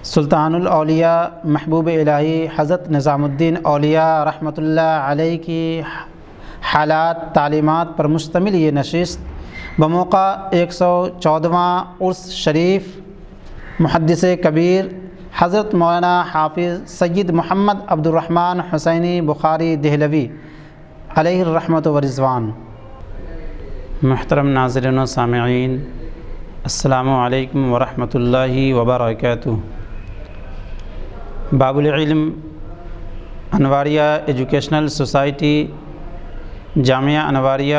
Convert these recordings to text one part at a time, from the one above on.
سلطان الاولیاء محبوب الہی حضرت نظام الدین اولیاء رحمۃ اللہ علیہ کی حالات تعلیمات پر مشتمل یہ نشست بموقع 114واں عرس شریف محدث کبیر حضرت مولانا حافظ سید محمد عبد الرحمن حسینی بخاری دہلوی علیہ الرحمۃ ورضوان۔ محترم ناظرین و سامعین، السلام علیکم ورحمۃ اللہ وبرکاتہ۔ باب العلم انواریہ ایجوکیشنل سوسائٹی، جامعہ انواریہ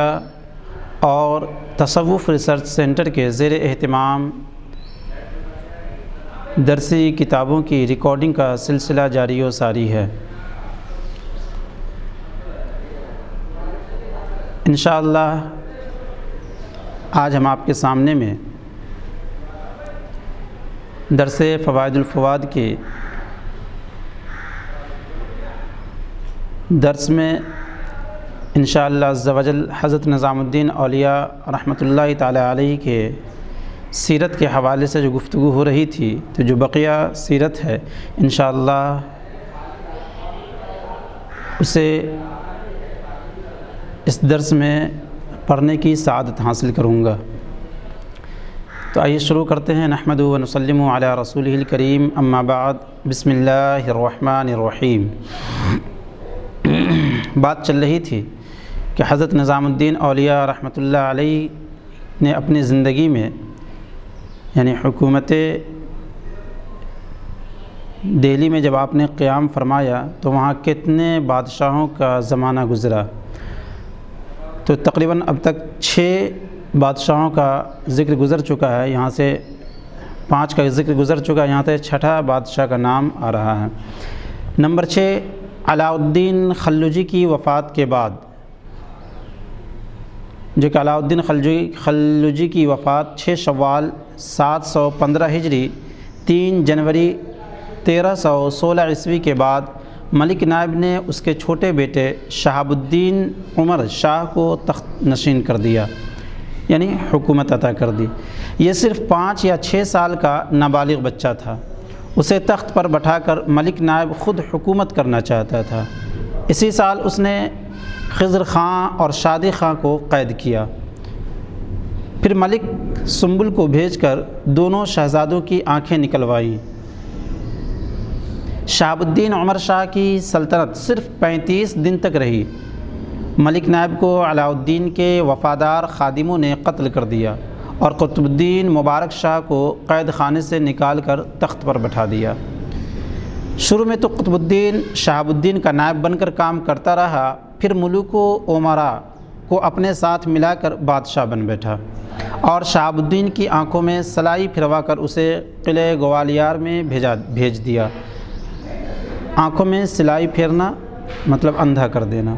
اور تصوف ریسرچ سینٹر کے زیر اہتمام درسی کتابوں کی ریکارڈنگ کا سلسلہ جاری و ساری ہے۔ انشاءاللہ آج ہم آپ کے سامنے میں درس فوائد الفواد کے درس میں انشاءاللہ عز و جل حضرت نظام الدین اولیاء رحمۃ اللہ تعالی علیہ کے سیرت کے حوالے سے جو گفتگو ہو رہی تھی، تو جو بقیہ سیرت ہے انشاءاللہ اسے اس درس میں پڑھنے کی سعادت حاصل کروں گا۔ تو آئیے شروع کرتے ہیں۔ نحمدہ و نسلم علی رسولہ الکریم، اما بعد، بسم اللہ الرحمن الرحیم۔ بات چل رہی تھی کہ حضرت نظام الدین اولیاء رحمۃ اللہ علیہ نے اپنی زندگی میں یعنی حکومت دہلی میں جب آپ نے قیام فرمایا تو وہاں کتنے بادشاہوں کا زمانہ گزرا، تو تقریباً اب تک 6 بادشاہوں کا ذکر گزر چکا ہے، یہاں سے 5 کا ذکر گزر چکا ہے، یہاں سے 6واں بادشاہ کا نام آ رہا ہے۔ نمبر 6، علاء الدین خلجی کی وفات کے بعد، جو کہ علاء الدین خلجی کی وفات 6 شوال 715 ہجری 3 جنوری 1316 عیسوی کے بعد ملک نائب نے اس کے چھوٹے بیٹے شہاب الدین عمر شاہ کو تخت نشین کر دیا، یعنی حکومت عطا کر دی۔ یہ صرف 5 یا 6 سال کا نابالغ بچہ تھا، اسے تخت پر بٹھا کر ملک نائب خود حکومت کرنا چاہتا تھا۔ اسی سال اس نے خضر خاں اور شادی خاں کو قید کیا، پھر ملک سنبل کو بھیج کر دونوں شہزادوں کی آنکھیں نکلوائیں۔ شہاب الدین عمر شاہ کی سلطنت صرف 35 دن تک رہی۔ ملک نائب کو علاء الدین کے وفادار خادموں نے قتل کر دیا اور قطب الدین مبارک شاہ کو قید خانے سے نکال کر تخت پر بٹھا دیا۔ شروع میں تو قطب الدین شہاب الدین کا نائب بن کر کام کرتا رہا، پھر ملوک و امراء کو اپنے ساتھ ملا کر بادشاہ بن بیٹھا اور شہاب الدین کی آنکھوں میں سلائی پھروا کر اسے قلعہ گوالیار میں بھیج دیا۔ آنکھوں میں سلائی پھیرنا مطلب اندھا کر دینا۔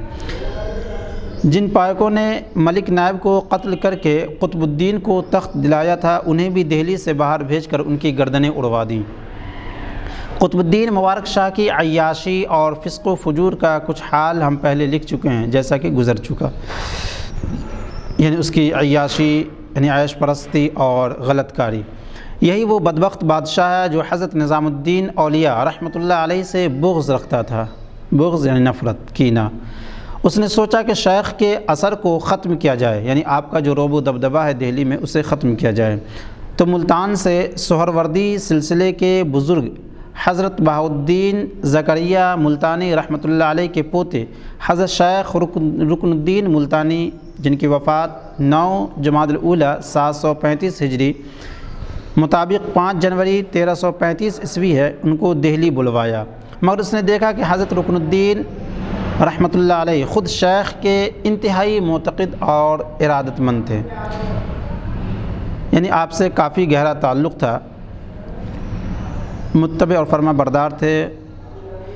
جن پائکوں نے ملک نائب کو قتل کر کے قطب الدین کو تخت دلایا تھا، انہیں بھی دہلی سے باہر بھیج کر ان کی گردنیں اڑوا دیں۔ قطب الدین مبارک شاہ کی عیاشی اور فسق و فجور کا کچھ حال ہم پہلے لکھ چکے ہیں، جیسا کہ گزر چکا، یعنی اس کی عیاشی یعنی عیش پرستی اور غلط کاری۔ یہی وہ بدبخت بادشاہ ہے جو حضرت نظام الدین اولیاء رحمۃ اللہ علیہ سے بغض رکھتا تھا، بغض یعنی نفرت، کینہ۔ اس نے سوچا کہ شیخ کے اثر کو ختم کیا جائے، یعنی آپ کا جو رعب و دبدبہ ہے دہلی میں اسے ختم کیا جائے، تو ملتان سے سہروردی سلسلے کے بزرگ حضرت بہاؤالدین زکریا ملتانی رحمۃ اللہ علیہ کے پوتے حضرت شیخ رکن الدین ملتانی، جن کی وفات 9 جمادی الاولی 735 ہجری مطابق 5 جنوری 1335 عیسوی ہے، ان کو دہلی بلوایا، مگر اس نے دیکھا کہ حضرت رکن الدین رحمۃ اللہ علیہ خود شیخ کے انتہائی معتقد اور ارادت مند تھے، یعنی آپ سے کافی گہرا تعلق تھا، متبع اور فرما بردار تھے۔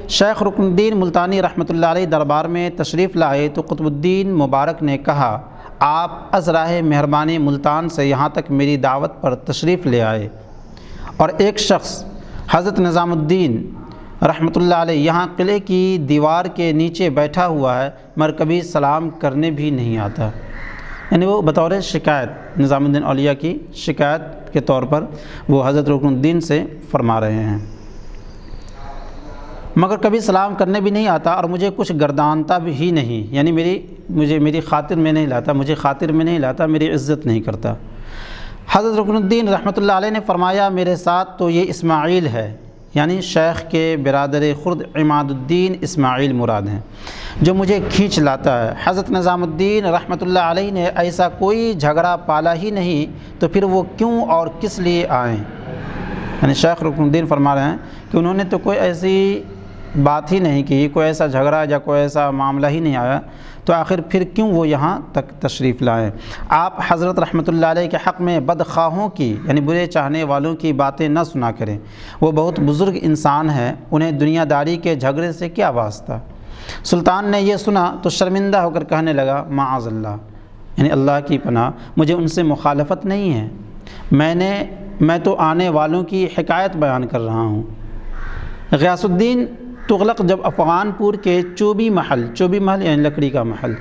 شیخ رکن الدین ملتانی رحمۃ اللہ علیہ دربار میں تشریف لائے تو قطب الدین مبارک نے کہا، آپ از راہ مہربانی ملتان سے یہاں تک میری دعوت پر تشریف لے آئے، اور ایک شخص حضرت نظام الدین رحمۃ اللہ علیہ یہاں قلعے کی دیوار کے نیچے بیٹھا ہوا ہے، مگر کبھی سلام کرنے بھی نہیں آتا۔ یعنی وہ بطور شکایت، نظام الدین اولیاء کی شکایت کے طور پر وہ حضرت رکن الدین سے فرما رہے ہیں۔ مگر کبھی سلام کرنے بھی نہیں آتا اور مجھے کچھ گردانتا بھی ہی نہیں، یعنی میری خاطر میں نہیں لاتا، مجھے خاطر میں نہیں لاتا، میری عزت نہیں کرتا۔ حضرت رکن الدین رحمۃ اللہ علیہ نے فرمایا میرے ساتھ تو یہ اسماعیل ہے، یعنی شیخ کے برادر خرد عماد الدین اسماعیل مراد ہیں، جو مجھے کھینچ لاتا ہے۔ حضرت نظام الدین رحمۃ اللہ علیہ نے ایسا کوئی جھگڑا پالا ہی نہیں، تو پھر وہ کیوں اور کس لیے آئیں؟ یعنی شیخ رکن الدین فرما رہے ہیں کہ انہوں نے تو کوئی ایسی بات ہی نہیں کی، کوئی ایسا جھگڑا یا کوئی ایسا معاملہ ہی نہیں آیا، تو آخر پھر کیوں وہ یہاں تک تشریف لائیں؟ آپ حضرت رحمۃ اللہ علیہ کے حق میں بدخواہوں کی یعنی برے چاہنے والوں کی باتیں نہ سنا کریں، وہ بہت بزرگ انسان ہیں، انہیں دنیا داری کے جھگڑے سے کیا واسطہ؟ سلطان نے یہ سنا تو شرمندہ ہو کر کہنے لگا معاذ اللہ، یعنی اللہ کی پناہ، مجھے ان سے مخالفت نہیں ہے، میں تو آنے والوں کی حکایت بیان کر رہا ہوں۔ غیاث الدین تغلق جب افغان پور کے چوبی محل یعنی لکڑی کا محل،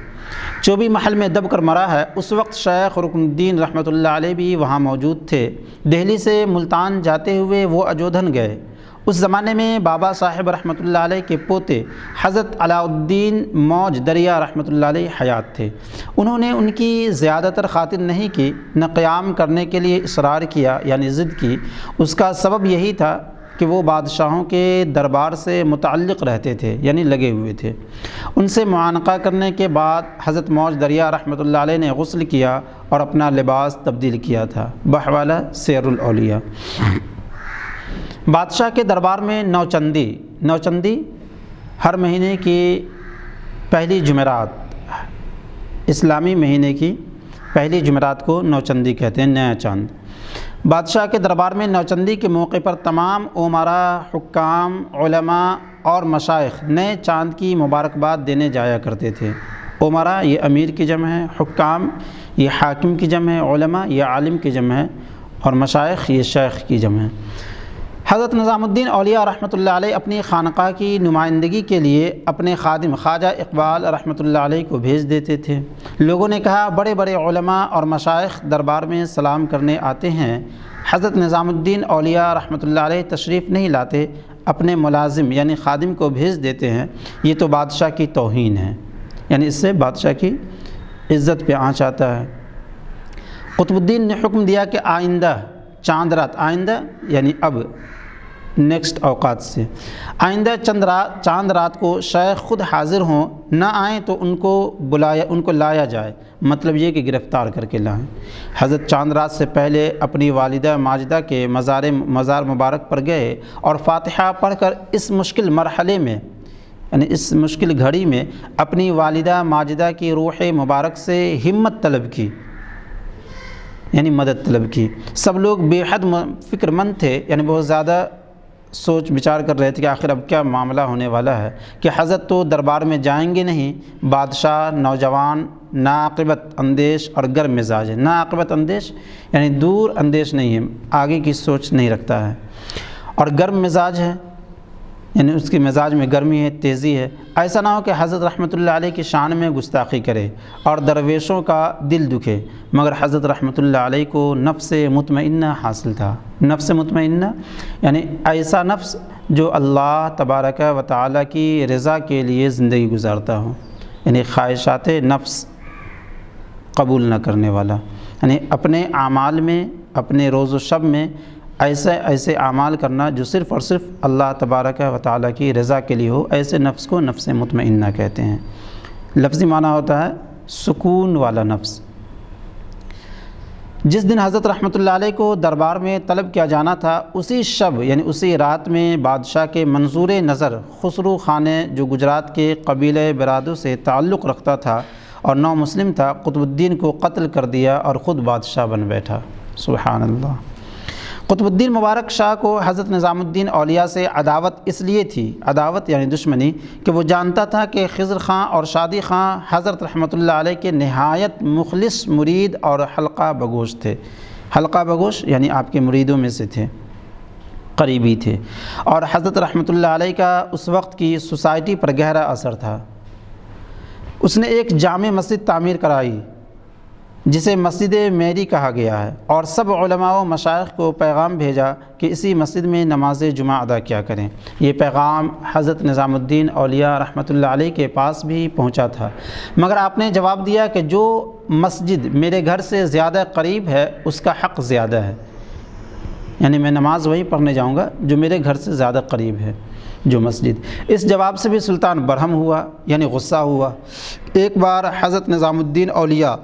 چوبی محل میں دب کر مرا ہے، اس وقت شیخ رکن الدین رحمۃ اللہ علیہ بھی وہاں موجود تھے۔ دہلی سے ملتان جاتے ہوئے وہ اجودھن گئے۔ اس زمانے میں بابا صاحب رحمۃ اللہ علیہ کے پوتے حضرت علاء الدین موج دریا رحمۃ اللہ علیہ حیات تھے۔ انہوں نے ان کی زیادہ تر خاطر نہیں کی، نہ قیام کرنے کے لیے اصرار کیا یعنی ضد کی۔ اس کا سبب یہی تھا کہ وہ بادشاہوں کے دربار سے متعلق رہتے تھے یعنی لگے ہوئے تھے۔ ان سے معانقہ کرنے کے بعد حضرت موج دریا رحمۃ اللہ علیہ نے غسل کیا اور اپنا لباس تبدیل کیا تھا۔ بحوالہ سیر الاولیاء۔ بادشاہ کے دربار میں نوچندی ہر مہینے کی پہلی جمعرات، اسلامی مہینے کی پہلی جمعرات کو نوچندی کہتے ہیں، نیا چاند۔ بادشاہ کے دربار میں نوچندی کے موقع پر تمام امراء، حکام، علماء اور مشائخ نئے چاند کی مبارکباد دینے جایا کرتے تھے۔ امراء یہ امیر کی جمع ہے، حکام یہ حاکم کی جمع ہے، علماء یہ عالم کی جمع ہے، اور مشائخ یہ شیخ کی جمع ہے۔ حضرت نظام الدین اولیاء رحمۃ اللہ علیہ اپنی خانقاہ کی نمائندگی کے لیے اپنے خادم خواجہ اقبال رحمۃ اللہ علیہ کو بھیج دیتے تھے۔ لوگوں نے کہا بڑے بڑے علماء اور مشائخ دربار میں سلام کرنے آتے ہیں، حضرت نظام الدین اولیاء رحمۃ اللہ علیہ تشریف نہیں لاتے، اپنے ملازم یعنی خادم کو بھیج دیتے ہیں، یہ تو بادشاہ کی توہین ہے، یعنی اس سے بادشاہ کی عزت پہ آنچ آتا ہے۔ قطب الدین نے حکم دیا کہ آئندہ چاند رات، آئندہ یعنی اب نیکسٹ اوقات سے، آئندہ چاند رات کو شیخ خود حاضر ہوں، نہ آئیں تو ان کو لایا جائے، مطلب یہ کہ گرفتار کر کے لائیں۔ حضرت چاند رات سے پہلے اپنی والدہ ماجدہ کے مزار مبارک پر گئے اور فاتحہ پڑھ کر اس مشکل مرحلے میں یعنی اس مشکل گھڑی میں اپنی والدہ ماجدہ کی روح مبارک سے ہمت طلب کی یعنی مدد طلب کی۔ سب لوگ بے حد فکر مند تھے، یعنی بہت زیادہ سوچ بچار کر رہے تھے کہ آخر اب کیا معاملہ ہونے والا ہے، کہ حضرت تو دربار میں جائیں گے نہیں۔ بادشاہ نوجوان، ناعاقبت اندیش اور گرم مزاج ہے۔ ناعاقبت اندیش یعنی دور اندیش نہیں ہے، آگے کی سوچ نہیں رکھتا ہے، اور گرم مزاج ہے یعنی اس کے مزاج میں گرمی ہے، تیزی ہے۔ ایسا نہ ہو کہ حضرت رحمۃ اللہ علیہ کی شان میں گستاخی کرے اور درویشوں کا دل دکھے، مگر حضرت رحمۃ اللہ علیہ کو نفس مطمئنہ حاصل تھا۔ نفس مطمئنہ یعنی ایسا نفس جو اللہ تبارک و تعالیٰ کی رضا کے لیے زندگی گزارتا ہو، یعنی خواہشات نفس قبول نہ کرنے والا، یعنی اپنے اعمال میں، اپنے روز و شب میں ایسے اعمال کرنا جو صرف اور صرف اللہ تبارک و تعالیٰ کی رضا کے لیے ہو، ایسے نفس کو نفس مطمئنہ کہتے ہیں۔ لفظی معنی ہوتا ہے سکون والا نفس۔ جس دن حضرت رحمۃ اللہ علیہ کو دربار میں طلب کیا جانا تھا، اسی شب یعنی اسی رات میں بادشاہ کے منظور نظر خسرو خان جو گجرات کے قبیلہ برادو سے تعلق رکھتا تھا اور نو مسلم تھا، قطب الدین کو قتل کر دیا اور خود بادشاہ بن بیٹھا۔ سبحان اللہ۔ قطب الدین مبارک شاہ کو حضرت نظام الدین اولیاء سے عداوت اس لیے تھی، عداوت یعنی دشمنی، کہ وہ جانتا تھا کہ خضر خاں اور شادی خاں حضرت رحمۃ اللہ علیہ کے نہایت مخلص مرید اور حلقہ بگوش تھے۔ حلقہ بگوش یعنی آپ کے مریدوں میں سے تھے، قریبی تھے، اور حضرت رحمۃ اللہ علیہ کا اس وقت کی سوسائٹی پر گہرا اثر تھا۔ اس نے ایک جامع مسجد تعمیر کرائی جسے مسجد میری کہا گیا ہے، اور سب علماء و مشائخ کو پیغام بھیجا کہ اسی مسجد میں نماز جمعہ ادا کیا کریں۔ یہ پیغام حضرت نظام الدین اولیاء رحمۃ اللہ علیہ کے پاس بھی پہنچا تھا، مگر آپ نے جواب دیا کہ جو مسجد میرے گھر سے زیادہ قریب ہے اس کا حق زیادہ ہے، یعنی میں نماز وہیں پڑھنے جاؤں گا جو میرے گھر سے زیادہ قریب ہے جو مسجد۔ اس جواب سے بھی سلطان برہم ہوا، یعنی غصہ ہوا۔ ایک بار حضرت نظام الدین اولیاء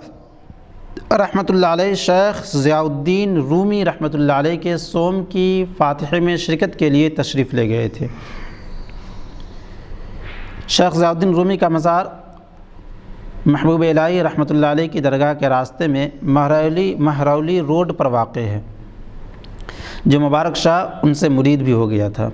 رحمۃ اللہ علیہ شیخ ضیاء الدین رومی رحمۃ اللہ علیہ کے صوم کی فاتحے میں شرکت کے لیے تشریف لے گئے تھے۔ شیخ ضیاء الدین رومی کا مزار محبوب الہی رحمۃ اللہ علیہ کی درگاہ کے راستے میں مہرولی روڈ پر واقع ہے، جو مبارک شاہ ان سے مرید بھی ہو گیا تھا۔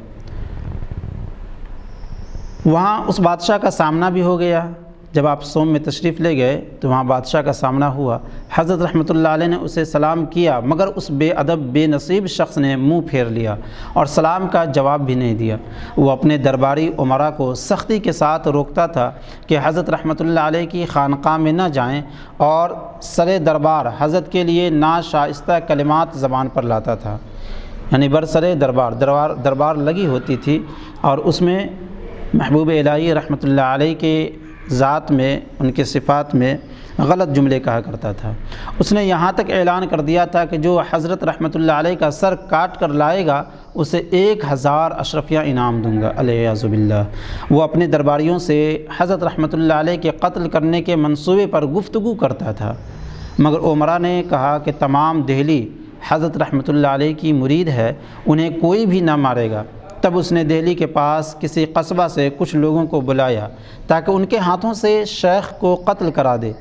وہاں اس بادشاہ کا سامنا بھی ہو گیا۔ جب آپ صوم میں تشریف لے گئے تو وہاں بادشاہ کا سامنا ہوا۔ حضرت رحمۃ اللہ علیہ نے اسے سلام کیا، مگر اس بے ادب بے نصیب شخص نے منہ پھیر لیا اور سلام کا جواب بھی نہیں دیا۔ وہ اپنے درباری امراء کو سختی کے ساتھ روکتا تھا کہ حضرت رحمۃ اللہ علیہ کی خانقاہ میں نہ جائیں، اور سر دربار حضرت کے لیے ناشائستہ کلمات زبان پر لاتا تھا، یعنی برسر دربار لگی ہوتی تھی اور اس میں محبوب الہی رحمۃ اللہ علیہ کے ذات میں، ان کے صفات میں غلط جملے کہا کرتا تھا۔ اس نے یہاں تک اعلان کر دیا تھا کہ جو حضرت رحمۃ اللہ علیہ کا سر کاٹ کر لائے گا اسے 1000 اشرفیہ انعام دوں گا، علیہ باللہ۔ وہ اپنے درباریوں سے حضرت رحمۃ اللہ علیہ کے قتل کرنے کے منصوبے پر گفتگو کرتا تھا، مگر عمرا نے کہا کہ تمام دہلی حضرت رحمۃ اللہ علیہ کی مرید ہے، انہیں کوئی بھی نہ مارے گا۔ تب اس نے دہلی کے پاس کسی قصبہ سے کچھ لوگوں کو بلایا تاکہ ان کے ہاتھوں سے شیخ کو قتل کرا دے۔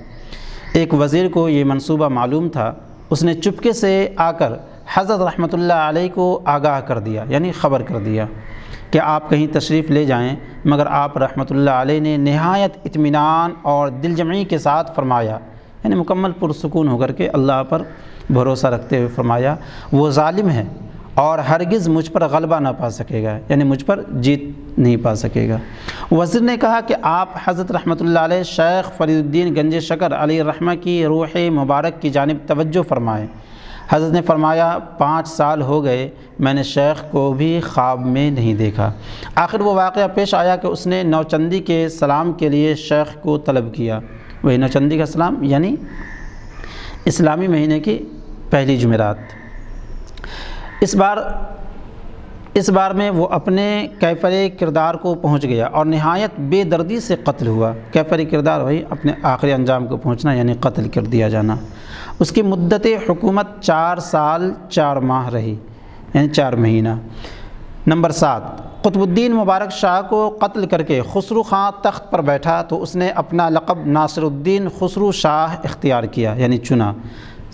ایک وزیر کو یہ منصوبہ معلوم تھا، اس نے چپکے سے آ کر حضرت رحمۃ اللہ علیہ کو آگاہ کر دیا، یعنی خبر کر دیا کہ آپ کہیں تشریف لے جائیں، مگر آپ رحمۃ اللہ علیہ نے نہایت اطمینان اور دل جمعی کے ساتھ فرمایا، یعنی مکمل پرسکون ہو کر کے اللہ پر بھروسہ رکھتے ہوئے فرمایا، وہ ظالم ہے اور ہرگز مجھ پر غلبہ نہ پا سکے گا، یعنی مجھ پر جیت نہیں پا سکے گا۔ وزیر نے کہا کہ آپ حضرت رحمۃ اللہ علیہ شیخ فرید الدین گنج شکر علیہ الرحمہ کی روح مبارک کی جانب توجہ فرمائیں۔ حضرت نے فرمایا 5 سال ہو گئے میں نے شیخ کو بھی خواب میں نہیں دیکھا۔ آخر وہ واقعہ پیش آیا کہ اس نے نوچندی کے سلام کے لیے شیخ کو طلب کیا۔ وہی نوچندی کا سلام یعنی اسلامی مہینے کی پہلی جمعرات۔ اس بار میں وہ اپنے کیفر کردار کو پہنچ گیا اور نہایت بے دردی سے قتل ہوا۔ کیفر کردار وہی اپنے آخری انجام کو پہنچنا، یعنی قتل کر دیا جانا۔ اس کی مدت حکومت 4 سال 4 ماہ رہی، یعنی 4 مہینہ۔ نمبر 7، قطب الدین مبارک شاہ کو قتل کر کے خسرو خاں تخت پر بیٹھا تو اس نے اپنا لقب ناصر الدین خسرو شاہ اختیار کیا، یعنی چنا۔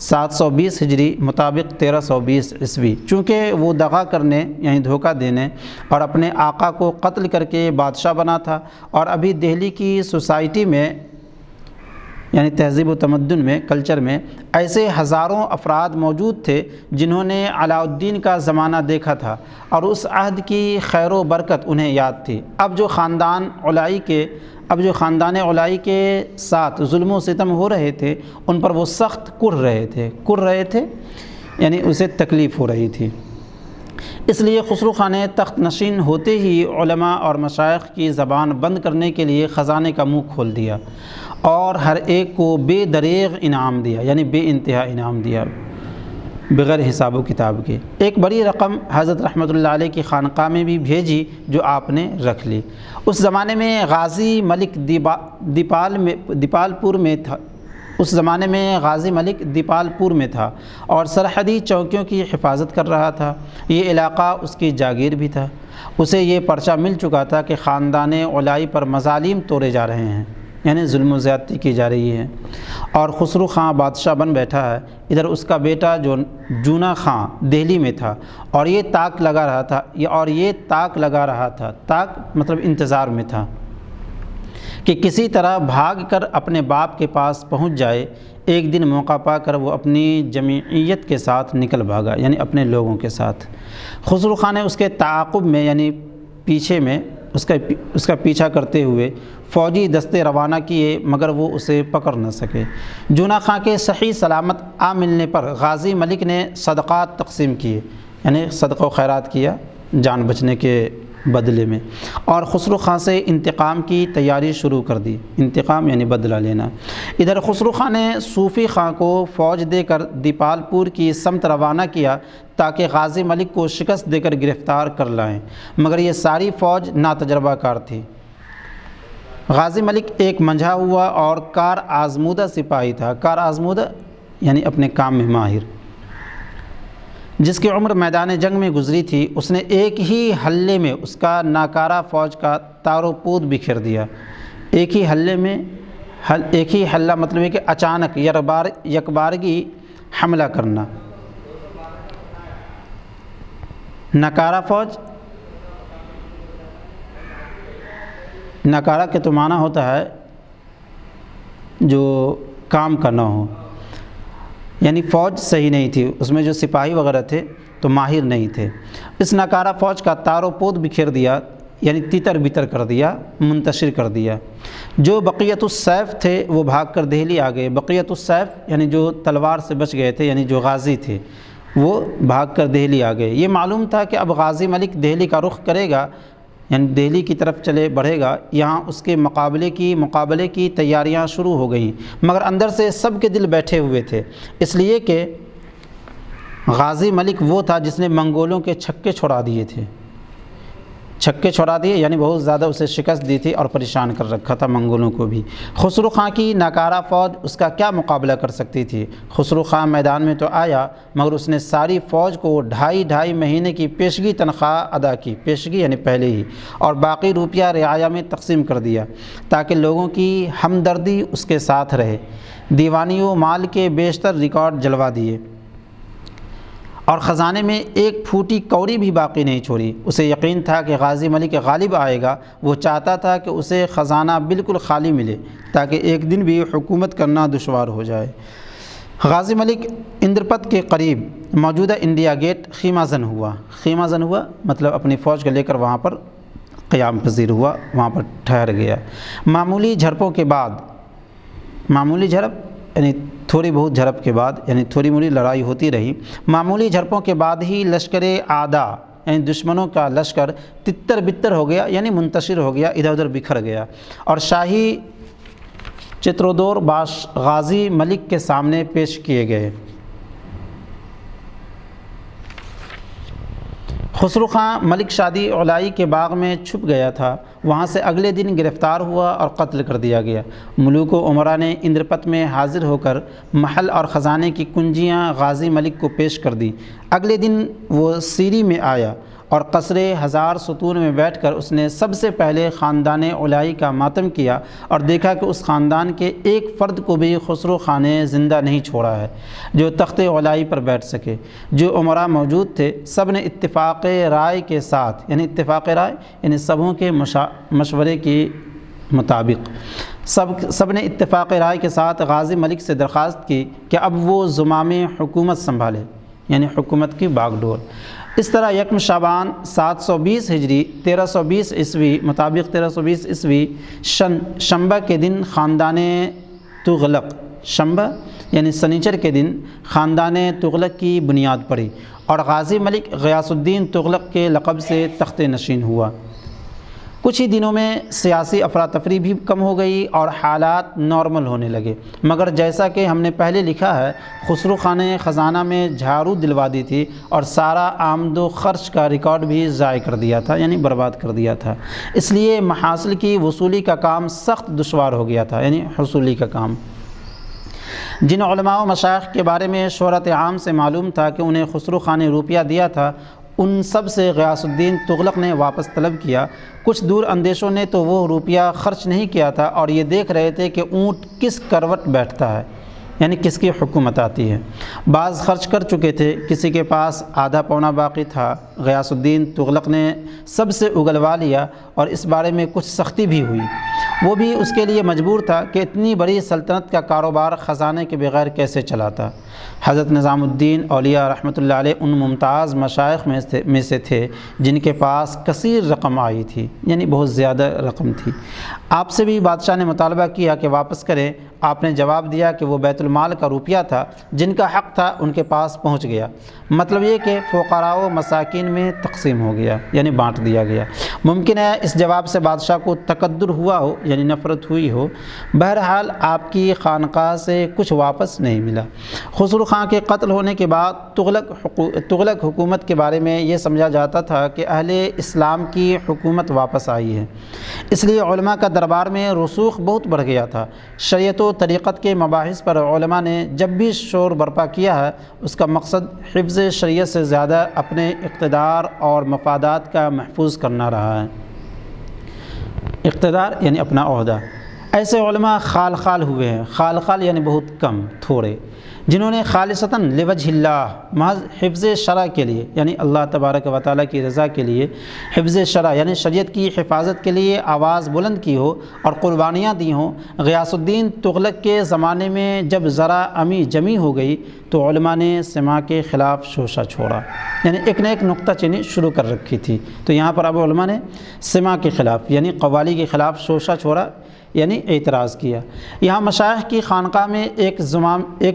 720 ہجری مطابق 1320 عیسوی، چونکہ وہ دغا کرنے یعنی دھوکہ دینے اور اپنے آقا کو قتل کر کے بادشاہ بنا تھا، اور ابھی دہلی کی سوسائٹی میں یعنی تہذیب و تمدن میں، کلچر میں ایسے ہزاروں افراد موجود تھے جنہوں نے علاء الدین کا زمانہ دیکھا تھا اور اس عہد کی خیر و برکت انہیں یاد تھی۔ اب جو خاندان علائی کے ساتھ ظلم و ستم ہو رہے تھے ان پر وہ سخت کر رہے تھے یعنی اسے تکلیف ہو رہی تھی۔ اس لیے خسرو خاں نے تخت نشین ہوتے ہی علماء اور مشائخ کی زبان بند کرنے کے لیے خزانے کا منہ کھول دیا اور ہر ایک کو بے دریغ انعام دیا، یعنی بے انتہا انعام دیا بغیر حساب و کتاب کے۔ ایک بڑی رقم حضرت رحمۃ اللہ علیہ کی خانقاہ میں بھی بھیجی جو آپ نے رکھ لی۔ اس زمانے میں غازی ملک دیپال پور میں تھا اور سرحدی چوکیوں کی حفاظت کر رہا تھا۔ یہ علاقہ اس کی جاگیر بھی تھا۔ اسے یہ پرچہ مل چکا تھا کہ خاندان علائی پر مظالم توڑے جا رہے ہیں، یعنی ظلم و زیادتی کی جا رہی ہے، اور خسرو خاں بادشاہ بن بیٹھا ہے۔ ادھر اس کا بیٹا جو جونا خاں دہلی میں تھا اور یہ تاک لگا رہا تھا، تاک مطلب انتظار میں تھا کہ کسی طرح بھاگ کر اپنے باپ کے پاس پہنچ جائے۔ ایک دن موقع پا کر وہ اپنی جمعیت کے ساتھ نکل بھاگا، یعنی اپنے لوگوں کے ساتھ۔ خسرو خاں نے اس کے تعاقب میں یعنی پیچھے میں اس کا پیچھا کرتے ہوئے فوجی دستے روانہ کیے، مگر وہ اسے پکڑ نہ سکے۔ جونہ خاں کے صحیح سلامت آ ملنے پر غازی ملک نے صدقات تقسیم کیے، یعنی صدقہ و خیرات کیا جان بچنے کے بدلے میں، اور خسرو خاں سے انتقام کی تیاری شروع کر دی۔ انتقام یعنی بدلہ لینا۔ ادھر خسرو خاں نے صوفی خاں کو فوج دے کر دیپال پور کی سمت روانہ کیا تاکہ غازی ملک کو شکست دے کر گرفتار کر لائیں، مگر یہ ساری فوج ناتجربہ کار تھی۔ غازی ملک ایک منجھا ہوا اور کار آزمودہ سپاہی تھا۔ کار آزمودہ یعنی اپنے کام میں ماہر، جس کی عمر میدان جنگ میں گزری تھی۔ اس نے ایک ہی حلے میں اس کا ناکارہ فوج کا تار و پود بکھیر دیا۔ ایک ہی حلہ مطلب ہے کہ اچانک یکبارگی حملہ کرنا۔ ناکارہ فوج، ناکارہ کے تو معنی ہوتا ہے جو کام کا نہ ہو، یعنی فوج صحیح نہیں تھی، اس میں جو سپاہی وغیرہ تھے تو ماہر نہیں تھے۔ اس ناکارہ فوج کا تار و پود بکھیر دیا، یعنی تیتر بتر کر دیا، منتشر کر دیا۔ جو بقیت السیف تھے وہ بھاگ کر دہلی آ گئے۔ بقیت السیف یعنی جو تلوار سے بچ گئے تھے، یعنی جو غازی تھے وہ بھاگ کر دہلی آ گئے۔ یہ معلوم تھا کہ اب غازی ملک دہلی کا رخ کرے گا، یعنی دہلی کی طرف بڑھے گا۔ یہاں اس کے مقابلے کی تیاریاں شروع ہو گئیں، مگر اندر سے سب کے دل بیٹھے ہوئے تھے، اس لیے کہ غازی ملک وہ تھا جس نے منگولوں کے چھکے چھڑا دیے تھے۔ چھکے چھڑا دیے یعنی بہت زیادہ اسے شکست دی تھی اور پریشان کر رکھا تھا منگولوں کو بھی۔ خسرو خاں کی ناکارہ فوج اس کا کیا مقابلہ کر سکتی تھی؟ خسرو خاں میدان میں تو آیا، مگر اس نے ساری فوج کو 2.5 مہینے کی پیشگی تنخواہ ادا کی، پیشگی یعنی پہلے ہی، اور باقی روپیہ رعایا میں تقسیم کر دیا تاکہ لوگوں کی ہمدردی اس کے ساتھ رہے۔ دیوانی و مال کے بیشتر ریکارڈ جلوا دیے اور خزانے میں ایک پھوٹی کوری بھی باقی نہیں چھوڑی۔ اسے یقین تھا کہ غازی ملک غالب آئے گا۔ وہ چاہتا تھا کہ اسے خزانہ بالکل خالی ملے تاکہ ایک دن بھی حکومت کرنا دشوار ہو جائے۔ غازی ملک اندرپت کے قریب موجودہ انڈیا گیٹ خیمہ زن ہوا مطلب اپنی فوج کو لے کر وہاں پر قیام پذیر ہوا، وہاں پر ٹھہر گیا۔ معمولی جھڑپ یعنی تھوڑی بہت جھڑپ کے بعد، یعنی تھوڑی موڑی لڑائی ہوتی رہی۔ معمولی جھڑپوں کے بعد ہی لشکر اعداء یعنی دشمنوں کا لشکر تتر بتر ہو گیا، یعنی منتشر ہو گیا، ادھر ادھر بکھر گیا، اور شاہی چترودور باش غازی ملک کے سامنے پیش کیے گئے۔ خسرو خاں ملک شادی علائی کے باغ میں چھپ گیا تھا، وہاں سے اگلے دن گرفتار ہوا اور قتل کر دیا گیا۔ ملوک و امراء نے اندرپت میں حاضر ہو کر محل اور خزانے کی کنجیاں غازی ملک کو پیش کر دی۔ اگلے دن وہ سیری میں آیا اور قصر 1000 ستون میں بیٹھ کر اس نے سب سے پہلے خاندان علائی کا ماتم کیا اور دیکھا کہ اس خاندان کے ایک فرد کو بھی خسرو خاں نے زندہ نہیں چھوڑا ہے جو تخت علائی پر بیٹھ سکے۔ جو امراء موجود تھے سب نے اتفاق رائے کے ساتھ، یعنی اتفاق رائے یعنی سبوں کے مشورے کے مطابق سب نے اتفاق رائے کے ساتھ غازی ملک سے درخواست کی کہ اب وہ زمام حکومت سنبھالے، یعنی حکومت کی باغ ڈور۔ اس طرح 1 شعبان 720 ہجری 1320 عیسوی مطابق 1320 عیسوی شنبہ کے دن خاندان تغلق، شنبہ یعنی سنیچر کے دن خاندان تغلق کی بنیاد پڑی اور غازی ملک غیاث الدین تغلق کے لقب سے تخت نشین ہوا۔ کچھ ہی دنوں میں سیاسی افراتفری بھی کم ہو گئی اور حالات نارمل ہونے لگے، مگر جیسا کہ ہم نے پہلے لکھا ہے خسرو خاں نے خزانہ میں جھاڑو دلوا دی تھی اور سارا آمد و خرچ کا ریکارڈ بھی ضائع کر دیا تھا، یعنی برباد کر دیا تھا۔ اس لیے محاصل کی وصولی کا کام سخت دشوار ہو گیا تھا، یعنی حصولی کا کام۔ جن علماء و مشائخ کے بارے میں شہرت عام سے معلوم تھا کہ انہیں خسرو خاں نے روپیہ دیا تھا، ان سب سے غیاث الدین تغلق نے واپس طلب کیا۔ کچھ دور اندیشوں نے تو وہ روپیہ خرچ نہیں کیا تھا اور یہ دیکھ رہے تھے کہ اونٹ کس کروٹ بیٹھتا ہے، یعنی کس کی حکومت آتی ہے۔ بعض خرچ کر چکے تھے، کسی کے پاس آدھا پونا باقی تھا۔ غیاث الدین تغلق نے سب سے اگلوا لیا اور اس بارے میں کچھ سختی بھی ہوئی۔ وہ بھی اس کے لیے مجبور تھا کہ اتنی بڑی سلطنت کا کاروبار خزانے کے بغیر کیسے چلاتا۔ حضرت نظام الدین اولیاء رحمۃ اللہ علیہ ان ممتاز مشائخ میں سے تھے جن کے پاس کثیر رقم آئی تھی، یعنی بہت زیادہ رقم تھی۔ آپ سے بھی بادشاہ نے مطالبہ کیا کہ واپس کریں۔ آپ نے جواب دیا کہ وہ بیت المال کا روپیہ تھا، جن کا حق تھا ان کے پاس پہنچ گیا، مطلب یہ کہ فقراء و مساکین میں تقسیم ہو گیا، یعنی بانٹ دیا گیا۔ ممکن ہے اس جواب سے بادشاہ کو تقدر ہوا ہو، یعنی نفرت ہوئی ہو۔ بہرحال آپ کی خانقاہ سے کچھ واپس نہیں ملا۔ خسرو خان کے قتل ہونے کے بعد تغلق حکومت کے بارے میں یہ سمجھا جاتا تھا کہ اہل اسلام کی حکومت واپس آئی ہے، اس لیے علماء کا دربار میں رسوخ بہت بڑھ گیا تھا۔ شریعت و طریقت کے مباحث پر علماء نے جب بھی شور برپا کیا ہے، اس کا مقصد حفظ شریعت سے زیادہ اپنے اقتدار اور مفادات کا محفوظ کرنا رہا ہے۔ اقتدار یعنی اپنا عہدہ۔ ایسے علماء خال ہوئے ہیں، خال یعنی بہت کم، تھوڑے، جنہوں نے خالصتاً لوجہ اللہ، محض حفظ شرع کے لیے، یعنی اللہ تبارک و تعالیٰ کی رضا کے لیے حفظ شرع یعنی شریعت کی حفاظت کے لیے آواز بلند کی ہو اور قربانیاں دی ہوں۔ غیاث الدین تغلق کے زمانے میں جب ذرا امی جمی ہو گئی تو علماء نے سماع کے خلاف شوشہ چھوڑا، یعنی ایک نہ ایک نقطہ چینی شروع کر رکھی تھی، تو یہاں پر اب علماء نے سماع کے خلاف یعنی قوالی کے خلاف شوشہ چھوڑا، یعنی اعتراض کیا۔ یہاں مشائخ کی خانقاہ میں ایک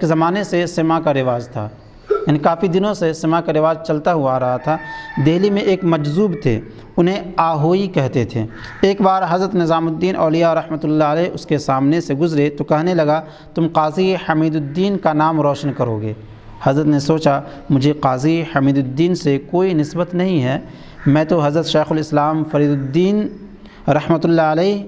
زمانے سے سماع کا رواج تھا، یعنی کافی دنوں سے سماع کا رواج چلتا ہوا آ رہا تھا۔ دہلی میں ایک مجذوب تھے، انہیں آہوئی کہتے تھے۔ ایک بار حضرت نظام الدین اولیاء رحمۃ اللہ علیہ اس کے سامنے سے گزرے تو کہنے لگا، تم قاضی حمید الدین کا نام روشن کرو گے۔ حضرت نے سوچا، مجھے قاضی حمید الدین سے کوئی نسبت نہیں ہے، میں تو حضرت شیخ الاسلام فرید الدین رحمۃ اللہ علیہ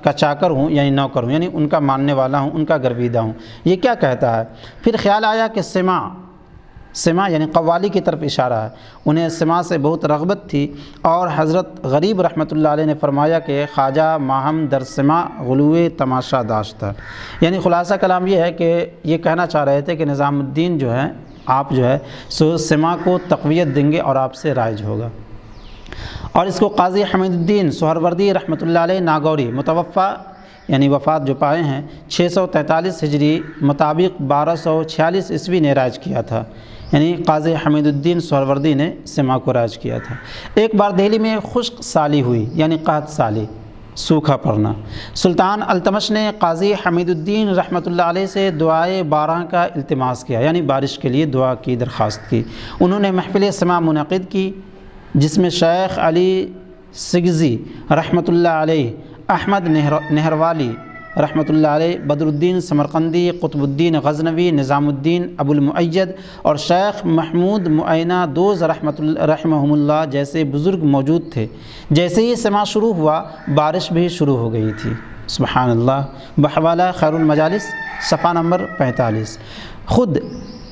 کا چاکر ہوں، یعنی نوکر ہوں، یعنی ان کا ماننے والا ہوں، ان کا گرویدہ ہوں، یہ کیا کہتا ہے؟ پھر خیال آیا کہ سماع یعنی قوالی کی طرف اشارہ ہے۔ انہیں سماع سے بہت رغبت تھی، اور حضرت غریب رحمۃ اللہ علیہ نے فرمایا کہ خواجہ ماہم در سماع غلوِ تماشا داشتہ، یعنی خلاصہ کلام یہ ہے کہ یہ کہنا چاہ رہے تھے کہ نظام الدین جو ہے، آپ جو ہے سو سماع کو تقویت دیں گے اور آپ سے رائج ہوگا۔ اور اس کو قاضی حمید الدین سہروردی رحمۃ اللہ علیہ ناگوری متوفہ یعنی وفات جو پائے ہیں 643 ہجری مطابق 1246 عیسوی نے رائج کیا تھا، یعنی قاضی حمید الدین سہروردی نے سماع کو رائج کیا تھا۔ ایک بار دہلی میں خشک سالی ہوئی، یعنی قحط سالی، سوکھا پڑنا۔ سلطان التمش نے قاضی حمید الدین رحمۃ اللہ علیہ سے دعائے بارہ کا التماس کیا، یعنی بارش کے لیے دعا کی درخواست کی۔ انہوں نے محفل سماع منعقد کی، جس میں شیخ علی سگزی رحمۃ اللہ علیہ، احمد نہروالی رحمۃ اللہ علیہ، بدر الدین سمرقندی، قطب الدین غزنوی، نظام الدین ابو المؤید اور شیخ محمود معینہ دوز رحمہم اللہ جیسے بزرگ موجود تھے۔ جیسے ہی سماع شروع ہوا، بارش بھی شروع ہو گئی تھی۔ سبحان اللہ۔ بحوالہ خیر المجالس، صفحہ نمبر 45۔ خود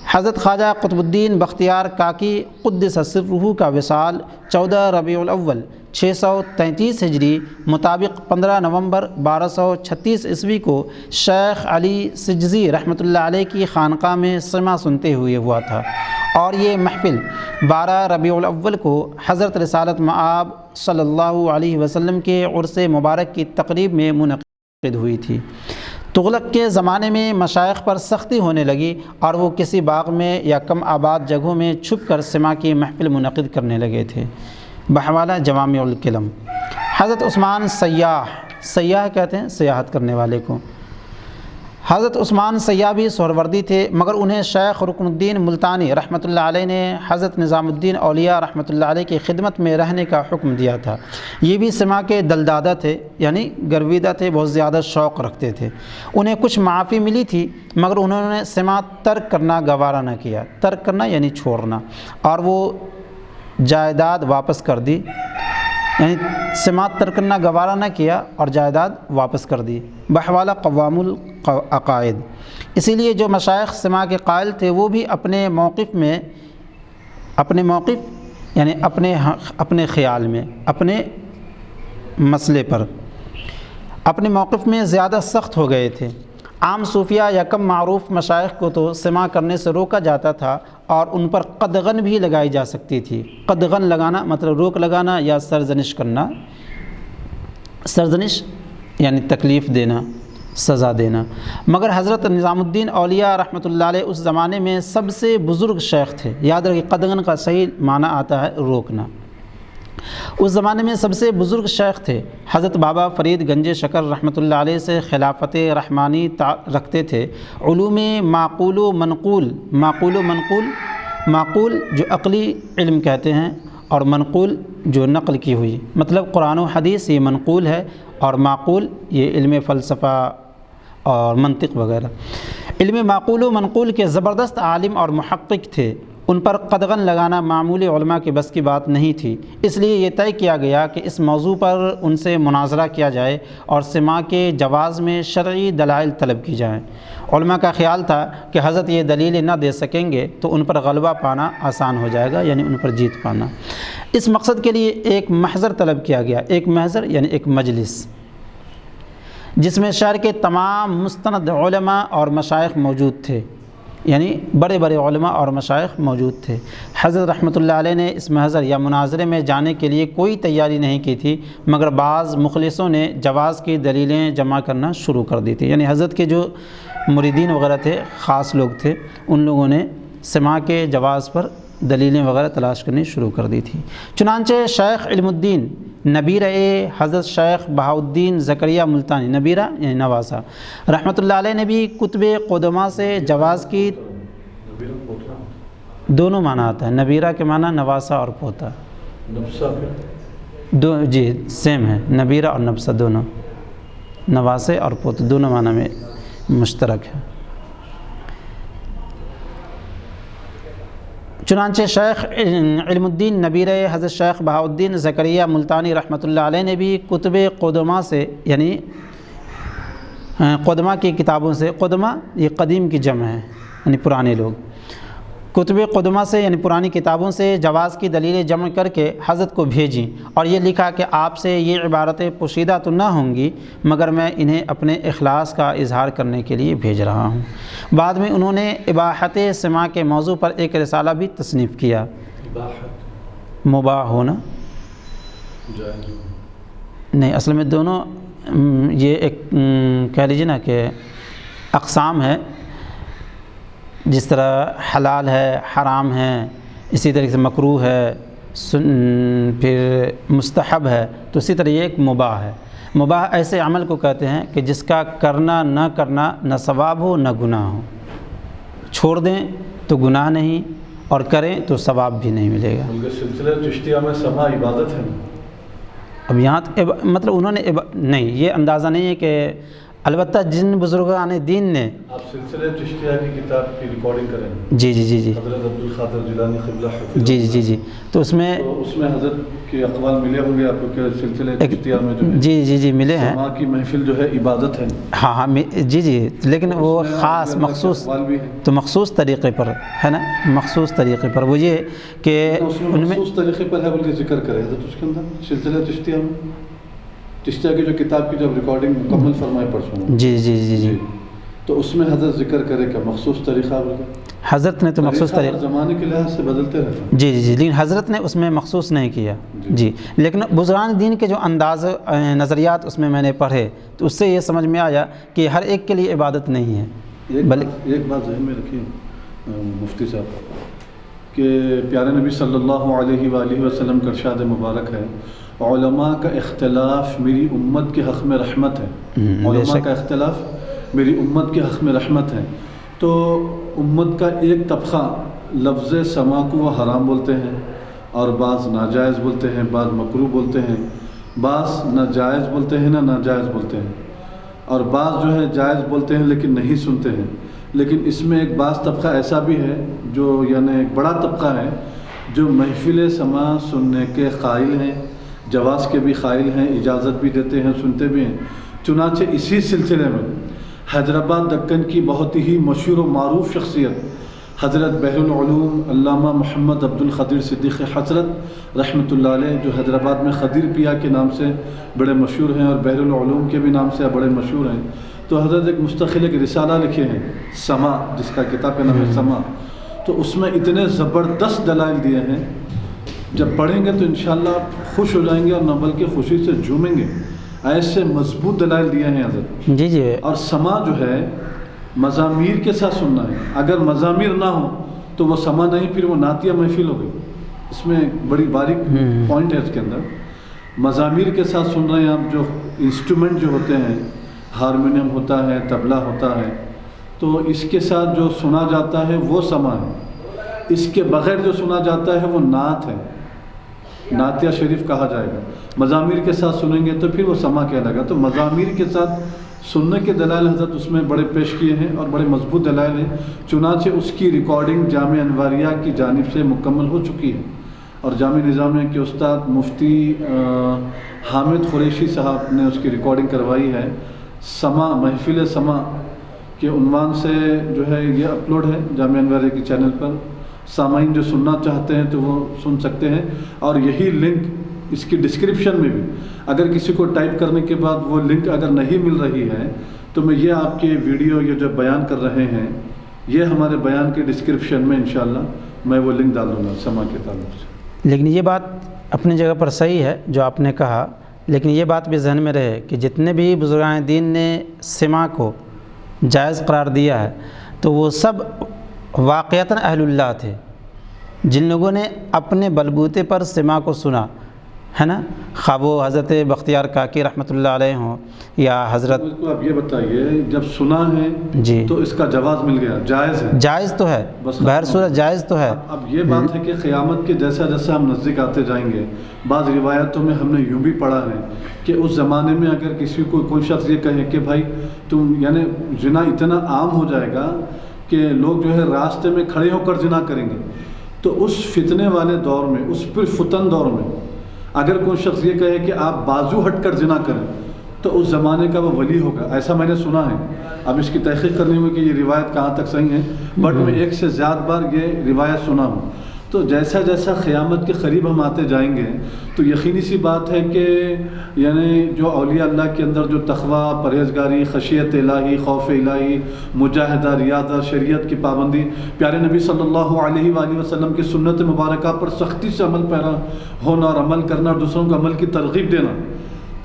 حضرت خواجہ قطب الدین بختیار کاکی قدس سرہ کا وصال 14 ربیع الاول 633 ہجری مطابق 15 نومبر 1236 عیسوی کو شیخ علی سجزی رحمۃ اللہ علیہ کی خانقاہ میں سماع سنتے ہوئے ہوا تھا، اور یہ محفل 12 ربیع الاول کو حضرت رسالت مآب صلی اللہ علیہ وسلم کے عرس مبارک کی تقریب میں منعقد ہوئی تھی۔ تغلق کے زمانے میں مشائخ پر سختی ہونے لگی، اور وہ کسی باغ میں یا کم آباد جگہوں میں چھپ کر سماع کی محفل منعقد کرنے لگے تھے۔ بحوالہ جوامع الکلم۔ حضرت عثمان سیاح کہتے ہیں سیاحت کرنے والے کو۔ حضرت عثمان سیاح بھی سہروردی تھے، مگر انہیں شیخ رکن الدین ملتانی رحمۃ اللہ علیہ نے حضرت نظام الدین اولیاء رحمۃ اللہ علیہ کی خدمت میں رہنے کا حکم دیا تھا۔ یہ بھی سماع کے دلدادہ تھے، یعنی گرویدہ تھے، بہت زیادہ شوق رکھتے تھے۔ انہیں کچھ معافی ملی تھی، مگر انہوں نے سماع ترک کرنا گوارہ نہ کیا۔ ترک کرنا یعنی چھوڑنا، اور وہ جائیداد واپس کر دی، یعنی سماع ترک کرنا گوارہ نہ کیا اور جائیداد واپس کر دی۔ بحوالہ قوام العقائد۔ اسی لیے جو مشائخ سماع کے قائل تھے، وہ بھی اپنے موقف یعنی اپنے خیال میں، اپنے مسئلے پر اپنے موقف میں زیادہ سخت ہو گئے تھے۔ عام صوفیہ یا کم معروف مشائخ کو تو سماع کرنے سے روکا جاتا تھا، اور ان پر قدغن بھی لگائی جا سکتی تھی۔ قدغن لگانا مطلب روک لگانا یا سرزنش کرنا۔ سرزنش یعنی تکلیف دینا، سزا دینا۔ مگر حضرت نظام الدین اولیاء رحمۃ اللہ علیہ اس زمانے میں سب سے بزرگ شیخ تھے۔ یاد رکھیے قدغن کا صحیح معنی آتا ہے روکنا۔ اس زمانے میں سب سے بزرگ شیخ تھے۔ حضرت بابا فرید گنج شکر رحمۃ اللہ علیہ سے خلافت رحمانی رکھتے تھے۔ علوم معقول و منقول، معقول جو عقلی علم کہتے ہیں، اور منقول جو نقل کی ہوئی، مطلب قرآن و حدیث یہ منقول ہے، اور معقول یہ علم فلسفہ اور منطق وغیرہ۔ علم معقول و منقول کے زبردست عالم اور محقق تھے۔ ان پر قدغن لگانا معمولی علماء کی بس کی بات نہیں تھی، اس لیے یہ طے کیا گیا کہ اس موضوع پر ان سے مناظرہ کیا جائے اور سماع کے جواز میں شرعی دلائل طلب کی جائیں۔ علماء کا خیال تھا کہ حضرت یہ دلیلیں نہ دے سکیں گے تو ان پر غلبہ پانا آسان ہو جائے گا، یعنی ان پر جیت پانا۔ اس مقصد کے لیے ایک محضر طلب کیا گیا۔ ایک محضر یعنی ایک مجلس جس میں شہر کے تمام مستند علماء اور مشائخ موجود تھے، یعنی بڑے بڑے علماء اور مشائخ موجود تھے۔ حضرت رحمۃ اللہ علیہ نے اس محضر یا مناظرے میں جانے کے لیے کوئی تیاری نہیں کی تھی، مگر بعض مخلصوں نے جواز کی دلیلیں جمع کرنا شروع کر دی تھی۔ یعنی حضرت کے جو مریدین وغیرہ تھے، خاص لوگ تھے، ان لوگوں نے سماع کے جواز پر دلیلیں وغیرہ تلاش کرنی شروع کر دی تھی۔ چنانچہ شیخ علم الدین نبیرہ حضرت شیخ بہاؤالدین زکریہ ملتانی، نبیرہ یعنی نواسہ، رحمۃ اللہ علیہ نے بھی کتب قدماء سے جواز کی دونوں معنی آتا ہے۔ نبیرہ کے معنی نواسہ اور پوتا، جی سیم ہے، نبیرہ اور نبسہ دونوں، نواسے اور پوتا دونوں معنی میں مشترک ہے۔ چنانچہ شیخ علم الدین نبیرہ حضرت شیخ بہاؤالدین زکریہ ملتانی رحمۃ اللہ علیہ نے بھی کتب قدماء سے، یعنی قدماء کی کتابوں سے، قدماء یہ قدیم کی جمع ہے یعنی پرانے لوگ، کتب قدماء سے یعنی پرانی کتابوں سے جواز کی دلیلیں جمع کر کے حضرت کو بھیجیں، اور یہ لکھا کہ آپ سے یہ عبارتیں پوشیدہ تو نہ ہوں گی، مگر میں انہیں اپنے اخلاص کا اظہار کرنے کے لیے بھیج رہا ہوں۔ بعد میں انہوں نے اباحت سماع کے موضوع پر ایک رسالہ بھی تصنیف کیا۔ مباح ہونا نہیں، اصل میں دونوں یہ ایک کہہ لیجیے نا کہ اقسام ہے، جس طرح حلال ہے، حرام ہے، اسی طریقے سے مکروہ ہے، پھر مستحب ہے، تو اسی طرح یہ ایک مباح ہے۔ مباح ایسے عمل کو کہتے ہیں کہ جس کا کرنا نہ کرنا نہ ثواب ہو نہ گناہ ہو، چھوڑ دیں تو گناہ نہیں اور کریں تو ثواب بھی نہیں ملے گا۔ سلسلہ چشتیہ میں سماع عبادت ہے، اب یہاں مطلب انہوں نے نہیں، یہ اندازہ نہیں ہے کہ البتہ جن بزرگان دین نے آپ سلسلہ چشتیہ کی کتاب کی ریکارڈنگ کریں، جی جی جی جی حضرت عبدالقادر جیلانی قبلہ حفظہ، جی جی جی تو اس میں حضرت کے اقوال ملے ہوں گے آپ کو کہ سلسلہ چشتیہ میں جو ہے جی جی جی ملے ہیں، سماع کی محفل جو ہے عبادت ہے۔ ہاں ہاں جی جی، لیکن وہ خاص مخصوص تو مخصوص طریقے پر ہے نا، مخصوص طریقے پر وہ یہ کہ ان میں مخصوص طریقے پر ہے بلکہ ذکر کرے حضرت اس کے اندر سلسلہ چشتیہ میں، چشتیہ کی جو کتاب کی جب ریکارڈنگ مکمل فرمائے پرسوں جی جی جی جی تو اس میں حضرت ذکر کرے کہ مخصوص طریقہ حضرت نے تو مخصوص طریقہ زمانے کے لحاظ سے بدلتے رہتے، جی جی جی، لیکن حضرت نے اس میں مخصوص نہیں کیا جی، لیکن بزرگان دین کے جو انداز نظریات اس میں نے پڑھے تو اس سے یہ سمجھ میں آیا کہ ہر ایک کے لیے عبادت نہیں ہے۔ ایک بات ذہن میں رکھیے مفتی صاحب کہ پیارے نبی صلی اللہ علیہ وآلہ وسلم کا ارشاد مبارک ہے، علماء کا اختلاف میری امت کے حق میں رحمت ہے، علماء کا اختلاف میری امت کے حق میں رحمت ہے۔ تو امت کا ایک طبقہ لفظ سماع کو وہ حرام بولتے ہیں، اور بعض ناجائز بولتے ہیں، بعض مکروہ بولتے ہیں، بعض نہ جائز بولتے ہیں نہ ناجائز بولتے ہیں، اور بعض جو ہے جائز بولتے ہیں لیکن نہیں سنتے ہیں۔ لیکن اس میں ایک بعض طبقہ ایسا بھی ہے جو یعنی ایک بڑا طبقہ ہے جو محفل سماع سننے کے قائل ہیں، جواز کے بھی قائل ہیں، اجازت بھی دیتے ہیں، سنتے بھی ہیں۔ چنانچہ اسی سلسلے میں حیدرآباد دکن کی بہت ہی مشہور و معروف شخصیت حضرت بحر العلوم علامہ محمد عبد القادر صدیق حضرت رحمۃ اللہ علیہ، جو حیدرآباد میں خدیر پیا کے نام سے بڑے مشہور ہیں اور بحر العلوم کے بھی نام سے بڑے مشہور ہیں، تو حضرت ایک مستقل ایک رسالہ لکھے ہیں سماع، جس کا کتاب کا نام ہے سماع۔ تو اس میں اتنے زبردست دلائل دیے ہیں، جب پڑھیں گے تو انشاءاللہ خوش ہو جائیں گے، اور نہ بلکہ خوشی سے جھومیں گے۔ ایسے مضبوط دلائل دیے ہیں حضرت. جی جی. اور سما جو ہے مزامیر کے ساتھ سننا ہے. اگر مزامیر نہ ہو تو وہ سما نہیں، پھر وہ نعتیہ محفل ہو گئی. اس میں بڑی باریک پوائنٹ ہے اس کے اندر. مزامیر کے ساتھ سن رہے ہیں آپ، جو انسٹرومنٹ جو ہوتے ہیں، ہارمونیم ہوتا ہے، طبلہ ہوتا ہے، تو اس کے ساتھ جو سنا جاتا ہے وہ سما ہے. اس کے بغیر جو سنا جاتا ہے وہ نعت ہے، نعتیہ شریف کہا جائے گا. مزامیر کے ساتھ سنیں گے تو پھر وہ سما کہلائے گا. تو مزامیر کے ساتھ سننے کے دلائل حضرت اس میں بڑے پیش کیے ہیں اور بڑے مضبوط دلائل ہیں. چنانچہ اس کی ریکارڈنگ جامعہ انواریہ کی جانب سے مکمل ہو چکی ہے، اور جامعہ نظامیہ کے استاد مفتی حامد قریشی صاحب نے اس کی ریکارڈنگ کروائی ہے. سما، محفل سما کے عنوان سے جو ہے یہ اپلوڈ ہے جامعہ انواریہ کی چینل پر. سامعین جو سننا چاہتے ہیں تو وہ سن سکتے ہیں. اور یہی لنک اس کی ڈسکرپشن میں بھی، اگر کسی کو ٹائپ کرنے کے بعد وہ لنک اگر نہیں مل رہی ہے تو میں یہ آپ کے ویڈیو یہ جو بیان کر رہے ہیں یہ ہمارے بیان کے ڈسکرپشن میں انشاءاللہ میں وہ لنک ڈال دوں گا سما کے تعلق سے. لیکن یہ بات اپنی جگہ پر صحیح ہے جو آپ نے کہا، لیکن یہ بات بھی ذہن میں رہے کہ جتنے بھی بزرگان دین نے سما کو جائز قرار دیا ہے تو وہ سب واقعتاً اہل اللہ تھے، جن لوگوں نے اپنے بلبوتے پر سما کو سنا ہے نا. خواہ وہ حضرت بختیار کاکی رحمۃ اللہ علیہ ہوں یا حضرت. کو آپ یہ بتائیے، جب سنا ہے جی تو اس کا جواز مل گیا، جائز ہے، جائز تو ہے، بہر صورت جائز تو ہے. اب یہ بات ہے کہ قیامت کے جیسا جیسا ہم نزدیک آتے جائیں گے، بعض روایتوں میں ہم نے یوں بھی پڑھا ہے کہ اس زمانے میں اگر کسی کو کوئی شخص یہ کہے کہ بھائی تم، یعنی زنا اتنا عام ہو جائے گا کہ لوگ جو ہے راستے میں کھڑے ہو کر زنا کریں گے. تو اس فتنے والے دور میں، اس پر فتن دور میں اگر کوئی شخص یہ کہے کہ آپ بازو ہٹ کر زنا کریں تو اس زمانے کا وہ ولی ہوگا، ایسا میں نے سنا ہے. اب اس کی تحقیق کرنی ہوئی کہ یہ روایت کہاں تک صحیح ہے، بٹ میں ایک سے زیادہ بار یہ روایت سنا ہوں. تو جیسا جیسا قیامت کے قریب ہم آتے جائیں گے تو یقینی سی بات ہے کہ یعنی جو اولیاء اللہ کے اندر جو تقوی، پرہیزگاری، خشیت الہی، خوف الہی، مجاہدہ، ریاضہ، شریعت کی پابندی، پیارے نبی صلی اللہ علیہ وآلہ وسلم کی سنت مبارکہ پر سختی سے عمل پیرا ہونا اور عمل کرنا اور دوسروں کو عمل کی ترغیب دینا،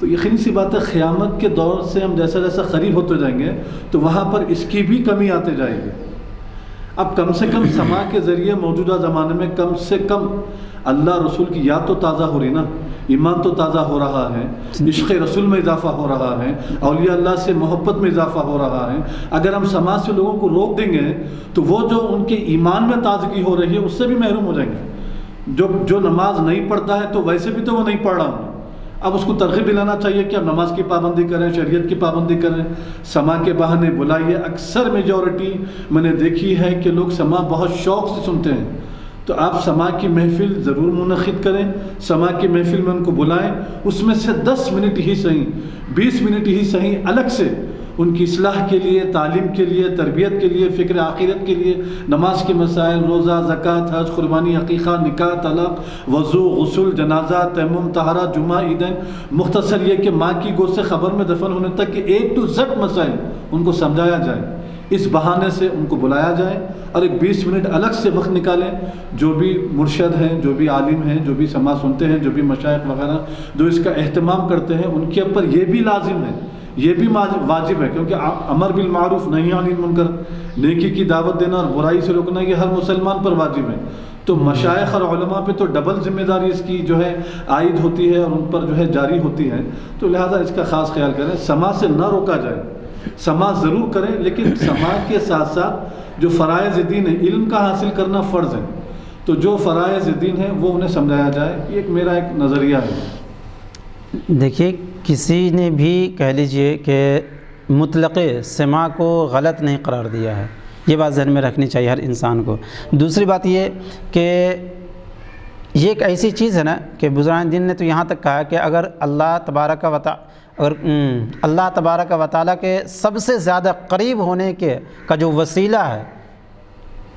تو یقینی سی بات ہے قیامت کے دور سے ہم جیسا جیسا قریب ہوتے جائیں گے تو وہاں پر اس کی بھی کمی آتے جائے گی. اب کم سے کم سما کے ذریعے موجودہ زمانے میں کم سے کم اللہ رسول کی یاد تو تازہ ہو رہی نا، ایمان تو تازہ ہو رہا ہے، عشق رسول میں اضافہ ہو رہا ہے، اولیاء اللہ سے محبت میں اضافہ ہو رہا ہے. اگر ہم سما سے لوگوں کو روک دیں گے تو وہ جو ان کے ایمان میں تازگی ہو رہی ہے اس سے بھی محروم ہو جائیں گے. جو نماز نہیں پڑھتا ہے تو ویسے بھی تو وہ نہیں پڑھ رہا ہوں، اب اس کو ترغیب دلانا چاہیے کہ اب نماز کی پابندی کریں، شریعت کی پابندی کریں، سما کے بہانے بلائیے. اکثر میجورٹی میں نے دیکھی ہے کہ لوگ سما بہت شوق سے سنتے ہیں. تو آپ سما کی محفل ضرور منعقد کریں، سما کی محفل میں ان کو بلائیں، اس میں سے 10 منٹ ہی صحیح، 20 منٹ ہی صحیح الگ سے ان کی اصلاح کے لیے، تعلیم کے لیے، تربیت کے لیے، فکر آخرت کے لیے، نماز کے مسائل، روزہ، زکوٰۃ، حج، قربانی، عقیقہ، نکاح، طلاق، وضو، غسل، جنازہ، تیمم، طہارت، جمعہ، عیدین، مختصر یہ کہ ماں کی گود سے قبر میں دفن ہونے تک کے A to Z مسائل ان کو سمجھایا جائے. اس بہانے سے ان کو بلایا جائے اور ایک 20 منٹ الگ سے وقت نکالیں. جو بھی مرشد ہیں، جو بھی عالم ہیں، جو بھی سما سنتے ہیں، جو بھی مشائخ وغیرہ جو اس کا اہتمام کرتے ہیں، ان کے اوپر یہ بھی لازم ہے، یہ بھی واجب ہے، کیونکہ امر بالمعروف نہی عن المنکر، نیکی کی دعوت دینا اور برائی سے روکنا یہ ہر مسلمان پر واجب ہے. تو مشائخ اور علماء پہ تو ڈبل ذمہ داری اس کی جو ہے عائد ہوتی ہے اور ان پر جو ہے جاری ہوتی ہے. تو لہٰذا اس کا خاص خیال کریں، سما سے نہ روکا جائے. سما ضرور کریں، لیکن سما کے ساتھ ساتھ جو فرائض دین ہے، علم کا حاصل کرنا فرض ہے، تو جو فرائض دین ہے وہ انہیں سمجھایا جائے. یہ میرا ایک نظریہ ہے. دیکھیے، کسی نے بھی کہہ لیجئے کہ مطلق سما کو غلط نہیں قرار دیا ہے، یہ بات ذہن میں رکھنی چاہیے ہر انسان کو. دوسری بات یہ کہ یہ ایک ایسی چیز ہے نا کہ بزرگان دین نے تو یہاں تک کہا کہ اگر اللہ تبارک و تعالیٰ کے سب سے زیادہ قریب ہونے کا جو وسیلہ ہے،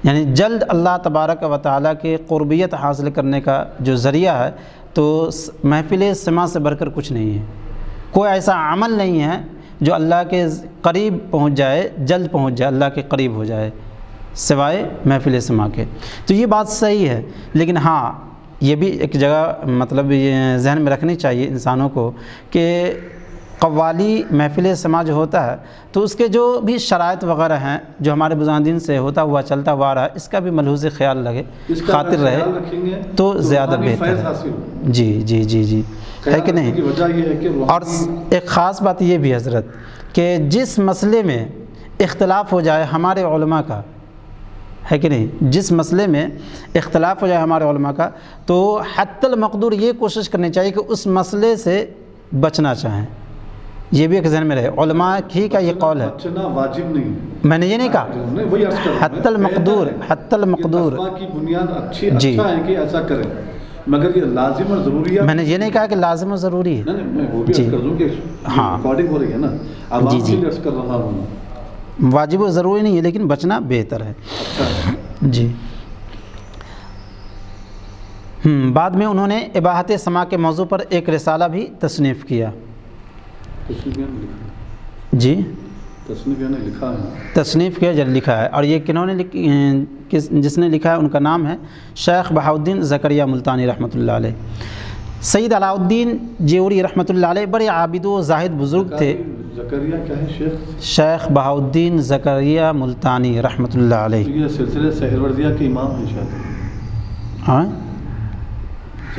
یعنی جلد اللہ تبارک و تعالیٰ کے قربیت حاصل کرنے کا جو ذریعہ ہے، تو محفل سما سے بڑھ کر کچھ نہیں ہے. کوئی ایسا عمل نہیں ہے جو اللہ کے قریب پہنچ جائے، جلد پہنچ جائے، اللہ کے قریب ہو جائے، سوائے محفل سما کے. تو یہ بات صحیح ہے، لیکن ہاں یہ بھی ایک جگہ مطلب یہ ذہن میں رکھنی چاہیے انسانوں کو کہ قوالی محفل سماع جو ہوتا ہے تو اس کے جو بھی شرائط وغیرہ ہیں جو ہمارے بزرگان سے ہوتا ہوا چلتا ہوا آ رہا ہے، اس کا بھی ملحوظ خیال لگے، خاطر رہے تو زیادہ بہتر ہے۔ جی جی جی جی، ہے کہ نہیں؟ وجہ یہ ہے کہ اور ایک خاص بات یہ بھی حضرت کہ جس مسئلے میں اختلاف ہو جائے ہمارے علماء کا، ہے کہ نہیں، جس مسئلے میں اختلاف ہو جائے ہمارے علماء کا تو حتی المقدور یہ کوشش کرنی چاہیے کہ اس مسئلے سے بچنا چاہیں۔ یہ بھی ایک ذہن میں رہے، علماء ہی کا یہ قول ہے، بچنا واجب نہیں، میں نے یہ نہیں کہا، حتی المقدور، حتی المقدور کی بنیاد اچھا ہے کہ ایسا کریں، مگر یہ لازم اور ضروری ہے۔ میں نے یہ نہیں کہا کہ لازم و ضروری ہے، میں وہ بھی عرض کر دوں کہ ہاں ریکارڈنگ ہو رہی ہے نا، عوام کے لیے عرض کر رہا ہوں، واجب و ضروری نہیں ہے لیکن بچنا بہتر ہے۔ جی بعد میں انہوں نے اباحت سماع کے موضوع پر ایک رسالہ بھی تصنیف کیا۔ جی تصنیف کیا جب لکھا ہے، اور یہ کنہوں نے جس نے لکھا ہے ان کا نام ہے شیخ بہاؤالدین زکریا ملتانی رحمۃ اللہ علیہ۔ سید علاء الدین جیوری رحمۃ اللہ علیہ بڑے عابد و زاہد بزرگ تھے۔ زکریا کیا ہے شیخ بہاؤالدین زکریا ملتانی رحمۃ اللہ علیہ، یہ سلسلہ سہروردیہ کے امام ہیں شاید۔ ہاں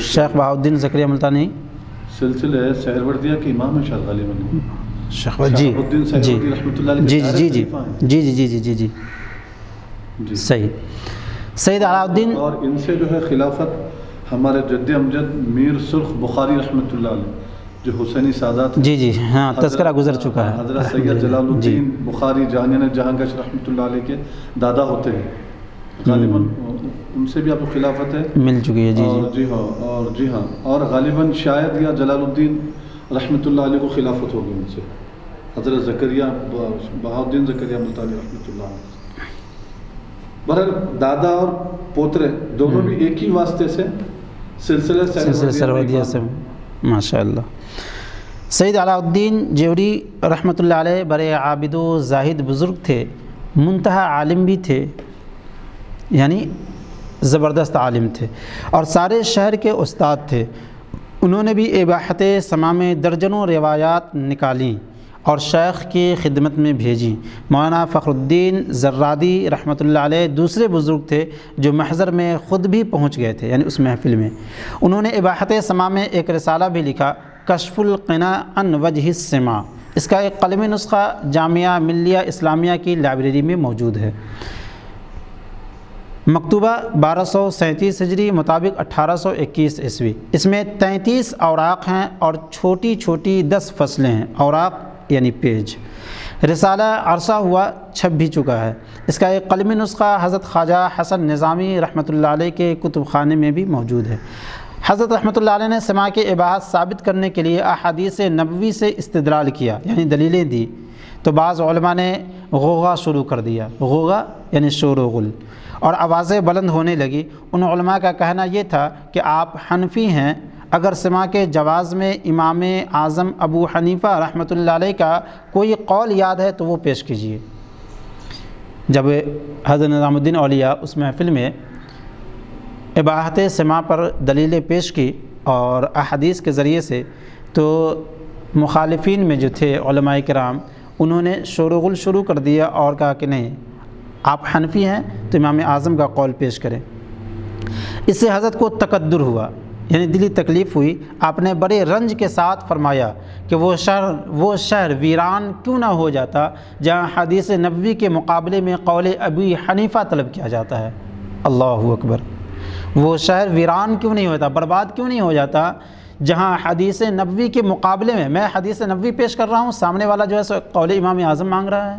شیخ بہاؤالدین زکریا ملتانی سلسلہ سہروردیہ کے امام ہیں شاید غالباً، شیخ جی جی جی جی جی جی جی جی جی جی جی صحیح۔ سید علاء الدین، اور ان سے جو ہے خلافت ہمارے جد امجد میر سرخ بخاری رحمۃ اللہ علیہ جو حسینی سادات، جی جی ہاں تذکرہ گزر چکا ہے، حضرت سید جلال الدین بخاری جہانگیر جہانگشت رحمۃ اللہ علیہ کے دادا ہوتے ہیں، غالباً ان سے بھی آپ کو خلافت ہے مل چکی ہے۔ جی جی ہاں، اور جی ہاں، اور غالباً شاید یا جلال الدین رحمۃ اللہ علیہ کو خلافت ہوگی ان سے، حضرت زکریا بہاؤالدین زکریا ملتانی رحمۃ اللہ علیہ۔ بہرحال دادا اور پوترے دونوں بھی ایک ہی واسطے سے سلسلہ سہروردیہ سے، ماشاء اللہ۔ سید علاء الدین جیوری رحمۃ اللہ علیہ بڑے عابد و زاہد بزرگ تھے، منتہا عالم بھی تھے، یعنی زبردست عالم تھے اور سارے شہر کے استاد تھے۔ انہوں نے بھی اباحت سماع میں درجنوں روایات نکالیں اور شیخ کی خدمت میں بھیجیں۔ مولانا فخر الدین زرادی رحمۃ اللہ علیہ دوسرے بزرگ تھے جو محضر میں خود بھی پہنچ گئے تھے، یعنی اس محفل میں۔ انہوں نے اباحت سماع میں ایک رسالہ بھی لکھا، کشف القناع عن وجہ السماع۔ اس کا ایک قلمی نسخہ جامعہ ملیہ اسلامیہ کی لائبریری میں موجود ہے، مکتوبہ 1237 ہجری مطابق 1821 عیسوی۔ اس میں 33 اوراق ہیں اور چھوٹی چھوٹی 10 فصلیں ہیں، اوراق یعنی پیج۔ رسالہ عرصہ ہوا چھپ بھی چکا ہے۔ اس کا ایک قلمی نسخہ حضرت خواجہ حسن نظامی رحمۃ اللہ علیہ کے کتب خانے میں بھی موجود ہے۔ حضرت رحمۃ اللہ علیہ نے سماع کے اباحت ثابت کرنے کے لیے احادیث نبوی سے استدلال کیا، یعنی دلیلیں دی، تو بعض علماء نے غوغا شروع کر دیا، غوغا یعنی شور و غل، اور آوازیں بلند ہونے لگی۔ ان علماء کا کہنا یہ تھا کہ آپ حنفی ہیں، اگر سماع کے جواز میں امام اعظم ابو حنیفہ رحمۃ اللہ علیہ کا کوئی قول یاد ہے تو وہ پیش کیجیے۔ جب حضرت نظام الدین اولیاء اس محفل میں اباحت سماع پر دلیلیں پیش کی اور احادیث کے ذریعے سے، تو مخالفین میں جو تھے علماء کرام، انہوں نے شور و غل شروع کر دیا اور کہا کہ نہیں، آپ حنفی ہیں تو امام اعظم کا قول پیش کریں۔ اس سے حضرت کو تقدر ہوا، یعنی دلی تکلیف ہوئی۔ آپ نے بڑے رنج کے ساتھ فرمایا کہ وہ شہر ویران کیوں نہ ہو جاتا جہاں حدیث نبوی کے مقابلے میں قول ابی حنیفہ طلب کیا جاتا ہے۔ اللہ اکبر! وہ شہر ویران کیوں نہیں ہوتا، برباد کیوں نہیں ہو جاتا جہاں حدیث نبوی کے مقابلے میں حدیث نبوی پیش کر رہا ہوں، سامنے والا جو ہے سو قول امام اعظم مانگ رہا ہے۔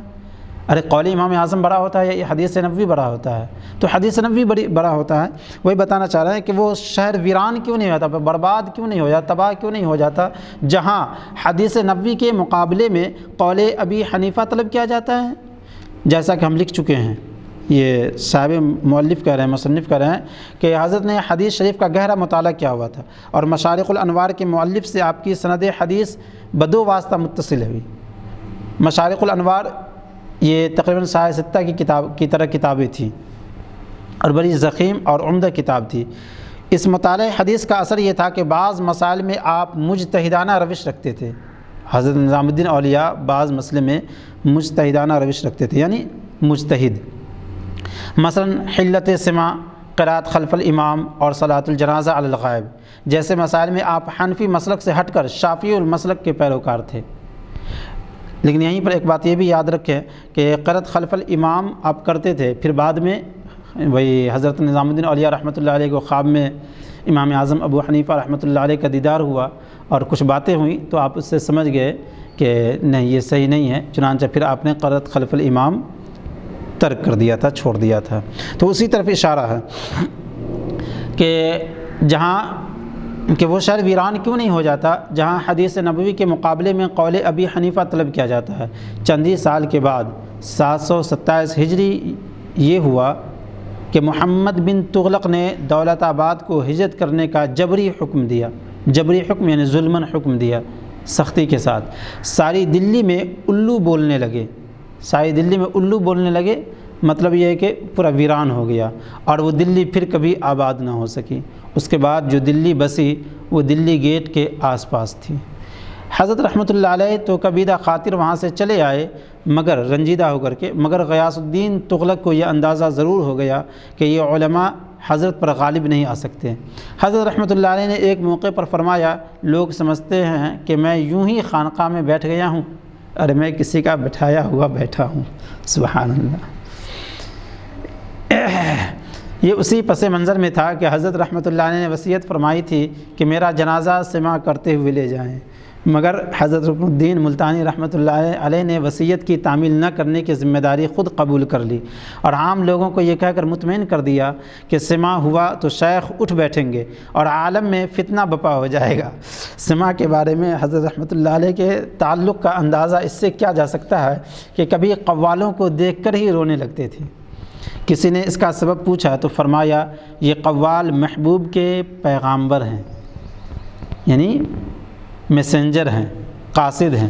ارے قول امام اعظم بڑا ہوتا ہے یا حدیث نبوی بڑا ہوتا ہے؟ تو حدیث نبوی بڑا ہوتا ہے۔ وہی بتانا چاہ رہے ہیں کہ وہ شہر ویران کیوں نہیں ہوتا، برباد کیوں نہیں ہو جاتا، تباہ کیوں نہیں ہو جاتا جہاں حدیث نبوی کے مقابلے میں قول ابی حنیفہ طلب کیا جاتا ہے۔ جیسا کہ ہم لکھ چکے ہیں، یہ صاحب مؤلف کہہ رہے ہیں، مصنف کہہ رہے ہیں کہ حضرت نے حدیث شریف کا گہرا مطالعہ کیا ہوا تھا اور مشارق الانوار کے مؤلف سے آپ کی سند حدیث بدو واسطہ متصل ہوئی۔ مشارق الانوار یہ تقریباً سایہ ستہ کی طرح کتابیں تھیں اور بڑی ضخیم اور عمدہ کتاب تھی۔ اس مطالعہ حدیث کا اثر یہ تھا کہ بعض مسائل میں آپ مجتہدانہ روش رکھتے تھے، حضرت نظام الدین اولیاء بعض مسئلے میں مجتہدانہ روش رکھتے تھے، یعنی مجتہد، مثلا حلت سماع، قرات خلف الامام اور صلاۃ الجنازہ علی الغائب جیسے مسائل میں آپ حنفی مسلک سے ہٹ کر شافعی المسلک کے پیروکار تھے۔ لیکن یہیں پر ایک بات یہ بھی یاد رکھیں کہ قرات خلف الامام آپ کرتے تھے، پھر بعد میں وہی حضرت نظام الدین اولیاء رحمۃ اللہ علیہ کو خواب میں امام اعظم ابو حنیفہ رحمۃ اللہ علیہ کا دیدار ہوا اور کچھ باتیں ہوئیں تو آپ اس سے سمجھ گئے کہ نہیں یہ صحیح نہیں ہے، چنانچہ پھر آپ نے قرات خلف الامام ترک کر دیا تھا، چھوڑ دیا تھا۔ تو اسی طرف اشارہ ہے کہ جہاں کہ وہ شہر ویران کیوں نہیں ہو جاتا جہاں حدیث نبوی کے مقابلے میں قول ابی حنیفہ طلب کیا جاتا ہے۔ چند ہی سال کے بعد 727 ہجری یہ ہوا کہ محمد بن تغلق نے دولت آباد کو ہجرت کرنے کا جبری حکم دیا، جبری حکم یعنی ظلماً حکم دیا سختی کے ساتھ۔ ساری دلی میں الو بولنے لگے، ساری دلی میں الو بولنے لگے، مطلب یہ ہے کہ پورا ویران ہو گیا اور وہ دلی پھر کبھی آباد نہ ہو سکی۔ اس کے بعد جو دلی بسی وہ دلی گیٹ کے آس پاس تھی۔ حضرت رحمۃ اللہ علیہ تو کبیدہ خاطر وہاں سے چلے آئے مگر رنجیدہ ہو کر کے، مگر غیاث الدین تغلق کو یہ اندازہ ضرور ہو گیا کہ یہ علماء حضرت پر غالب نہیں آ سکتے۔ حضرت رحمۃ اللہ علیہ نے ایک موقع پر فرمایا، لوگ سمجھتے ہیں کہ میں یوں ہی خانقاہ میں بیٹھ گیا ہوں، ارے میں کسی کا بٹھایا ہوا بیٹھا ہوں۔ سبحان اللہ۔ یہ اسی پس منظر میں تھا کہ حضرت رحمۃ اللہ علیہ نے وصیت فرمائی تھی کہ میرا جنازہ سماع کرتے ہوئے لے جائیں، مگر حضرت رکن الدین ملتانی رحمۃ اللہ علیہ نے وصیت کی تعمیل نہ کرنے کی ذمہ داری خود قبول کر لی اور عام لوگوں کو یہ کہہ کر مطمئن کر دیا کہ سماع ہوا تو شیخ اٹھ بیٹھیں گے اور عالم میں فتنہ بپا ہو جائے گا۔ سماع کے بارے میں حضرت رحمۃ اللہ علیہ کے تعلق کا اندازہ اس سے کیا جا سکتا ہے کہ کبھی قوالوں کو دیکھ کر ہی رونے لگتے تھے۔ کسی نے اس کا سبب پوچھا تو فرمایا، یہ قوال محبوب کے پیغامبر ہیں، یعنی میسنجر ہیں، قاصد ہیں،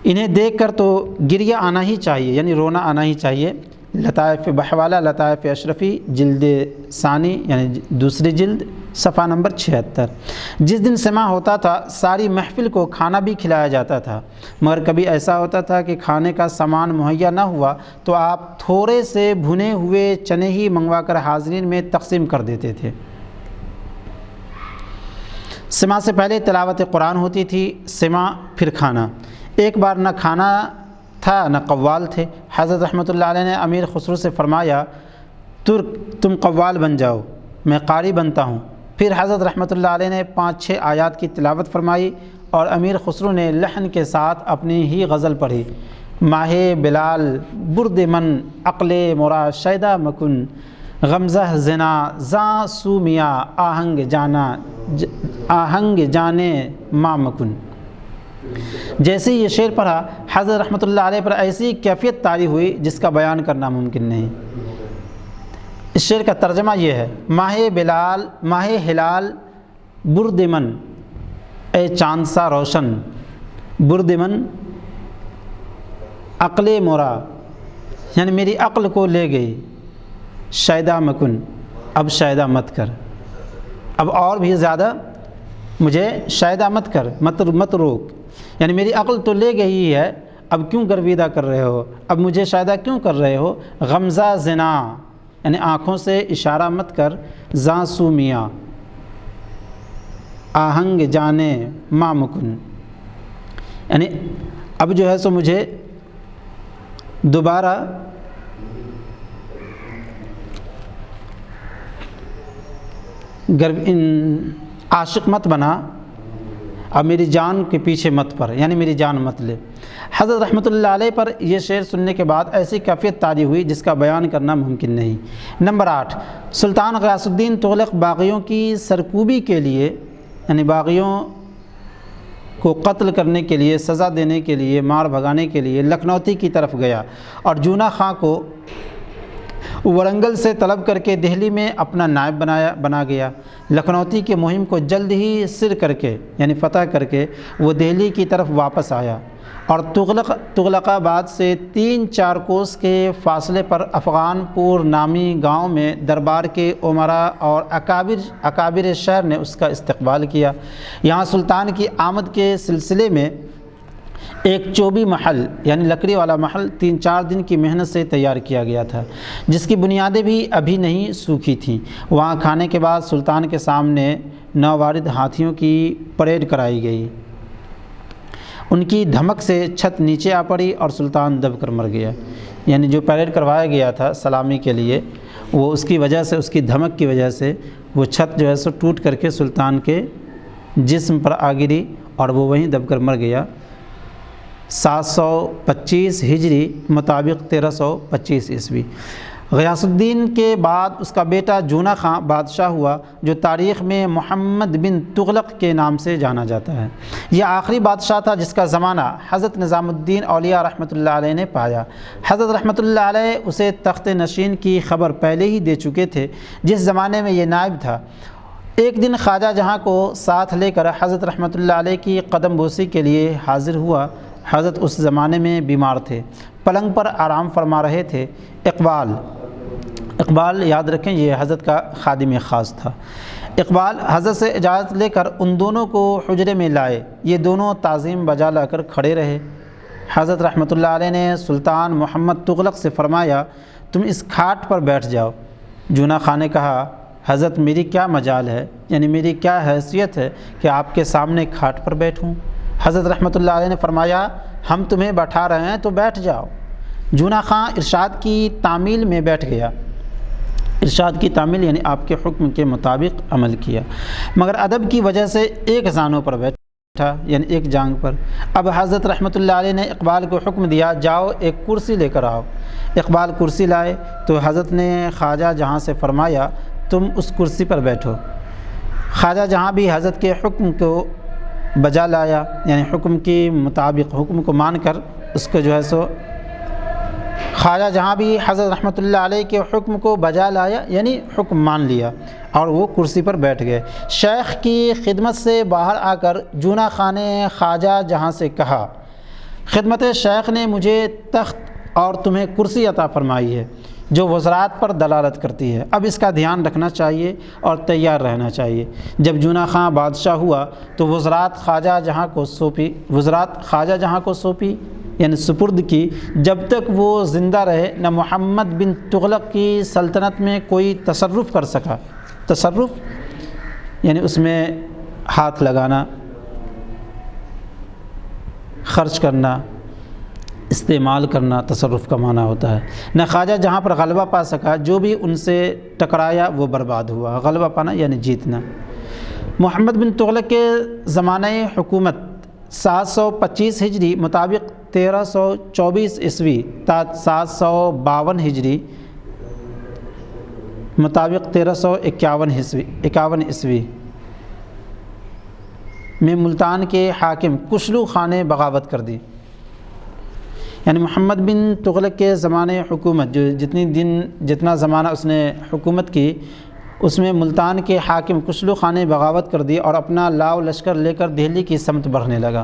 انہیں دیکھ کر تو گریہ آنا ہی چاہیے، یعنی رونا آنا ہی چاہیے۔ لطائف بحوالہ لطائف اشرفی جلد ثانی یعنی دوسری جلد صفحہ نمبر 76۔ جس دن سماع ہوتا تھا ساری محفل کو کھانا بھی کھلایا جاتا تھا، مگر کبھی ایسا ہوتا تھا کہ کھانے کا سامان مہیا نہ ہوا تو آپ تھوڑے سے بھنے ہوئے چنے ہی منگوا کر حاضرین میں تقسیم کر دیتے تھے۔ سماع سے پہلے تلاوت قرآن ہوتی تھی، سماع پھر کھانا۔ ایک بار نہ کھانا تھا نہ قوال تھے۔ حضرت رحمۃ اللہ علیہ نے امیر خسرو سے فرمایا، تم قوال بن جاؤ، میں قاری بنتا ہوں۔ پھر حضرت رحمۃ اللہ علیہ نے 5-6 آیات کی تلاوت فرمائی اور امیر خسرو نے لحن کے ساتھ اپنی ہی غزل پڑھی، ماہ بلال برد من عقل مرا شیدہ مکن، غمزہ زنا زاں سو میاں آہنگ جانے ما مکن۔ جیسے یہ شعر پڑھا حضرت رحمۃ اللہ علیہ پر ایسی کیفیت طاری ہوئی جس کا بیان کرنا ممکن نہیں۔ اس شعر کا ترجمہ یہ ہے، ماہ ہلال برد من، اے چاند سا روشن، برد من عقل مورا یعنی میری عقل کو لے گئی، شیدہ مکن اب شیدہ مت کر، اب اور بھی زیادہ مجھے شیدہ مت کر، مت روک، یعنی میری عقل تو لے گئی ہے، اب کیوں گرویدہ کر رہے ہو، اب مجھے شیدہ کیوں کر رہے ہو۔ غمزہ زنا یعنی آنکھوں سے اشارہ مت کر، زاں سو میاں آہنگ جانے ما مکن، یعنی اب جو ہے سو مجھے دوبارہ عاشق مت بنا، اب میری جان کے پیچھے مت پڑ، یعنی میری جان مت لے۔ حضرت رحمۃ اللہ علیہ پر یہ شعر سننے کے بعد ایسی کیفیت طاری ہوئی جس کا بیان کرنا ممکن نہیں۔ نمبر 8، سلطان غیاث الدین تغلق باغیوں کی سرکوبی کے لیے یعنی باغیوں کو قتل کرنے کے لیے، سزا دینے کے لیے، مار بھگانے کے لیے لکھنوتی کی طرف گیا اور جونا خاں کو ورنگل سے طلب کر کے دہلی میں اپنا نائب بنا گیا۔ لکھنوتی کی مہم کو جلد ہی سر کر کے یعنی فتح کر کے وہ دہلی کی طرف واپس آیا اور تغلق آباد سے 3-4 کوس کے فاصلے پر افغان پور نامی گاؤں میں دربار کے عمراء اور اکابر شہر نے اس کا استقبال کیا۔ یہاں سلطان کی آمد کے سلسلے میں ایک چوبی محل یعنی لکڑی والا محل 3-4 دن کی محنت سے تیار کیا گیا تھا، جس کی بنیادیں بھی ابھی نہیں سوکھی تھیں۔ وہاں کھانے کے بعد سلطان کے سامنے نوارد ہاتھیوں کی پریڈ کرائی گئی۔ ان کی دھمک سے چھت نیچے آ پڑی اور سلطان دب کر مر گیا۔ یعنی جو پریڈ کروایا گیا تھا سلامی کے لیے، وہ اس کی وجہ سے، اس کی دھمک کی وجہ سے وہ چھت جو ہے سو ٹوٹ کر کے سلطان کے جسم پر آ گری اور وہ وہیں دب کر مر گیا۔ 725 ہجری مطابق 1325 عیسوی۔ غیاث الدین کے بعد اس کا بیٹا جونا خان بادشاہ ہوا، جو تاریخ میں محمد بن تغلق کے نام سے جانا جاتا ہے۔ یہ آخری بادشاہ تھا جس کا زمانہ حضرت نظام الدین اولیاء رحمۃ اللہ علیہ نے پایا۔ حضرت رحمۃ اللہ علیہ اسے تخت نشین کی خبر پہلے ہی دے چکے تھے جس زمانے میں یہ نائب تھا۔ ایک دن خواجہ جہاں کو ساتھ لے کر حضرت رحمۃ اللہ علیہ کی قدم بوسی کے لیے حاضر ہوا۔ حضرت اس زمانے میں بیمار تھے، پلنگ پر آرام فرما رہے تھے۔ اقبال یاد رکھیں یہ حضرت کا خادم خاص تھا۔ اقبال حضرت سے اجازت لے کر ان دونوں کو حجرے میں لائے۔ یہ دونوں تعظیم بجا لا کر کھڑے رہے۔ حضرت رحمۃ اللہ علیہ نے سلطان محمد تغلق سے فرمایا، تم اس کھاٹ پر بیٹھ جاؤ۔ جونا خان نے کہا، حضرت میری کیا مجال ہے، یعنی میری کیا حیثیت ہے کہ آپ کے سامنے کھاٹ پر بیٹھوں۔ حضرت رحمۃ اللہ علیہ نے فرمایا، ہم تمہیں بٹھا رہے ہیں تو بیٹھ جاؤ۔ جونا خان ارشاد کی تعمیل میں بیٹھ گیا۔ ارشاد کی تعمیل یعنی آپ کے حکم کے مطابق عمل کیا، مگر ادب کی وجہ سے ایک زانوں پر بیٹھا یعنی ایک جانگ پر۔ اب حضرت رحمۃ اللہ علیہ نے اقبال کو حکم دیا، جاؤ ایک کرسی لے کر آؤ۔ اقبال کرسی لائے تو حضرت نے خواجہ جہاں سے فرمایا، تم اس کرسی پر بیٹھو۔ خواجہ جہاں بھی حضرت کے حکم کو بجا لایا، یعنی حکم کے مطابق، حکم کو مان کر اس کو جو ہے سو خواجہ جہاں بھی حضرت رحمۃ اللہ علیہ کے حکم کو بجا لایا یعنی حکم مان لیا اور وہ کرسی پر بیٹھ گئے۔ شیخ کی خدمت سے باہر آ کر جونا خان نے خواجہ جہاں سے کہا، خدمت شیخ نے مجھے تخت اور تمہیں کرسی عطا فرمائی ہے جو وزرات پر دلالت کرتی ہے، اب اس کا دھیان رکھنا چاہیے اور تیار رہنا چاہیے۔ جب جونا خان بادشاہ ہوا تو وزرات خواجہ جہاں کو سونپی یعنی سپرد کی۔ جب تک وہ زندہ رہے نہ محمد بن تغلق کی سلطنت میں کوئی تصرف کر سکا۔ تصرف یعنی اس میں ہاتھ لگانا، خرچ کرنا، استعمال کرنا تصرف کا معنی ہوتا ہے۔ نہ خواجہ جہاں پر غلبہ پا سکا، جو بھی ان سے ٹکرایا وہ برباد ہوا۔ غلبہ پانا یعنی جیتنا۔ محمد بن تغلق کے زمانہ حکومت 725 ہجری مطابق 1324 عیسوی تا 752 ہجری مطابق 1351 عیسوی میں ملتان کے حاکم کشلو خان نے بغاوت کر دی۔ یعنی محمد بن تغلق کے زمانے حکومت جو جتنا زمانہ اس نے حکومت کی، اس میں ملتان کے حاکم کشلو خان نے بغاوت کر دی اور اپنا لاؤ لشکر لے کر دہلی کی سمت بڑھنے لگا۔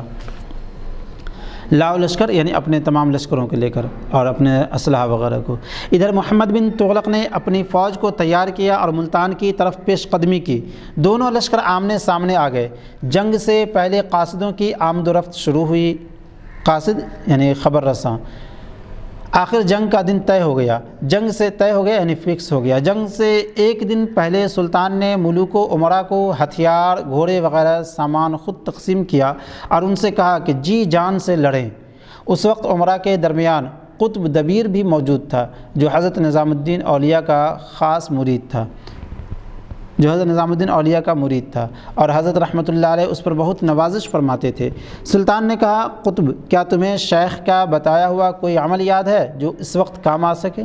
لاؤ لشکر یعنی اپنے تمام لشکروں کو لے کر اور اپنے اسلحہ وغیرہ کو۔ ادھر محمد بن تغلق نے اپنی فوج کو تیار کیا اور ملتان کی طرف پیش قدمی کی۔ دونوں لشکر آمنے سامنے آ گئے۔ جنگ سے پہلے قاصدوں کی آمد و رفت شروع ہوئی۔ قاصد یعنی خبر رساں۔ آخر جنگ کا دن طے ہو گیا۔ جنگ سے طے ہو گیا یعنی فکس ہو گیا۔ جنگ سے ایک دن پہلے سلطان نے ملوک و امراء کو ہتھیار، گھوڑے وغیرہ سامان خود تقسیم کیا اور ان سے کہا کہ جی جان سے لڑیں۔ اس وقت امراء کے درمیان قطب دبیر بھی موجود تھا جو حضرت نظام الدین اولیاء کا خاص مرید تھا اور حضرت رحمۃ اللہ علیہ اس پر بہت نوازش فرماتے تھے۔ سلطان نے کہا، قطب کیا تمہیں شیخ کا بتایا ہوا کوئی عمل یاد ہے جو اس وقت کام آ سکے؟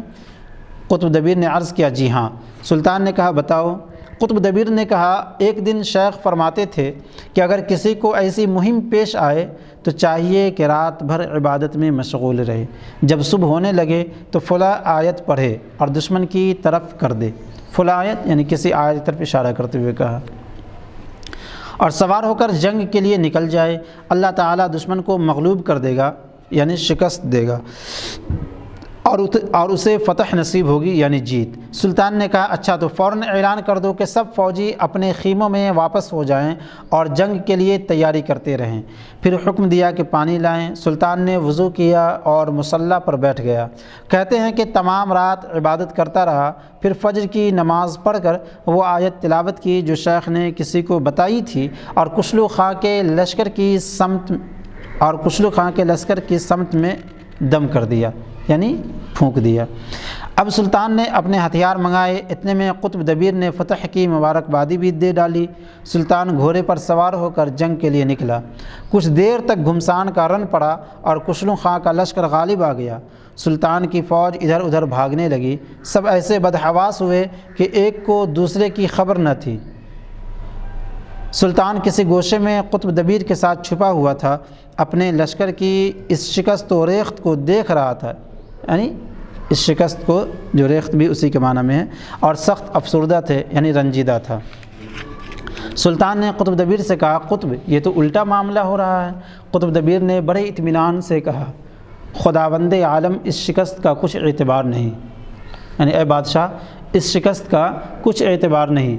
قطب دبیر نے عرض کیا، جی ہاں۔ سلطان نے کہا، بتاؤ۔ قطب دبیر نے کہا ایک دن شیخ فرماتے تھے کہ اگر کسی کو ایسی مہم پیش آئے تو چاہیے کہ رات بھر عبادت میں مشغول رہے، جب صبح ہونے لگے تو فلاں آیت پڑھے اور دشمن کی طرف کر دے۔ فلاں آیت یعنی کسی آیت کی طرف اشارہ کرتے ہوئے کہا، اور سوار ہو کر جنگ کے لیے نکل جائے، اللہ تعالیٰ دشمن کو مغلوب کر دے گا یعنی شکست دے گا، اور اسے فتح نصیب ہوگی یعنی جیت۔ سلطان نے کہا اچھا تو فوراً اعلان کر دو کہ سب فوجی اپنے خیموں میں واپس ہو جائیں اور جنگ کے لیے تیاری کرتے رہیں۔ پھر حکم دیا کہ پانی لائیں۔ سلطان نے وضو کیا اور مصلی پر بیٹھ گیا۔ کہتے ہیں کہ تمام رات عبادت کرتا رہا، پھر فجر کی نماز پڑھ کر وہ آیت تلاوت کی جو شیخ نے کسی کو بتائی تھی، اور کشلو خاں کے لشکر کی سمت میں دم کر دیا یعنی پھونک دیا۔ اب سلطان نے اپنے ہتھیار منگائے، اتنے میں قطب دبیر نے فتح کی مبارکبادی بھی دے ڈالی۔ سلطان گھوڑے پر سوار ہو کر جنگ کے لیے نکلا۔ کچھ دیر تک گھمسان کا رن پڑا اور کشلو خاں کا لشکر غالب آ گیا۔ سلطان کی فوج ادھر ادھر بھاگنے لگی۔ سب ایسے بدحواس ہوئے کہ ایک کو دوسرے کی خبر نہ تھی۔ سلطان کسی گوشے میں قطب دبیر کے ساتھ چھپا ہوا تھا، اپنے لشکر کی اس شکست و ریخت کو دیکھ رہا تھا، یعنی اس شکست کو جو ریخت بھی اسی کے معنی میں ہے، اور سخت افسردہ تھے یعنی رنجیدہ تھا۔ سلطان نے قطب دبیر سے کہا قطب یہ تو الٹا معاملہ ہو رہا ہے۔ قطب دبیر نے بڑے اطمینان سے کہا خداوند عالم اس شکست کا کچھ اعتبار نہیں، یعنی اے بادشاہ اس شکست کا کچھ اعتبار نہیں،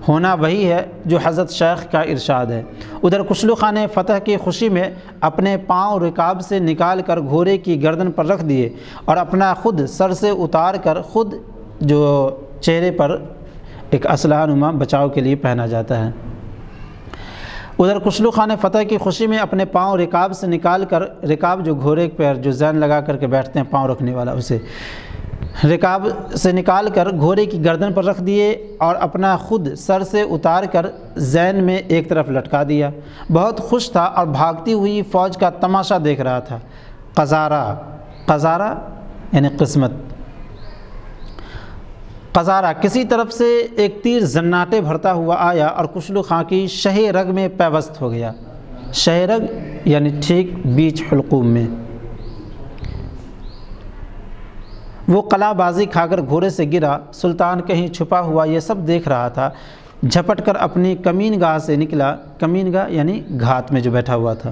ہونا وہی ہے جو حضرت شیخ کا ارشاد ہے۔ ادھر کشلو خاں نے فتح کی خوشی میں اپنے پاؤں رکاب سے نکال کر گھوڑے کی گردن پر رکھ دیے اور اپنا خود سر سے اتار کر خود جو چہرے پر ایک اسلحہ نما بچاؤ کے لیے پہنا جاتا ہے۔ ادھر کشلو خاں نے فتح کی خوشی میں اپنے پاؤں رکاب سے نکال کر، رکاب جو گھوڑے پر جو زین لگا کر کے بیٹھتے ہیں پاؤں رکھنے والا، اسے رکاب سے نکال کر گھوڑے کی گردن پر رکھ دیے اور اپنا خود سر سے اتار کر زین میں ایک طرف لٹکا دیا۔ بہت خوش تھا اور بھاگتی ہوئی فوج کا تماشا دیکھ رہا تھا۔ قزارہ یعنی قسمت، قزارہ کسی طرف سے ایک تیر زناٹے بھرتا ہوا آیا اور کشلو خاں کی شہ رگ میں پیوست ہو گیا۔ شہ رگ یعنی ٹھیک بیچ حلقوم میں۔ وہ قلع بازی کھا کر گھوڑے سے گرا۔ سلطان کہیں چھپا ہوا یہ سب دیکھ رہا تھا، جھپٹ کر اپنی کمین گاہ سے نکلا، کمین گاہ یعنی گھات میں جو بیٹھا ہوا تھا،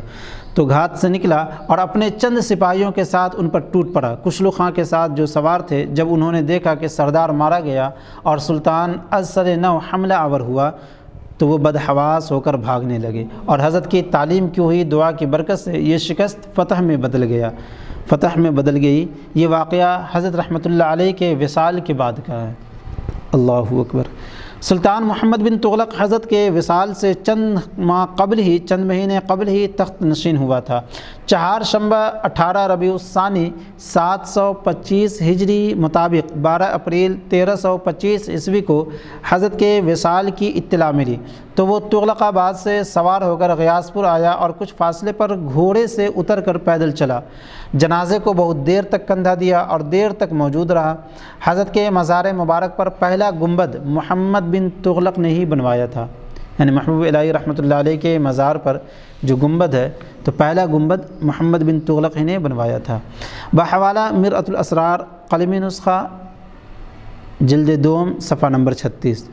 تو گھات سے نکلا اور اپنے چند سپاہیوں کے ساتھ ان پر ٹوٹ پڑا۔ کشلو خاں کے ساتھ جو سوار تھے جب انہوں نے دیکھا کہ سردار مارا گیا اور سلطان از سر نو حملہ آور ہوا تو وہ بدحواس ہو کر بھاگنے لگے، اور حضرت کی تعلیم کی ہوئی دعا کی برکت سے یہ شکست فتح میں بدل گئی۔ یہ واقعہ حضرت رحمۃ اللہ علیہ کے وصال کے بعد کا ہے۔ اللہ اکبر۔ سلطان محمد بن تغلق حضرت کے وصال سے چند مہینے قبل ہی تخت نشین ہوا تھا۔ چہارشنبہ 18 ربیع الثانی 725 ہجری مطابق 12 اپریل 1325 عیسوی کو حضرت کے وصال کی اطلاع ملی تو وہ تغلق آباد سے سوار ہو کر غیاث پور آیا اور کچھ فاصلے پر گھوڑے سے اتر کر پیدل چلا۔ جنازے کو بہت دیر تک کندھا دیا اور دیر تک موجود رہا۔ حضرت کے مزار مبارک پر پہلا گنبد محمد بن تغلق نے ہی بنوایا تھا، یعنی محبوب الہی رحمۃ اللہ علیہ کے مزار پر جو گنبد ہے تو پہلا گنبد محمد بن تغلق ہی نے بنوایا تھا۔ بحوالہ مرأۃ الاسرار قلمی نسخہ جلد دوم صفحہ نمبر 36۔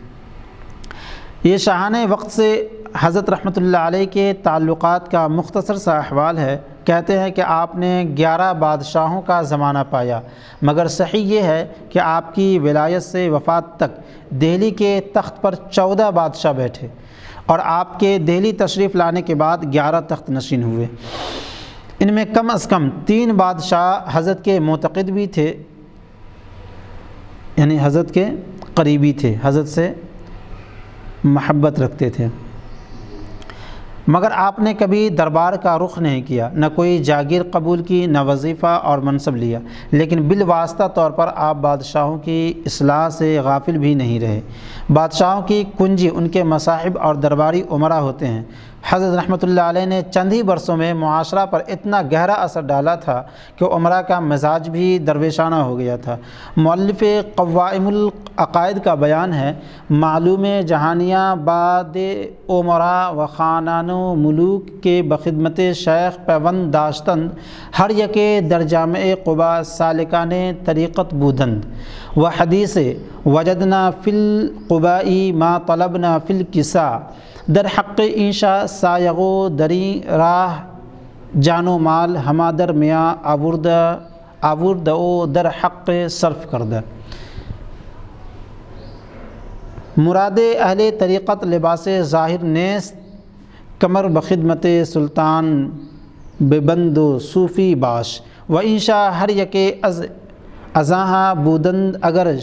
یہ شاہانہ وقت سے حضرت رحمۃ اللہ علیہ کے تعلقات کا مختصر سا احوال ہے۔ کہتے ہیں کہ آپ نے 11 بادشاہوں کا زمانہ پایا، مگر صحیح یہ ہے کہ آپ کی ولایت سے وفات تک دہلی کے تخت پر 14 بادشاہ بیٹھے، اور آپ کے دہلی تشریف لانے کے بعد 11 تخت نشین ہوئے۔ ان میں کم از کم 3 بادشاہ حضرت کے معتقد بھی تھے، یعنی حضرت کے قریبی تھے، حضرت سے محبت رکھتے تھے۔ مگر آپ نے کبھی دربار کا رخ نہیں کیا، نہ کوئی جاگیر قبول کی، نہ وظیفہ اور منصب لیا، لیکن بالواسطہ طور پر آپ بادشاہوں کی اصلاح سے غافل بھی نہیں رہے۔ بادشاہوں کی کنجی ان کے مصاحب اور درباری امراء ہوتے ہیں۔ حضرت رحمۃ اللہ علیہ نے چند ہی برسوں میں معاشرہ پر اتنا گہرا اثر ڈالا تھا کہ امراء کا مزاج بھی درویشانہ ہو گیا تھا۔ مؤلف قوائم العقائد کا بیان ہے، معلوم جہانیہ بعد امراء و خانان و ملوک کے بخدمت شیخ پیوند داشتند، ہر یکے در جامع قبا سالکان طریقت بودند۔ و حدیث وجدنا فی القباء ما طلبنا فی الکسا، در حق انشا سایغو دری راہ جان و مال ہما در میاں آورد او در حق صرف کردہ۔ مراد اہل طریقت لباس ظاہر نیست، کمر بخدمت سلطان ببند و صوفی باش، و انشا ہر یکے ازاہا بودند اگر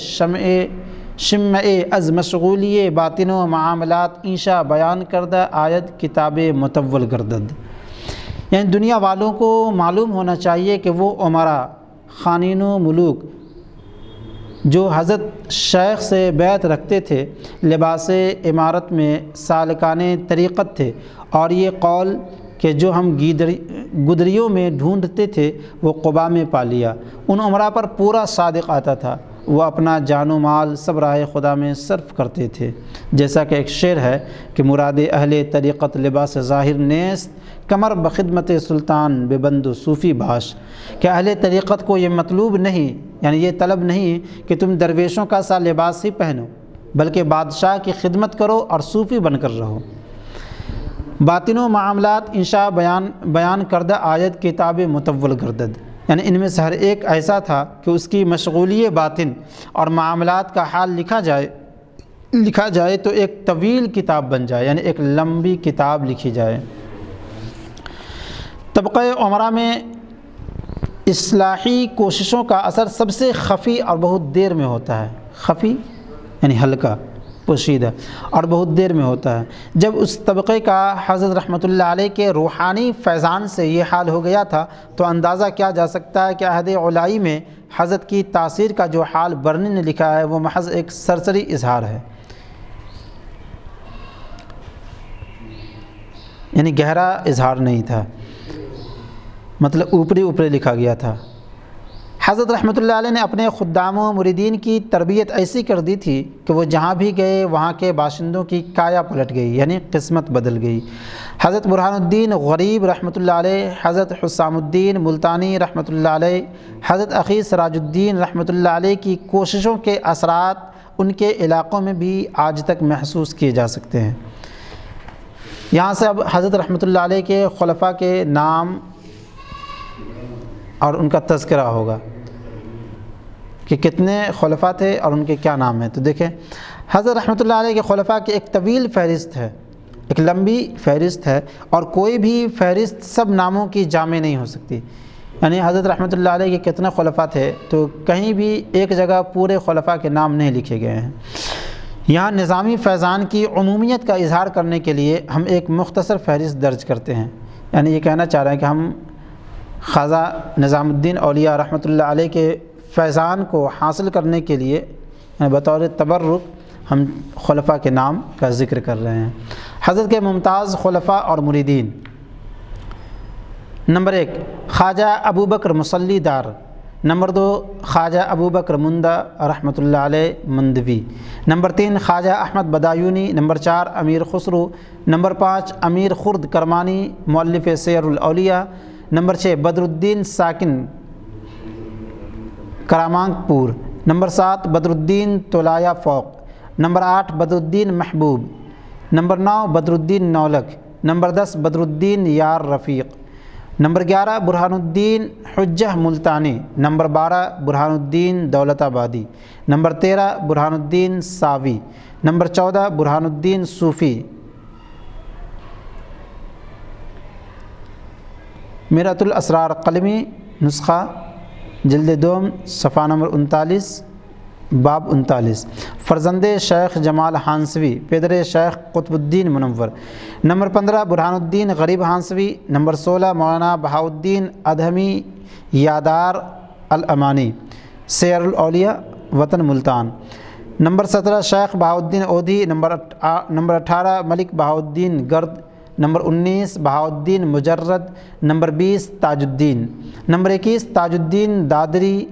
شمع از مشغولی باطن و معاملات انشا بیان کردہ آیت کتاب متول گردد۔ یعنی دنیا والوں کو معلوم ہونا چاہیے کہ وہ امراء، خانین و ملوک جو حضرت شیخ سے بیعت رکھتے تھے، لباس امارت میں سالکان طریقت تھے، اور یہ قول کہ جو ہم گدریوں میں ڈھونڈتے تھے وہ قبا میں پا لیا۔ ان امراء پر پورا صادق آتا تھا، وہ اپنا جان و مال سب راہ خدا میں صرف کرتے تھے۔ جیسا کہ ایک شعر ہے کہ مراد اہل طریقت لباس ظاہر نیست، کمر بخدمت سلطان ببند و صوفی باش، کہ اہل طریقت کو یہ مطلوب نہیں، یعنی یہ طلب نہیں کہ تم درویشوں کا سا لباس ہی پہنو، بلکہ بادشاہ کی خدمت کرو اور صوفی بن کر رہو۔ باطن و معاملات انشاء بیان کردہ آیت کتاب متول گردد، یعنی ان میں سے ہر ایک ایسا تھا کہ اس کی مشغولی باطن اور معاملات کا حال لکھا جائے تو ایک طویل کتاب بن جائے، یعنی ایک لمبی کتاب لکھی جائے۔ طبقہ امراء میں اصلاحی کوششوں کا اثر سب سے خفی اور بہت دیر میں ہوتا ہے۔ خفی یعنی ہلکا، پوشیدہ، اور بہت دیر میں ہوتا ہے۔ جب اس طبقے کا حضرت رحمۃ اللہ علیہ کے روحانی فیضان سے یہ حال ہو گیا تھا تو اندازہ کیا جا سکتا ہے کہ عہد اولائی میں حضرت کی تاثیر کا جو حال برنی نے لکھا ہے وہ محض ایک سرسری اظہار ہے، یعنی گہرا اظہار نہیں تھا، مطلب اوپری لکھا گیا تھا۔ حضرت رحمۃ اللہ علیہ نے اپنے خدام و مریدین کی تربیت ایسی کر دی تھی کہ وہ جہاں بھی گئے وہاں کے باشندوں کی کایا پلٹ گئی، یعنی قسمت بدل گئی۔ حضرت برہان الدین غریب رحمۃ اللہ علیہ، حضرت حسام الدین ملتانی رحمۃ اللہ علیہ، حضرت اخی سراج الدین رحمۃ اللہ علیہ کی کوششوں کے اثرات ان کے علاقوں میں بھی آج تک محسوس کیے جا سکتے ہیں۔ یہاں سے اب حضرت رحمۃ اللہ علیہ کے خلفاء کے نام اور ان کا تذکرہ ہوگا کہ کتنے خلفاء تھے اور ان کے کیا نام ہیں۔ تو دیکھیں، حضرت رحمۃ اللہ علیہ کے خلفاء کی ایک طویل فہرست ہے، ایک لمبی فہرست ہے، اور کوئی بھی فہرست سب ناموں کی جامع نہیں ہو سکتی۔ یعنی حضرت رحمۃ اللہ علیہ کے کتنے خلفاء تھے تو کہیں بھی ایک جگہ پورے خلفاء کے نام نہیں لکھے گئے ہیں۔ یہاں نظامی فیضان کی عمومیت کا اظہار کرنے کے لیے ہم ایک مختصر فہرست درج کرتے ہیں۔ یعنی یہ کہنا چاہ رہے ہیں کہ ہم خواجہ نظام الدین اولیاء رحمۃ اللہ علیہ کے فیضان کو حاصل کرنے کے لیے بطور تبرک ہم خلفاء کے نام کا ذکر کر رہے ہیں۔ حضرت کے ممتاز خلفاء اور مریدین: نمبر 1 خواجہ ابو بکر مصلی دار، نمبر 2 خواجہ ابو بکر مندہ رحمۃ اللہ علیہ مندوی، نمبر 3 خواجہ احمد بدایونی، نمبر 4 امیر خسرو، نمبر 5 امیر خرد کرمانی مؤلف سیر الاولیاء، نمبر 6 بدر الدین ساکن کرامانک پور، نمبر 7 بدر الدین تولایا فوق، نمبر 8 بدر الدین محبوب، نمبر 9 بدر الدین نولک، نمبر 10 بدر الدین یار رفیق، نمبر 11 برہان الدین حجہ ملتانی، نمبر 12 برہان الدین دولت آبادی، نمبر 13 برہان الدین ساوی، نمبر 14 برہان الدین صوفی۔ میرۃ الاسرار قلمی نسخہ جلد دوم صفحہ نمبر 39، باب 39 فرزند شیخ جمال ہانسوی پدر شیخ قطب الدین منور۔ نمبر 15 برہان الدین غریب ہانسوی۔ نمبر 16 مولانا بہاؤالدین ادہمی یادار الامانی سیر الاولیاء وطن ملتان۔ نمبر 17 شیخ بہاؤالدین اودھی۔ نمبر 18 ملک بہاؤالدین گرد۔ نمبر 19 بہاؤالدین مجرد۔ نمبر 20 تاج الدین۔ نمبر 21 تاج الدین دادری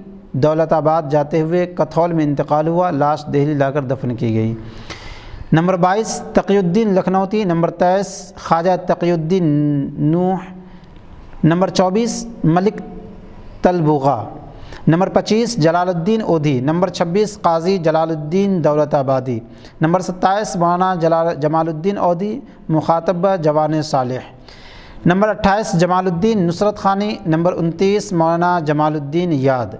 دولت آباد جاتے ہوئے کتھول میں انتقال ہوا، لاش دہلی لا کر دفن کی گئی۔ نمبر 22 تقی الدین لکھنوتی۔ نمبر 23 خواجہ تقی الدین نوح۔ نمبر 24 ملک تلبوغا۔ نمبر 25 جلال الدین اودھی۔ نمبر 26 قاضی جلال الدین دولت آبادی۔ نمبر 27 مولانا جمال الدین اودھی مخاطب جوان صالح۔ نمبر 28 جمال الدین نصرت خانی۔ نمبر 29 مولانا جمال الدین یاد۔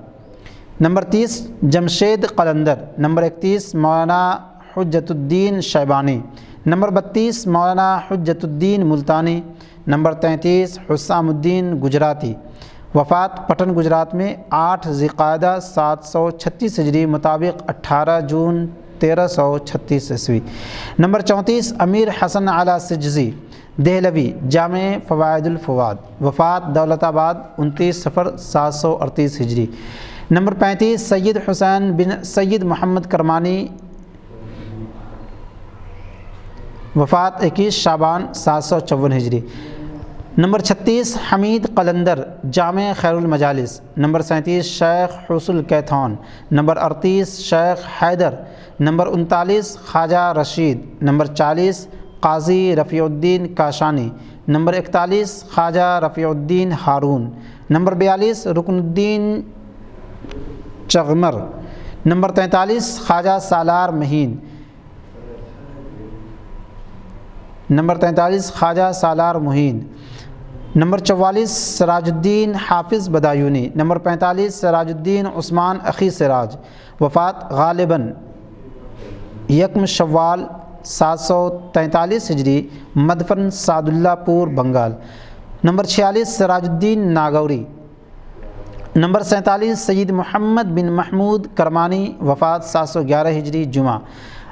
نمبر 30 جمشید قلندر۔ نمبر 31 مولانا حجت الدین شیبانی۔ نمبر 32 مولانا حجت الدین ملتانی۔ نمبر 33 حسام الدین گجراتی۔ وفات پٹن گجرات میں 8 ذی القعدہ 736 ہجری مطابق 18 جون 1336 عیسوی۔ نمبر 34 امیر حسن اعلیٰ سجزی دہلوی جامع فوائد الفواد۔ وفات دولت آباد 29 صفر 738 ہجری۔ نمبر 35 سید حسین بن سید محمد کرمانی۔ وفات 21 شعبان 754 ہجری۔ نمبر 36 حمید قلندر جامع خیر المجالس۔ نمبر 37 شیخ حسن کیتھون۔ نمبر 38 شیخ حیدر۔ نمبر 39 خواجہ رشید۔ نمبر 40 قاضی رفیع الدین کاشانی۔ نمبر 41 خواجہ رفیع الدین ہارون۔ نمبر 42 رکن الدین چغمر۔ نمبر 43 خواجہ سالار مہین۔ نمبر 43 خواجہ سالار مہین۔ نمبر 44 سراج الدین حافظ بدایونی۔ نمبر 45 سراج الدین عثمان اخی سراج۔ وفات غالباً 1 شوال 743 ہجری، مدفن سعد اللہ پور بنگال۔ نمبر 46 سراج الدین ناگوری۔ نمبر 47 سید محمد بن محمود کرمانی۔ وفات 711 ہجری جمعہ۔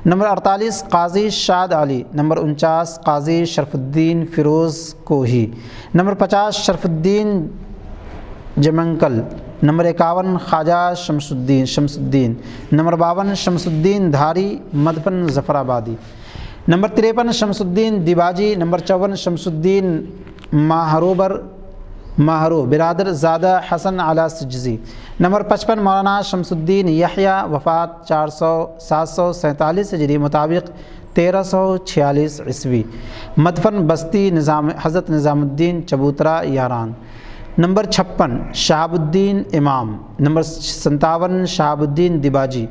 نمبر 48 قاضی شاد علی۔ نمبر 49 قاضی شرف الدین فیروز کوہی۔ نمبر 50 شرف الدین جمنکل۔ نمبر 51 خواجہ شمس الدین۔ نمبر 52 شمس الدین دھاری مدفن ظفر آبادی۔ نمبر 53 شمس الدین دیباجی۔ نمبر 54 شمس الدین ماہرو برادر زادہ حسن اعلیٰ سجزی۔ نمبر 55 مولانا شمس الدین یحییٰ۔ وفات 747 ہجری مطابق 1346 عیسوی۔ مدفن بستی حضرت نظام الدین چبوترا یاران۔ نمبر 56 شہاب الدین امام۔ نمبر 57 شہاب الدین دیباجی۔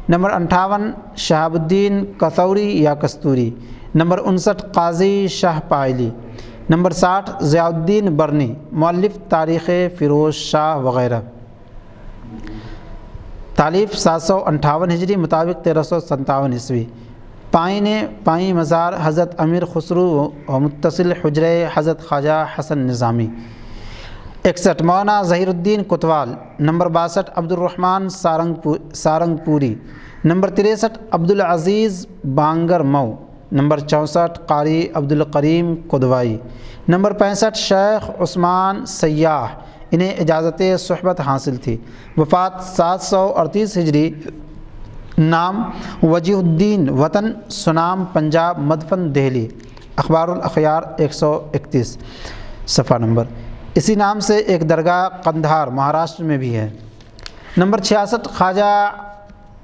نمبر 58 شہاب الدین کثوری یا کستوری۔ نمبر 59 قاضی شاہ پائلی۔ نمبر 60 ضیاء الدین برنی مؤلف تاریخ فیروز شاہ وغیرہ۔ تالیف 758 ہجری مطابق 1357 عیسوی۔ پائیں مزار حضرت امیر خسرو و متصل حجرہ حضرت خواجہ حسن نظامی۔ 61 مولانا ظہیر الدین کوتوال۔ نمبر 62 عبد الرحمن سارنگ پوری۔ نمبر 63 عبدالعزیز بانگر مئو۔ نمبر 64 قاری عبد القریم قدوائی۔ نمبر 65 شیخ عثمان سیاح، انہیں اجازت صحبت حاصل تھی۔ وفات 738 ہجری۔ نام وجیہ الدین، وطن سنام پنجاب، مدفن دہلی۔ اخبار الاخیار 131 صفحہ نمبر۔ اسی نام سے ایک درگاہ قندھار مہاراشٹر میں بھی ہے۔ نمبر 66 خواجہ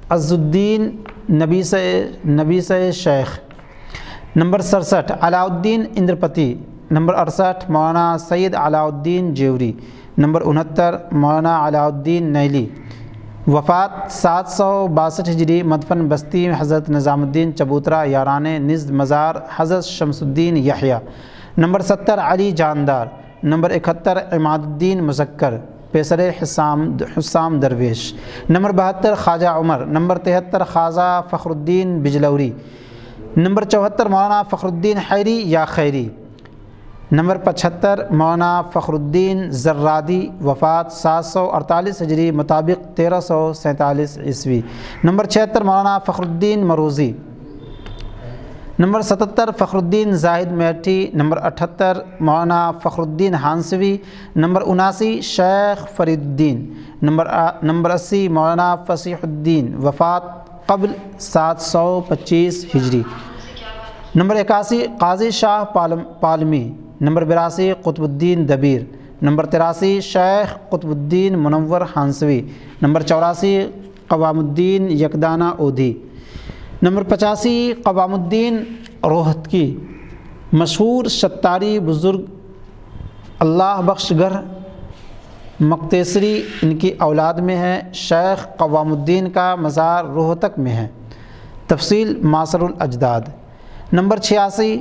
عز الدین نبیس شیخ۔ نمبر 67 علاء الدین اندرپتی۔ نمبر 68 مولانا سید علاء الدین جیوری۔ نمبر 69 مولانا علاء الدین نیلی۔ وفات 762 ہجری، مدفن بستی حضرت نظام الدین چبوترا یاران، نزد مزار حضرت شمس الدین یحییٰ۔ نمبر 70 علی جاندار۔ نمبر 71 عماد الدین مذکر پیسر حسام درویش۔ نمبر 72 خواجہ عمر۔ نمبر 73 خواجہ فخر الدین بجلوری۔ نمبر 74 مولانا فخر الدین حیری یا خیری۔ نمبر 75 مولانا فخر الدین زرادی، وفات 748 ہجری مطابق 1347 عیسوی۔ نمبر 76 مولانا فخر الدین مروزی۔ نمبر 77 فخر الدین زاہد میٹھی۔ نمبر 78 مولانا فخر الدین ہانسوی۔ نمبر 79 شیخ فرید الدین۔ نمبر 80 مولانا فصیح الدین، وفات قبل 725 ہجری۔ نمبر 81 قاضی شاہ پالمی۔ نمبر 82 قطب الدین دبیر۔ نمبر 83 شیخ قطب الدین منور ہانسوی۔ نمبر 84 قوام الدین یکدانہ اودھی۔ نمبر 85 قوام الدین روہتکی، مشہور شتاری بزرگ، اللہ بخش گر مقتیسری ان کی اولاد میں ہے۔ شیخ قوام الدین کا مزار روہتک میں ہے۔ تفصیل معاصر الاجداد۔ نمبر 86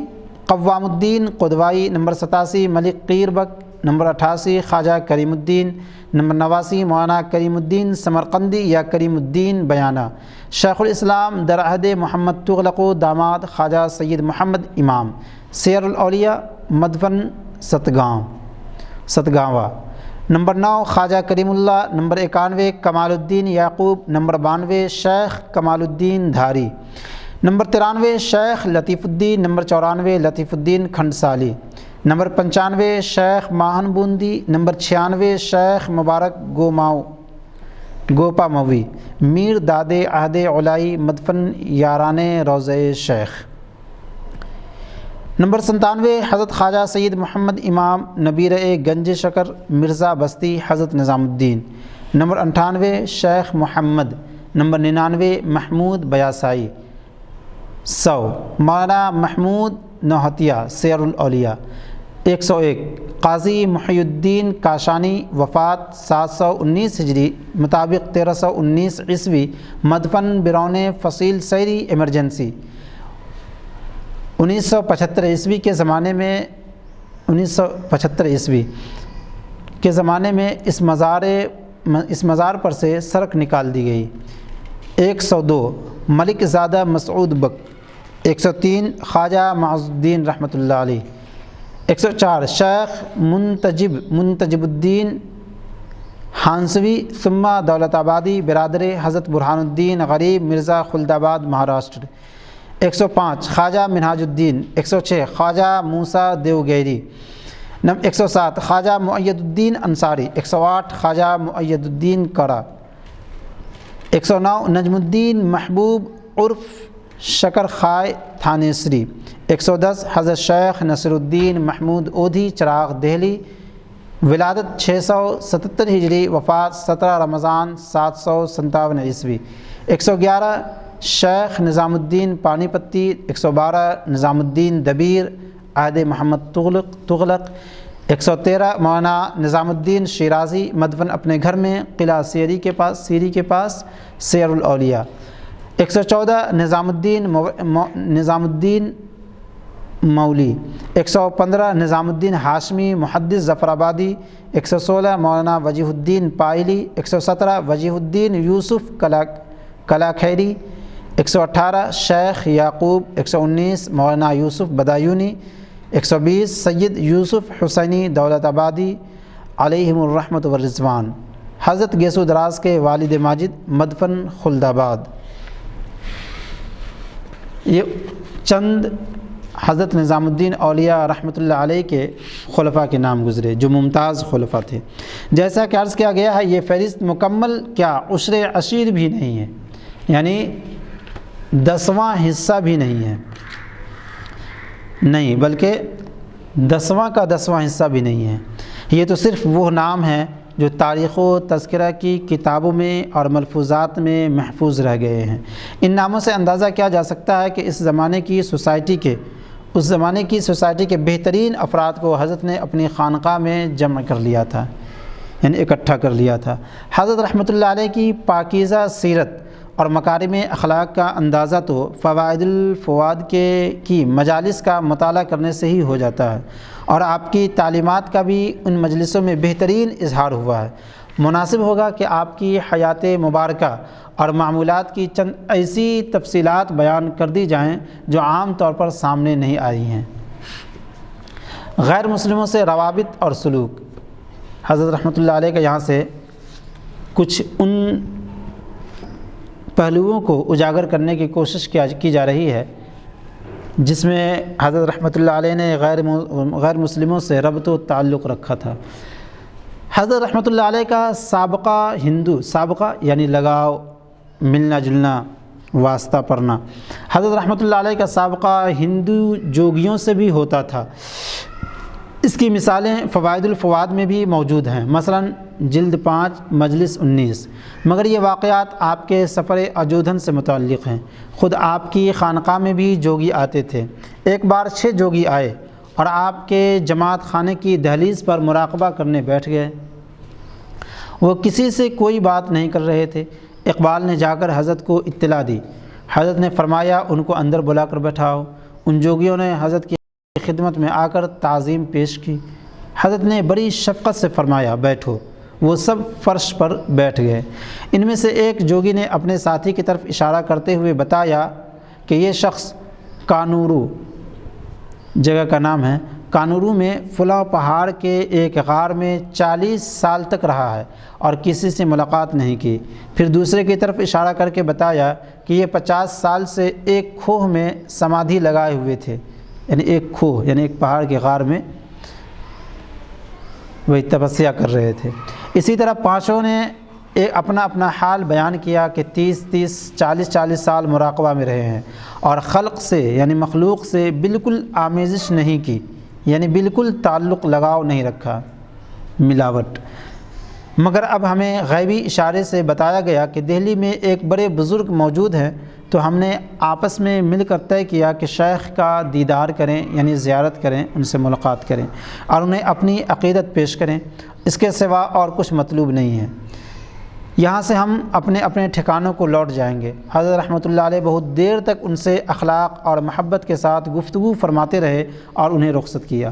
قوام الدین قدوائی۔ نمبر 87 ملک قیر بک۔ نمبر 88 خواجہ کریم الدین۔ نمبر 89 مولانا کریم الدین سمرقندی یا کریم الدین بیانہ، شیخ الاسلام در عہد محمد تغلق و داماد خواجہ سید محمد امام، سیر الاولیاء، مدفن ستگانوا۔ نمبر 9 خواجہ کریم اللہ۔ نمبر 91 کمال الدین یعقوب۔ نمبر 92 شیخ کمال الدین دھاری۔ نمبر 93 شیخ لطیف الدین۔ نمبر 94 لطیف الدین کھنڈسالی۔ نمبر 95 شیخ ماہن بوندی۔ نمبر 96 شیخ مبارک گوپا موی، میر داد عہد علائی، مدفن یاران روضہ شیخ۔ نمبر 97 حضرت خواجہ سید محمد امام نبیر گنج شکر مرزا بستی حضرت نظام الدین۔ نمبر 98 شیخ محمد۔ نمبر 99 محمود بیاسائی 100 مولانا محمود نوحتیہ سیر الاولیاء۔ 101 قاضی محی الدین کاشانی، وفات 719 ہجری مطابق 1319 عیسوی، مدفن برون فصیل سیری ایمرجنسی۔ 1975 عیسوی کے زمانے میں 1975 عیسوی کے زمانے میں اس مزار پر سے سڑک نکال دی گئی۔ 102 ملک زادہ مسعود بک۔ 103 خواجہ معز الدین رحمۃ اللہ علیہ۔ 104 شیخ منتجب الدین ہانسوی ثم دولت آبادی، برادر حضرت برہان الدین غریب مرزا خلد آباد مہاراشٹر۔ 105 خواجہ منہاج الدین۔ 106 خواجہ موسیٰ دیوگیری۔ 107 خواجہ مؤید الدین انصاری۔ 108 خواجہ مؤید الدین کرا۔ 109 نجم الدین محبوب عرف شکر خائے تھانیسری۔ 110 حضرت شیخ نصر الدین محمود اودھی چراغ دہلی، ولادت 677 ہجری، وفات 17 رمضان 757 عیسوی۔ 111 شیخ نظام الدین پانی پتی۔ 112 نظام الدین دبیر عہد محمد تغلق۔ 113 مولانا نظام الدین شیرازی، مدفن اپنے گھر میں قلعہ سیری کے پاس سیر الاولیاء۔ 114 نظام الدین مولی۔ 115 نظام الدین ہاشمی محدث ظفر آبادی۔ 116 مولانا وجیہ الدین پائلی۔ 117 وجیہ الدین یوسف کلاخیری۔ 118 شیخ یعقوب۔ 119 مولانا یوسف بدایونی۔ 120 سید یوسف حسینی دولت آبادی علیہم الرحمۃ والرضوان، حضرت گیسو دراز کے والد ماجد، مدفن خلد آباد۔ یہ چند حضرت نظام الدین اولیاء رحمۃ اللہ علیہ کے خلفاء کے نام گزرے جو ممتاز خلفاء تھے۔ جیسا کہ عرض کیا گیا ہے، یہ فہرست مکمل کیا عشر عشیر بھی نہیں ہے، یعنی 10واں حصہ بھی نہیں ہے، نہیں بلکہ 10واں کا 10واں حصہ بھی نہیں ہے۔ یہ تو صرف وہ نام ہیں جو تاریخ و تذکرہ کی کتابوں میں اور ملفوظات میں محفوظ رہ گئے ہیں۔ ان ناموں سے اندازہ کیا جا سکتا ہے کہ اس زمانے کی سوسائٹی کے بہترین افراد کو حضرت نے اپنی خانقاہ میں جمع کر لیا تھا، یعنی اکٹھا کر لیا تھا۔ حضرت رحمۃ اللہ علیہ کی پاکیزہ سیرت اور مکارم اخلاق کا اندازہ تو فوائد الفواد کی مجالس کا مطالعہ کرنے سے ہی ہو جاتا ہے، اور آپ کی تعلیمات کا بھی ان مجلسوں میں بہترین اظہار ہوا ہے۔ مناسب ہوگا کہ آپ کی حیات مبارکہ اور معمولات کی چند ایسی تفصیلات بیان کر دی جائیں جو عام طور پر سامنے نہیں آئی ہیں۔ غیر مسلموں سے روابط اور سلوک۔ حضرت رحمۃ اللہ علیہ کا یہاں سے کچھ ان پہلوؤں کو اجاگر کرنے کی کوشش کی جا رہی ہے جس میں حضرت رحمۃ اللہ علیہ نے غیر مسلموں سے ربط و تعلق رکھا تھا۔ حضرت رحمۃ اللہ علیہ کا سابقہ یعنی لگاؤ، ملنا جلنا، واسطہ پڑھنا، حضرت رحمۃ اللہ علیہ کا سابقہ ہندو جوگیوں سے بھی ہوتا تھا۔ اس کی مثالیں فوائد الفواد میں بھی موجود ہیں، مثلا جلد 5 مجلس 19۔ مگر یہ واقعات آپ کے سفر اجودھن سے متعلق ہیں۔ خود آپ کی خانقاہ میں بھی جوگی آتے تھے۔ ایک بار 6 جوگی آئے اور آپ کے جماعت خانے کی دہلیز پر مراقبہ کرنے بیٹھ گئے۔ وہ کسی سے کوئی بات نہیں کر رہے تھے۔ اقبال نے جا کر حضرت کو اطلاع دی۔ حضرت نے فرمایا ان کو اندر بلا کر بٹھاؤ۔ ان جوگیوں نے حضرت کی خدمت میں آ کر تعظیم پیش کی۔ حضرت نے بڑی شفقت سے فرمایا بیٹھو۔ وہ سب فرش پر بیٹھ گئے۔ ان میں سے ایک جوگی نے اپنے ساتھی کی طرف اشارہ کرتے ہوئے بتایا کہ یہ شخص کانورو جگہ کا نام ہے، کانورو میں فلاں پہاڑ کے ایک غار میں 40 سال تک رہا ہے اور کسی سے ملاقات نہیں کی۔ پھر دوسرے کی طرف اشارہ کر کے بتایا کہ یہ 50 سال سے ایک کھوہ میں سمادھی لگائے ہوئے تھے، یعنی ایک کھوہ یعنی ایک پہاڑ کے غار میں وہی تپسیا کر رہے تھے۔ اسی طرح 5 نے اپنا اپنا حال بیان کیا کہ 40 سال مراقبہ میں رہے ہیں اور خلق سے یعنی مخلوق سے بالکل آمیزش نہیں کی، یعنی بالکل تعلق لگاؤ نہیں رکھا، ملاوٹ۔ مگر اب ہمیں غیبی اشارے سے بتایا گیا کہ دہلی میں ایک بڑے بزرگ موجود ہیں، تو ہم نے آپس میں مل کر طے کیا کہ شیخ کا دیدار کریں، یعنی زیارت کریں، ان سے ملاقات کریں اور انہیں اپنی عقیدت پیش کریں۔ اس کے سوا اور کچھ مطلوب نہیں ہے۔ یہاں سے ہم اپنے اپنے ٹھکانوں کو لوٹ جائیں گے۔ حضرت رحمۃ اللہ علیہ بہت دیر تک ان سے اخلاق اور محبت کے ساتھ گفتگو فرماتے رہے اور انہیں رخصت کیا۔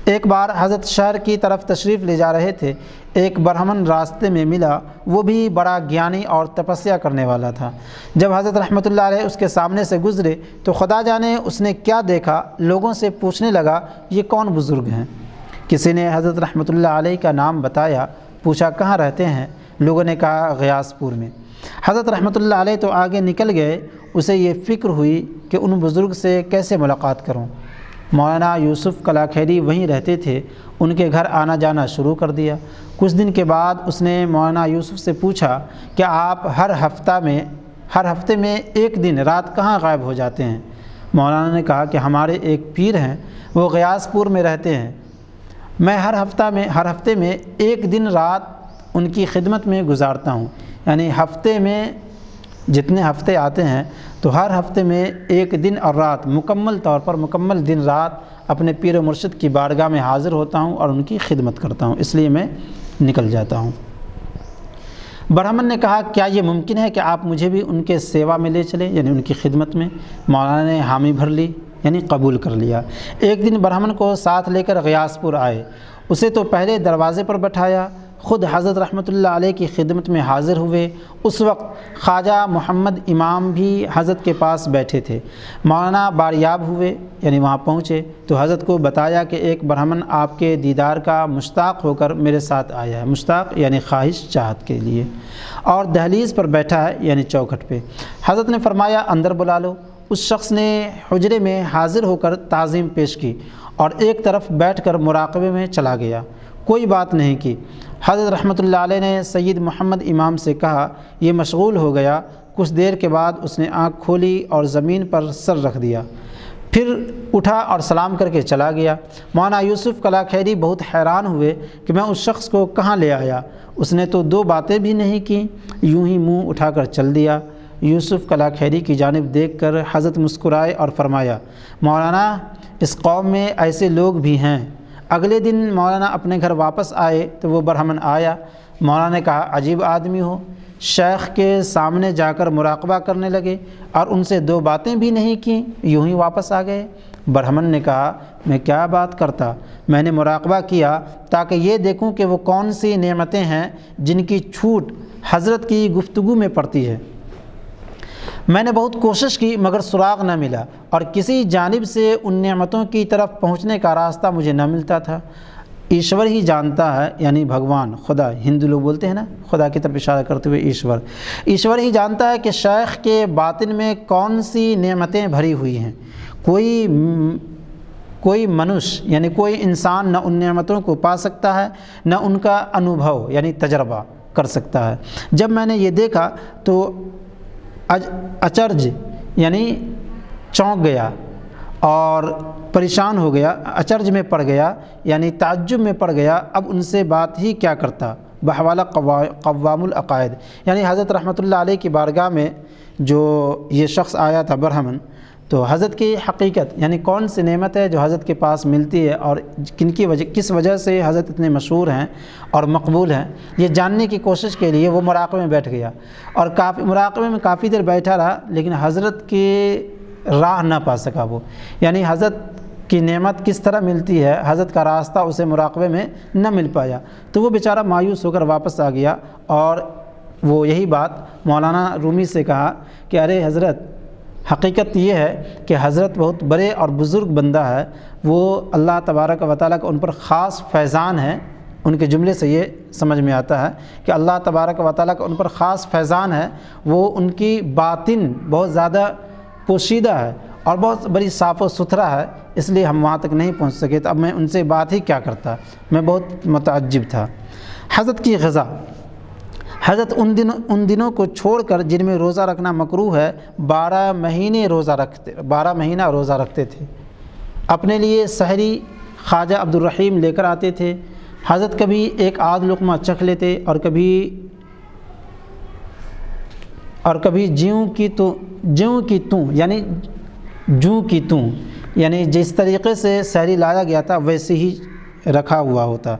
ایک بار حضرت شہر کی طرف تشریف لے جا رہے تھے، ایک برہمن راستے میں ملا، وہ بھی بڑا گیانی اور تپسیا کرنے والا تھا۔ جب حضرت رحمۃ اللہ علیہ اس کے سامنے سے گزرے تو خدا جانے اس نے کیا دیکھا، لوگوں سے پوچھنے لگا یہ کون بزرگ ہیں؟ کسی نے حضرت رحمۃ اللہ علیہ کا نام بتایا، پوچھا کہاں رہتے ہیں؟ لوگوں نے کہا غیاث پور میں۔ حضرت رحمۃ اللہ علیہ تو آگے نکل گئے، اسے یہ فکر ہوئی کہ ان بزرگ سے کیسے ملاقات کروں۔ مولانا یوسف کلاخیری وہیں رہتے تھے، ان کے گھر آنا جانا شروع کر دیا۔ کچھ دن کے بعد اس نے مولانا یوسف سے پوچھا کہ آپ ہر ہفتے میں ایک دن رات کہاں غائب ہو جاتے ہیں؟ مولانا نے کہا کہ ہمارے ایک پیر ہیں، وہ غیاث پور میں رہتے ہیں، میں ہر ہفتے میں ایک دن رات ان کی خدمت میں گزارتا ہوں، یعنی ہفتے میں جتنے ہفتے آتے ہیں تو ہر ہفتے میں ایک دن اور رات مکمل طور پر مکمل دن رات اپنے پیر و مرشد کی بارگاہ میں حاضر ہوتا ہوں اور ان کی خدمت کرتا ہوں، اس لیے میں نکل جاتا ہوں۔ برہمن نے کہا کیا یہ ممکن ہے کہ آپ مجھے بھی ان کے سیوا میں لے چلیں، یعنی ان کی خدمت میں؟ مولانا نے حامی بھر لی، یعنی قبول کر لیا۔ ایک دن برہمن کو ساتھ لے کر غیاث پور آئے، اسے تو پہلے دروازے پر بٹھایا، خود حضرت رحمۃ اللہ علیہ کی خدمت میں حاضر ہوئے۔ اس وقت خواجہ محمد امام بھی حضرت کے پاس بیٹھے تھے۔ مولانا باریاب ہوئے، یعنی وہاں پہنچے تو حضرت کو بتایا کہ ایک برہمن آپ کے دیدار کا مشتاق ہو کر میرے ساتھ آیا ہے، مشتاق یعنی خواہش چاہت کے لیے، اور دہلیز پر بیٹھا ہے، یعنی چوکھٹ پہ۔ حضرت نے فرمایا اندر بلا لو۔ اس شخص نے حجرے میں حاضر ہو کر تعظیم پیش کی اور ایک طرف بیٹھ کر مراقبے میں چلا گیا، کوئی بات نہیں کی۔ حضرت رحمۃ اللہ علیہ نے سید محمد امام سے کہا، یہ مشغول ہو گیا۔ کچھ دیر کے بعد اس نے آنکھ کھولی اور زمین پر سر رکھ دیا، پھر اٹھا اور سلام کر کے چلا گیا۔ مولانا یوسف کلاخیری بہت حیران ہوئے کہ میں اس شخص کو کہاں لے آیا، اس نے تو 2 باتیں بھی نہیں کی، یوں ہی منہ اٹھا کر چل دیا۔ یوسف کلاخیری کی جانب دیکھ کر حضرت مسکرائے اور فرمایا، مولانا اس قوم میں ایسے لوگ بھی ہیں۔ اگلے دن مولانا اپنے گھر واپس آئے تو وہ برہمن آیا۔ مولانا نے کہا عجیب آدمی ہو، شیخ کے سامنے جا کر مراقبہ کرنے لگے اور ان سے 2 باتیں بھی نہیں کیں، یوں ہی واپس آ گئے۔ برہمن نے کہا میں کیا بات کرتا، میں نے مراقبہ کیا تاکہ یہ دیکھوں کہ وہ کون سی نعمتیں ہیں جن کی چھوٹ حضرت کی گفتگو میں پڑتی ہے۔ میں نے بہت کوشش کی مگر سراغ نہ ملا، اور کسی جانب سے ان نعمتوں کی طرف پہنچنے کا راستہ مجھے نہ ملتا تھا۔ ایشور ہی جانتا ہے، یعنی بھگوان، خدا، ہندو لوگ بولتے ہیں نا خدا کی طرف اشارہ کرتے ہوئے ایشور ہی جانتا ہے کہ شیخ کے باطن میں کون سی نعمتیں بھری ہوئی ہیں۔ کوئی منش یعنی کوئی انسان نہ ان نعمتوں کو پا سکتا ہے، نہ ان کا انوبھو یعنی تجربہ کر سکتا ہے۔ جب میں نے یہ دیکھا تو اچرج یعنی چونک گیا اور پریشان ہو گیا، اچرج میں پڑ گیا یعنی تعجب میں پڑ گیا، اب ان سے بات ہی کیا کرتا۔ بحوالہ قوام العقائد، یعنی حضرت رحمۃ اللہ علیہ کی بارگاہ میں جو یہ شخص آیا تھا برہمن، تو حضرت کی حقیقت یعنی کون سی نعمت ہے جو حضرت کے پاس ملتی ہے اور کس وجہ سے حضرت اتنے مشہور ہیں اور مقبول ہیں، یہ جاننے کی کوشش کے لیے وہ مراقبے میں بیٹھ گیا، اور مراقبے میں کافی دیر بیٹھا رہا، لیکن حضرت کی راہ نہ پا سکا وہ، یعنی حضرت کی نعمت کس طرح ملتی ہے، حضرت کا راستہ اسے مراقبے میں نہ مل پایا، تو وہ بیچارہ مایوس ہو کر واپس آ گیا، اور وہ یہی بات مولانا رومی سے کہا کہ ارے حضرت، حقیقت یہ ہے کہ حضرت بہت بڑے اور بزرگ بندہ ہے، وہ اللہ تبارک و تعالیٰ کا ان پر خاص فیضان ہے۔ ان کے جملے سے یہ سمجھ میں آتا ہے کہ اللہ تبارک و تعالیٰ کا ان پر خاص فیضان ہے، وہ ان کی باطن بہت زیادہ پوشیدہ ہے اور بہت بڑی صاف و ستھرا ہے، اس لیے ہم وہاں تک نہیں پہنچ سکے، تو اب میں ان سے بات ہی کیا کرتا، میں بہت متعجب تھا۔ حضرت کی غذا، حضرت ان دنوں کو چھوڑ کر جن میں روزہ رکھنا مکروہ ہے، 12 مہینہ روزہ رکھتے تھے۔ اپنے لیے سحری خواجہ عبدالرحیم لے کر آتے تھے، حضرت کبھی ایک آدھ لقمہ چکھ لیتے اور کبھی جوں کی توں یعنی جس طریقے سے سحری لایا گیا تھا ویسے ہی رکھا ہوا ہوتا،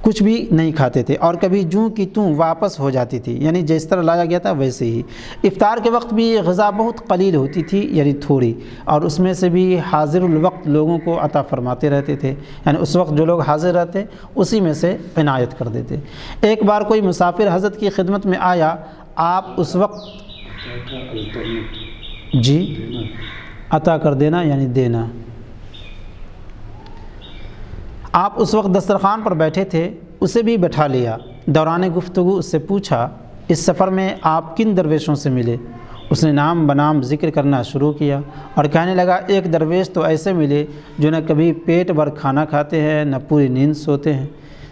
کچھ بھی نہیں کھاتے تھے، اور کبھی جوں کی توں واپس ہو جاتی تھی، یعنی جس طرح لایا گیا تھا ویسے ہی۔ افطار کے وقت بھی غذا بہت قلیل ہوتی تھی، یعنی تھوڑی، اور اس میں سے بھی حاضر الوقت لوگوں کو عطا فرماتے رہتے تھے، یعنی اس وقت جو لوگ حاضر رہتے اسی میں سے عنایت کر دیتے۔ ایک بار کوئی مسافر حضرت کی خدمت میں آیا، آپ اس وقت عطا کر دینا یعنی دینا، آپ اس وقت دسترخوان پر بیٹھے تھے، اسے بھی بٹھا لیا۔ دوران گفتگو اس سے پوچھا، اس سفر میں آپ کن درویشوں سے ملے؟ اس نے نام بنام ذکر کرنا شروع کیا اور کہنے لگا، ایک درویش تو ایسے ملے جو نہ کبھی پیٹ بھر کھانا کھاتے ہیں نہ پوری نیند سوتے ہیں۔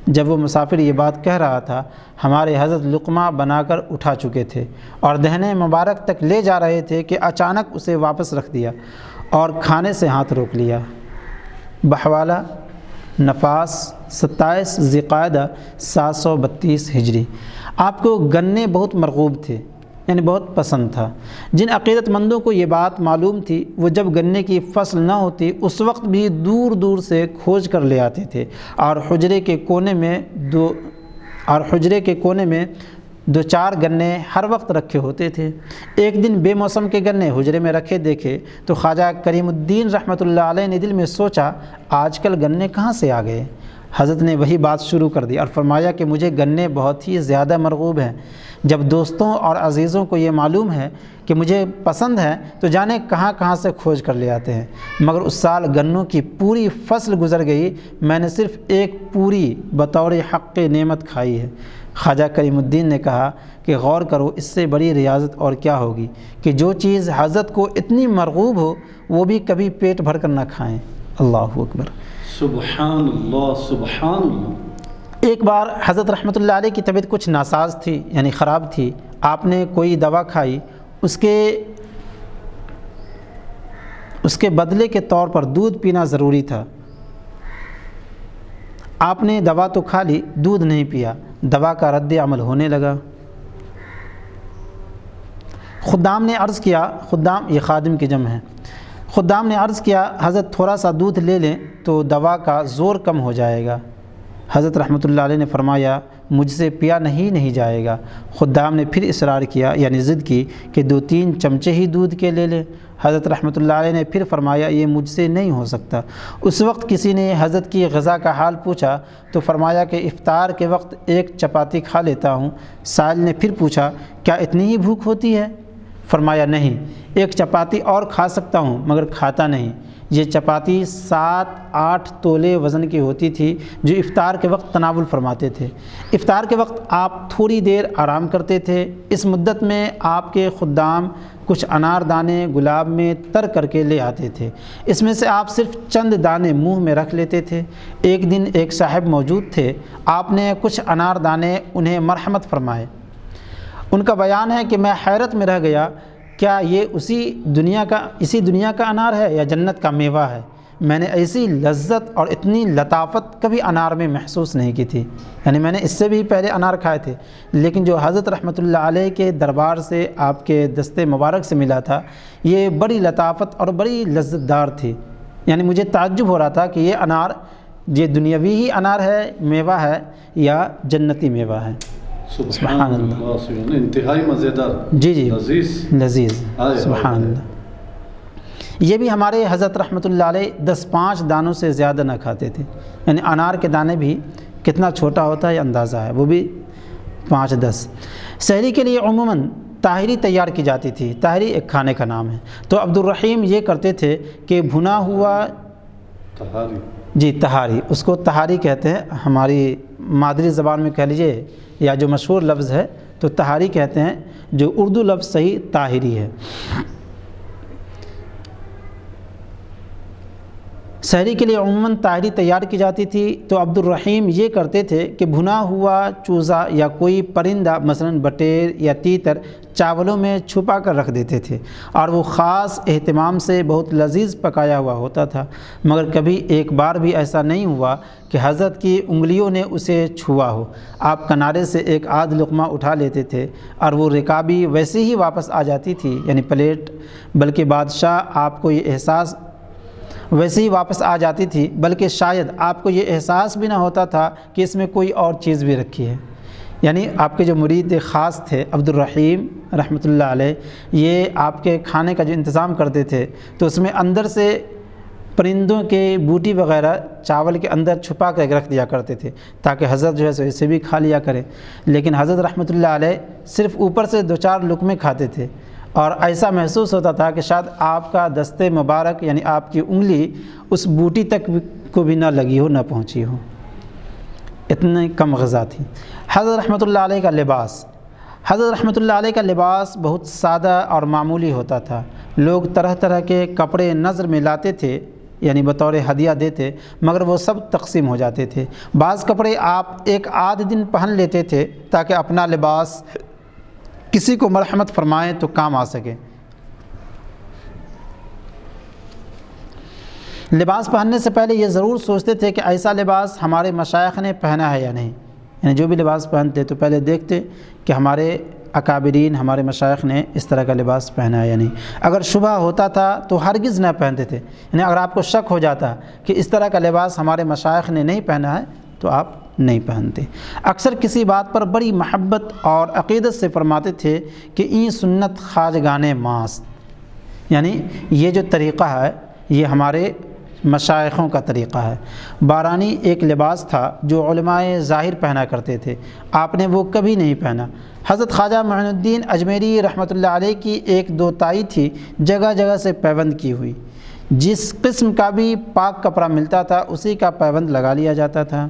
جب وہ مسافر یہ بات کہہ رہا تھا، ہمارے حضرت لقمہ بنا کر اٹھا چکے تھے اور دہنے مبارک تک لے جا رہے تھے کہ اچانک اسے واپس رکھ دیا اور کھانے سے ہاتھ روک لیا۔ بحوالہ نفاس 27 ذی القعدہ 732 ہجری۔ آپ کو گنے بہت مرغوب تھے، یعنی بہت پسند تھا۔ جن عقیدت مندوں کو یہ بات معلوم تھی، وہ جب گنے کی فصل نہ ہوتی اس وقت بھی دور دور سے کھوج کر لے آتے تھے، اور حجرے کے کونے میں دو چار گنے ہر وقت رکھے ہوتے تھے۔ ایک دن بے موسم کے گنے حجرے میں رکھے دیکھے تو خواجہ کریم الدین رحمۃ اللہ علیہ نے دل میں سوچا، آج کل گنے کہاں سے آ گئے؟ حضرت نے وہی بات شروع کر دی اور فرمایا کہ مجھے گنے بہت ہی زیادہ مرغوب ہیں۔ جب دوستوں اور عزیزوں کو یہ معلوم ہے کہ مجھے پسند ہے تو جانے کہاں کہاں سے کھوج کر لے آتے ہیں، مگر اس سال گنوں کی پوری فصل گزر گئی، میں نے صرف ایک پوری بطور حق نعمت کھائی ہے۔ خواجہ کریم الدین نے کہا کہ غور کرو، اس سے بڑی ریاضت اور کیا ہوگی کہ جو چیز حضرت کو اتنی مرغوب ہو وہ بھی کبھی پیٹ بھر کر نہ کھائیں۔ اللہ اکبر، سبحان اللہ، سبحان اللہ۔ ایک بار حضرت رحمۃ اللہ علیہ کی طبیعت کچھ ناساز تھی، یعنی خراب تھی۔ آپ نے کوئی دوا کھائی، اس کے بدلے کے طور پر دودھ پینا ضروری تھا۔ آپ نے دوا تو کھا لی، دودھ نہیں پیا، دوا کا رد عمل ہونے لگا۔ خدام نے عرض کیا، خدام یہ خادم کی جمع ہے، خدام نے عرض کیا، حضرت تھوڑا سا دودھ لے لیں تو دوا کا زور کم ہو جائے گا۔ حضرت رحمۃ اللہ علیہ نے فرمایا، مجھ سے پیا نہیں جائے گا۔ خدام نے پھر اصرار کیا، یعنی ضد کی کہ 2-3 چمچے ہی دودھ کے لے لیں۔ حضرت رحمۃ اللہ علیہ نے پھر فرمایا، یہ مجھ سے نہیں ہو سکتا۔ اس وقت کسی نے حضرت کی غذا کا حال پوچھا تو فرمایا کہ افطار کے وقت 1 چپاتی کھا لیتا ہوں۔ سائل نے پھر پوچھا، کیا اتنی ہی بھوک ہوتی ہے؟ فرمایا نہیں، ایک چپاتی اور کھا سکتا ہوں مگر کھاتا نہیں۔ یہ چپاتی 7-8 تولے وزن کی ہوتی تھی جو افطار کے وقت تناول فرماتے تھے۔ افطار کے وقت آپ تھوڑی دیر آرام کرتے تھے۔ اس مدت میں آپ کے خدام کچھ انار دانے گلاب میں تر کر کے لے آتے تھے، اس میں سے آپ صرف چند دانے منہ میں رکھ لیتے تھے۔ ایک دن ایک صاحب موجود تھے، آپ نے کچھ انار دانے انہیں مرحمت فرمائے۔ ان کا بیان ہے کہ میں حیرت میں رہ گیا، کیا یہ اسی دنیا کا انار ہے یا جنت کا میوہ ہے؟ میں نے ایسی لذت اور اتنی لطافت کبھی انار میں محسوس نہیں کی تھی۔ یعنی میں نے اس سے بھی پہلے انار کھائے تھے، لیکن جو حضرت رحمۃ اللہ علیہ کے دربار سے آپ کے دستے مبارک سے ملا تھا، یہ بڑی لطافت اور بڑی لذت دار تھی۔ یعنی مجھے تعجب ہو رہا تھا کہ یہ انار یہ دنیاوی ہی انار ہے، میوہ ہے، یا جنتی میوہ ہے۔ سبحان اللہ، انتہائی مزیدار، جی لذیذ، آئے سبحان اللہ۔ یہ بھی ہمارے حضرت رحمۃ اللہ علیہ 10-5 دانوں سے زیادہ نہ کھاتے تھے۔ یعنی انار کے دانے بھی کتنا چھوٹا ہوتا ہے یہ اندازہ ہے، وہ بھی 5-10۔ سحری کے لیے عموماً طاہری تیار کی جاتی تھی۔ طاہری ایک کھانے کا نام ہے۔ تو عبد الرحیم یہ کرتے تھے کہ بھنا ہوا تہاری، اس کو تہاری کہتے ہیں، ہماری مادری زبان میں کہہ لیجئے یا جو مشہور لفظ ہے تو تہاری کہتے ہیں، جو اردو لفظ صحیح طاہری ہے۔ سحری کے لیے عموماً طاہری تیار کی جاتی تھی۔ تو عبد الرحیم یہ کرتے تھے کہ بھنا ہوا چوزا یا کوئی پرندہ مثلاً بٹیر یا تیتر چاولوں میں چھپا کر رکھ دیتے تھے، اور وہ خاص اہتمام سے بہت لذیذ پکایا ہوا ہوتا تھا، مگر کبھی ایک بار بھی ایسا نہیں ہوا کہ حضرت کی انگلیوں نے اسے چھوا ہو۔ آپ کنارے سے ایک آدھ لقمہ اٹھا لیتے تھے اور وہ رکابی ویسے ہی واپس آ جاتی تھی، یعنی پلیٹ، بلکہ بادشاہ آپ کو یہ احساس ویسے ہی واپس آ جاتی تھی، بلکہ شاید آپ کو یہ احساس بھی نہ ہوتا تھا کہ اس میں کوئی اور چیز بھی رکھی ہے۔ یعنی آپ کے جو مرید خاص تھے عبد الرحیم رحمۃ اللہ علیہ، یہ آپ کے کھانے کا جو انتظام کرتے تھے تو اس میں اندر سے پرندوں کے بوٹی وغیرہ چاول کے اندر چھپا کر رکھ دیا کرتے تھے تاکہ حضرت جو ہے سو اسے بھی کھا لیا کریں۔ لیکن حضرت رحمۃ اللہ علیہ صرف اوپر سے 2-4 لقمے کھاتے تھے، اور ایسا محسوس ہوتا تھا کہ شاید آپ کا دستے مبارک یعنی آپ کی انگلی اس بوٹی تک کو بھی نہ لگی ہو، نہ پہنچی ہو، اتنی کم غذا تھی۔ حضرت رحمۃ اللہ علیہ کا لباس، حضرت رحمۃ اللہ علیہ کا لباس بہت سادہ اور معمولی ہوتا تھا۔ لوگ طرح طرح کے کپڑے نظر میں لاتے تھے، یعنی بطور ہدیہ دیتے، مگر وہ سب تقسیم ہو جاتے تھے۔ بعض کپڑے آپ ایک آدھ دن پہن لیتے تھے تاکہ اپنا لباس کسی کو مرحمت فرمائیں تو کام آ سکے۔ لباس پہننے سے پہلے یہ ضرور سوچتے تھے کہ ایسا لباس ہمارے مشائخ نے پہنا ہے یا نہیں، یعنی جو بھی لباس پہنتے تو پہلے دیکھتے کہ ہمارے اکابرین، ہمارے مشائخ نے اس طرح کا لباس پہنا ہے یا نہیں۔ اگر شبہ ہوتا تھا تو ہرگز نہ پہنتے تھے، یعنی اگر آپ کو شک ہو جاتا کہ اس طرح کا لباس ہمارے مشائخ نے نہیں پہنا ہے تو آپ نہیں پہنتے۔ اکثر کسی بات پر بڑی محبت اور عقیدت سے فرماتے تھے کہ این سنت خواجگان ماست، یعنی یہ جو طریقہ ہے یہ ہمارے مشائخوں کا طریقہ ہے۔ بارانی ایک لباس تھا جو علماء ظاہر پہنا کرتے تھے، آپ نے وہ کبھی نہیں پہنا۔ حضرت خواجہ معین الدین اجمیری رحمۃ اللہ علیہ کی 1-2 تائی تھی جگہ جگہ سے پیوند کی ہوئی، جس قسم کا بھی پاک کپڑا ملتا تھا اسی کا پیوند لگا لیا جاتا تھا۔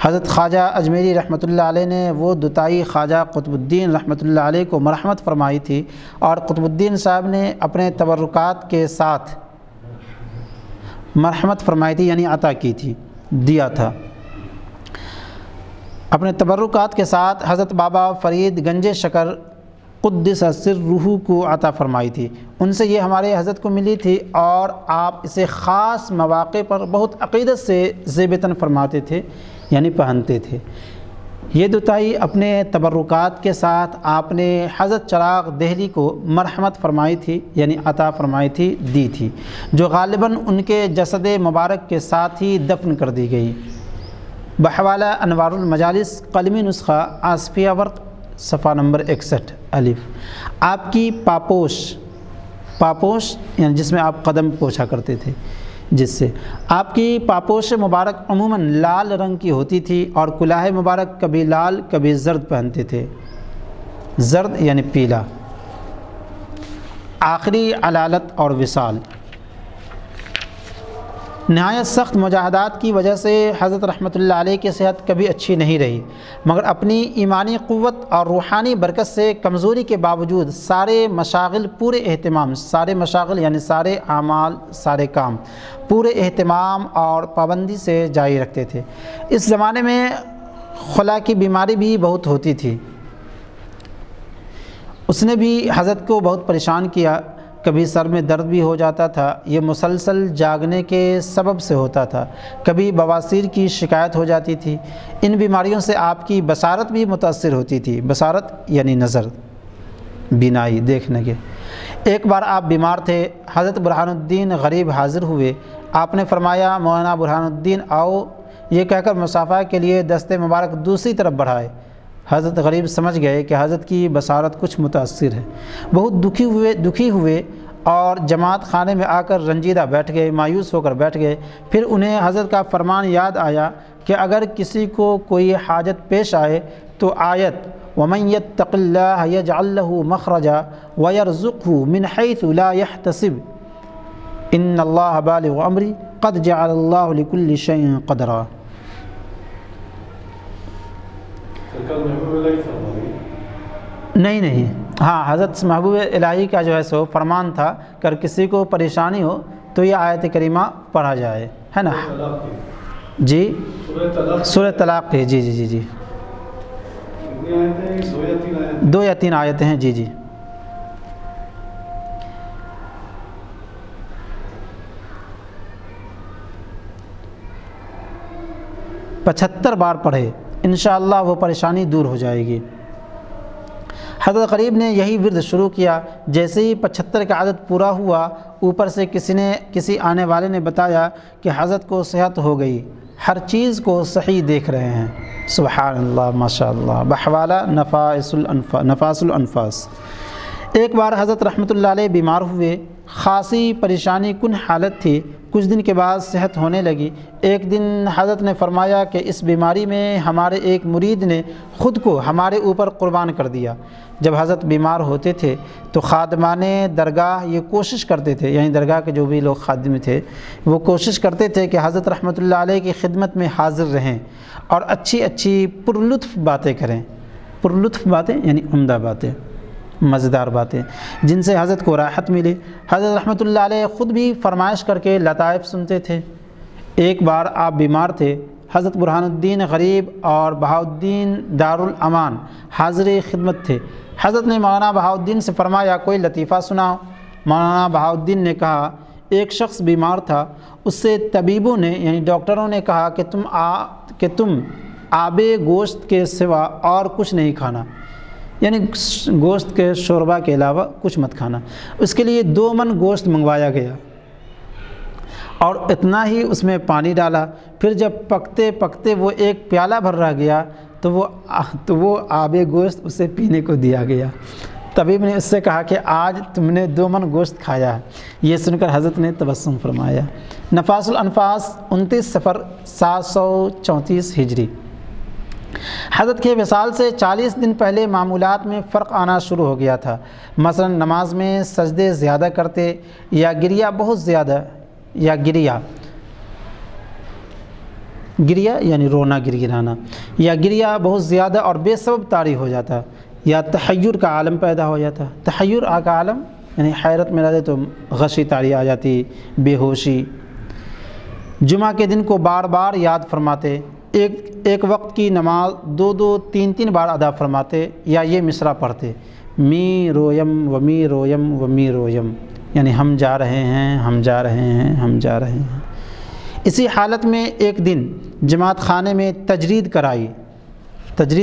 حضرت خواجہ اجمیری رحمۃ اللہ علیہ نے وہ دوتائی خواجہ قطب الدین رحمۃ اللہ علیہ کو مرحمت فرمائی تھی، اور قطب الدین صاحب نے اپنے تبرکات کے ساتھ مرحمت فرمائی تھی، یعنی عطا کی تھی، دیا تھا۔ اپنے تبرکات کے ساتھ حضرت بابا فرید گنج شکر قدس سرہ کو عطا فرمائی تھی، ان سے یہ ہمارے حضرت کو ملی تھی، اور آپ اسے خاص مواقع پر بہت عقیدت سے زیبتاً فرماتے تھے، یعنی پہنتے تھے۔ یہ دوتائی اپنے تبرکات کے ساتھ آپ نے حضرت چراغ دہلی کو مرحمت فرمائی تھی، یعنی عطا فرمائی تھی، دی تھی، جو غالباً ان کے جسد مبارک کے ساتھ ہی دفن کر دی گئی۔ بحوالہ انوار المجالس قلمی نسخہ آصفیہ ورق صفحہ نمبر 61 الف۔ آپ کی پاپوش یعنی جس میں آپ قدم پوچھا کرتے تھے، جس سے آپ کی پاپوش مبارک عموماً لال رنگ کی ہوتی تھی، اور کلاه مبارک کبھی لال کبھی زرد پہنتے تھے، زرد یعنی پیلا۔ آخری علالت اور وصال۔ نہایت سخت مجاہدات کی وجہ سے حضرت رحمۃ اللہ علیہ کی صحت کبھی اچھی نہیں رہی، مگر اپنی ایمانی قوت اور روحانی برکت سے کمزوری کے باوجود سارے مشاغل یعنی سارے اعمال، سارے کام پورے اہتمام اور پابندی سے جاری رکھتے تھے۔ اس زمانے میں خلا کی بیماری بھی بہت ہوتی تھی، اس نے بھی حضرت کو بہت پریشان کیا۔ کبھی سر میں درد بھی ہو جاتا تھا، یہ مسلسل جاگنے کے سبب سے ہوتا تھا۔ کبھی بواسیر کی شکایت ہو جاتی تھی۔ ان بیماریوں سے آپ کی بصارت بھی متاثر ہوتی تھی۔ بصارت یعنی نظر، بینائی، دیکھنے کے۔ ایک بار آپ بیمار تھے، حضرت برہان الدین غریب حاضر ہوئے۔ آپ نے فرمایا، مولانا برہان الدین آؤ، یہ کہہ کر مصافحہ کے لیے دست مبارک دوسری طرف بڑھائے۔ حضرت غریب سمجھ گئے کہ حضرت کی بصارت کچھ متاثر ہے، بہت دکھی ہوئے اور جماعت خانے میں آ کر رنجیدہ بیٹھ گئے، مایوس ہو کر بیٹھ گئے۔ پھر انہیں حضرت کا فرمان یاد آیا کہ اگر کسی کو کوئی حاجت پیش آئے تو آیت وَمَن يَتَّقِ اللَّهَ يَجْعَل لَّهُ مَخْرَجًا وَيَرْزُقْهُ مِنْ حَيْثُ لَا يَحْتَسِبُ إِنَّ اللَّهَ بَالِغُ أَمْرِهِ قَدْ جَعَلَ اللَّهُ لِكُلِّ شَيْءٍ قَدْرًا۔ نہیں، ہاں، حضرت محبوب الہی کا جو ہے سو فرمان تھا کہ اگر کسی کو پریشانی ہو تو یہ آیت کریمہ پڑھا جائے، ہے نا؟ جی، سورہ طلاق کی، جی 2 یا 3 آیتیں ہیں، جی 75 بار پڑھے، انشاءاللہ وہ پریشانی دور ہو جائے گی۔ حضرت غریب نے یہی ورد شروع کیا۔ جیسے ہی 75 کا عدد پورا ہوا، اوپر سے کسی آنے والے نے بتایا کہ حضرت کو صحت ہو گئی، ہر چیز کو صحیح دیکھ رہے ہیں۔ سبحان اللہ، ماشاء اللہ، بحوالہ نفاس الانفاس۔ ایک بار حضرت رحمۃ اللہ علیہ بیمار ہوئے، خاصی پریشانی کن حالت تھی۔ کچھ دن کے بعد صحت ہونے لگی۔ ایک دن حضرت نے فرمایا کہ اس بیماری میں ہمارے ایک مرید نے خود کو ہمارے اوپر قربان کر دیا۔ جب حضرت بیمار ہوتے تھے تو خادمان درگاہ یہ کوشش کرتے تھے، یعنی درگاہ کے جو بھی لوگ خادم تھے وہ کوشش کرتے تھے کہ حضرت رحمۃ اللہ علیہ کی خدمت میں حاضر رہیں اور اچھی پرلطف باتیں کریں۔ پرلطف باتیں یعنی عمدہ باتیں، مزیدار باتیں، جن سے حضرت کو راحت ملے۔ حضرت رحمۃ اللہ علیہ خود بھی فرمائش کر کے لطائف سنتے تھے۔ ایک بار آپ بیمار تھے، حضرت برہان الدین غریب اور بہاؤالدین دارالامان حاضر خدمت تھے۔ حضرت نے مولانا بہاؤالدین سے فرمایا، کوئی لطیفہ سناؤ۔ مولانا بہاؤالدین نے کہا، ایک شخص بیمار تھا، اس سے طبیبوں نے یعنی ڈاکٹروں نے کہا کہ تم آب گوشت کے سوا اور کچھ نہیں کھانا، یعنی گوشت کے شوربہ کے علاوہ کچھ مت کھانا۔ اس کے لیے 2 من گوشت منگوایا گیا اور اتنا ہی اس میں پانی ڈالا۔ پھر جب پکتے پکتے وہ 1 پیالہ بھر رہ گیا تو وہ آب گوشت اسے پینے کو دیا گیا۔ طبیب نے اس سے کہا کہ آج تم نے 2 من گوشت کھایا ہے۔ یہ سن کر حضرت نے تبسم فرمایا۔ نفاس الانفاس 29 صفر 734 ہجری۔ حضرت کے وصال سے 40 دن پہلے معمولات میں فرق آنا شروع ہو گیا تھا۔ مثلا نماز میں سجدے زیادہ کرتے، یا گریا بہت زیادہ، یا گریا یعنی رونا، گرگرانا، یا گریا بہت زیادہ اور بے سبب طاری ہو جاتا، یا تحیر کا عالم پیدا ہو جاتا۔ تحیر کا عالم یعنی حیرت میں رہتے تو غشی طاری آ جاتی، بے ہوشی۔ جمعہ کے دن کو بار بار یاد فرماتے، ایک وقت کی نماز 2 3 بار ادا فرماتے، یا یہ مصرع پڑھتے، می رویم و می رویم و می رویم، یعنی ہم جا رہے ہیں، ہم جا رہے ہیں، ہم جا رہے ہیں۔ اسی حالت میں ایک دن جماعت خانے میں تجرید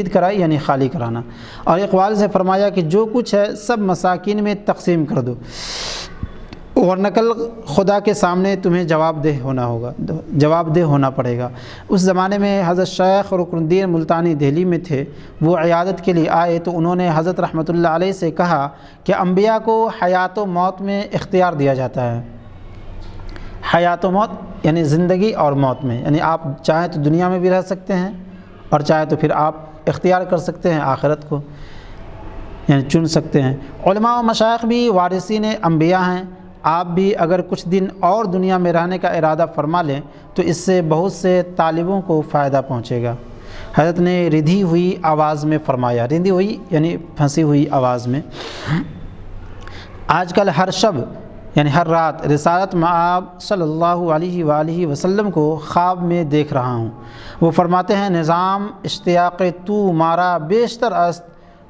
کرائی یعنی خالی کرانا، اور اقوال سے فرمایا کہ جو کچھ ہے سب مساکین میں تقسیم کر دو، ورنہ کل خدا کے سامنے تمہیں جواب دہ ہونا پڑے گا۔ اس زمانے میں حضرت شیخ رکن الدین ملتانی دہلی میں تھے۔ وہ عیادت کے لیے آئے تو انہوں نے حضرت رحمۃ اللہ علیہ سے کہا کہ انبیاء کو حیات و موت میں اختیار دیا جاتا ہے۔ حیات و موت یعنی زندگی اور موت میں، یعنی آپ چاہیں تو دنیا میں بھی رہ سکتے ہیں اور چاہے تو پھر آپ اختیار کر سکتے ہیں آخرت کو۔ یعنی چن سکتے ہیں۔ علماء و مشائخ بھی وارثین انبیاء ہیں۔ آپ بھی اگر کچھ دن اور دنیا میں رہنے کا ارادہ فرما لیں تو اس سے بہت سے طالبوں کو فائدہ پہنچے گا۔ حضرت نے ردھی ہوئی آواز میں فرمایا، ردھی ہوئی یعنی پھنسی ہوئی آواز میں، آج کل ہر شب یعنی ہر رات رسالت مآب صلی اللہ علیہ وآلہ وسلم کو خواب میں دیکھ رہا ہوں۔ وہ فرماتے ہیں، نظام اشتیاق تو مارا بیشتر است،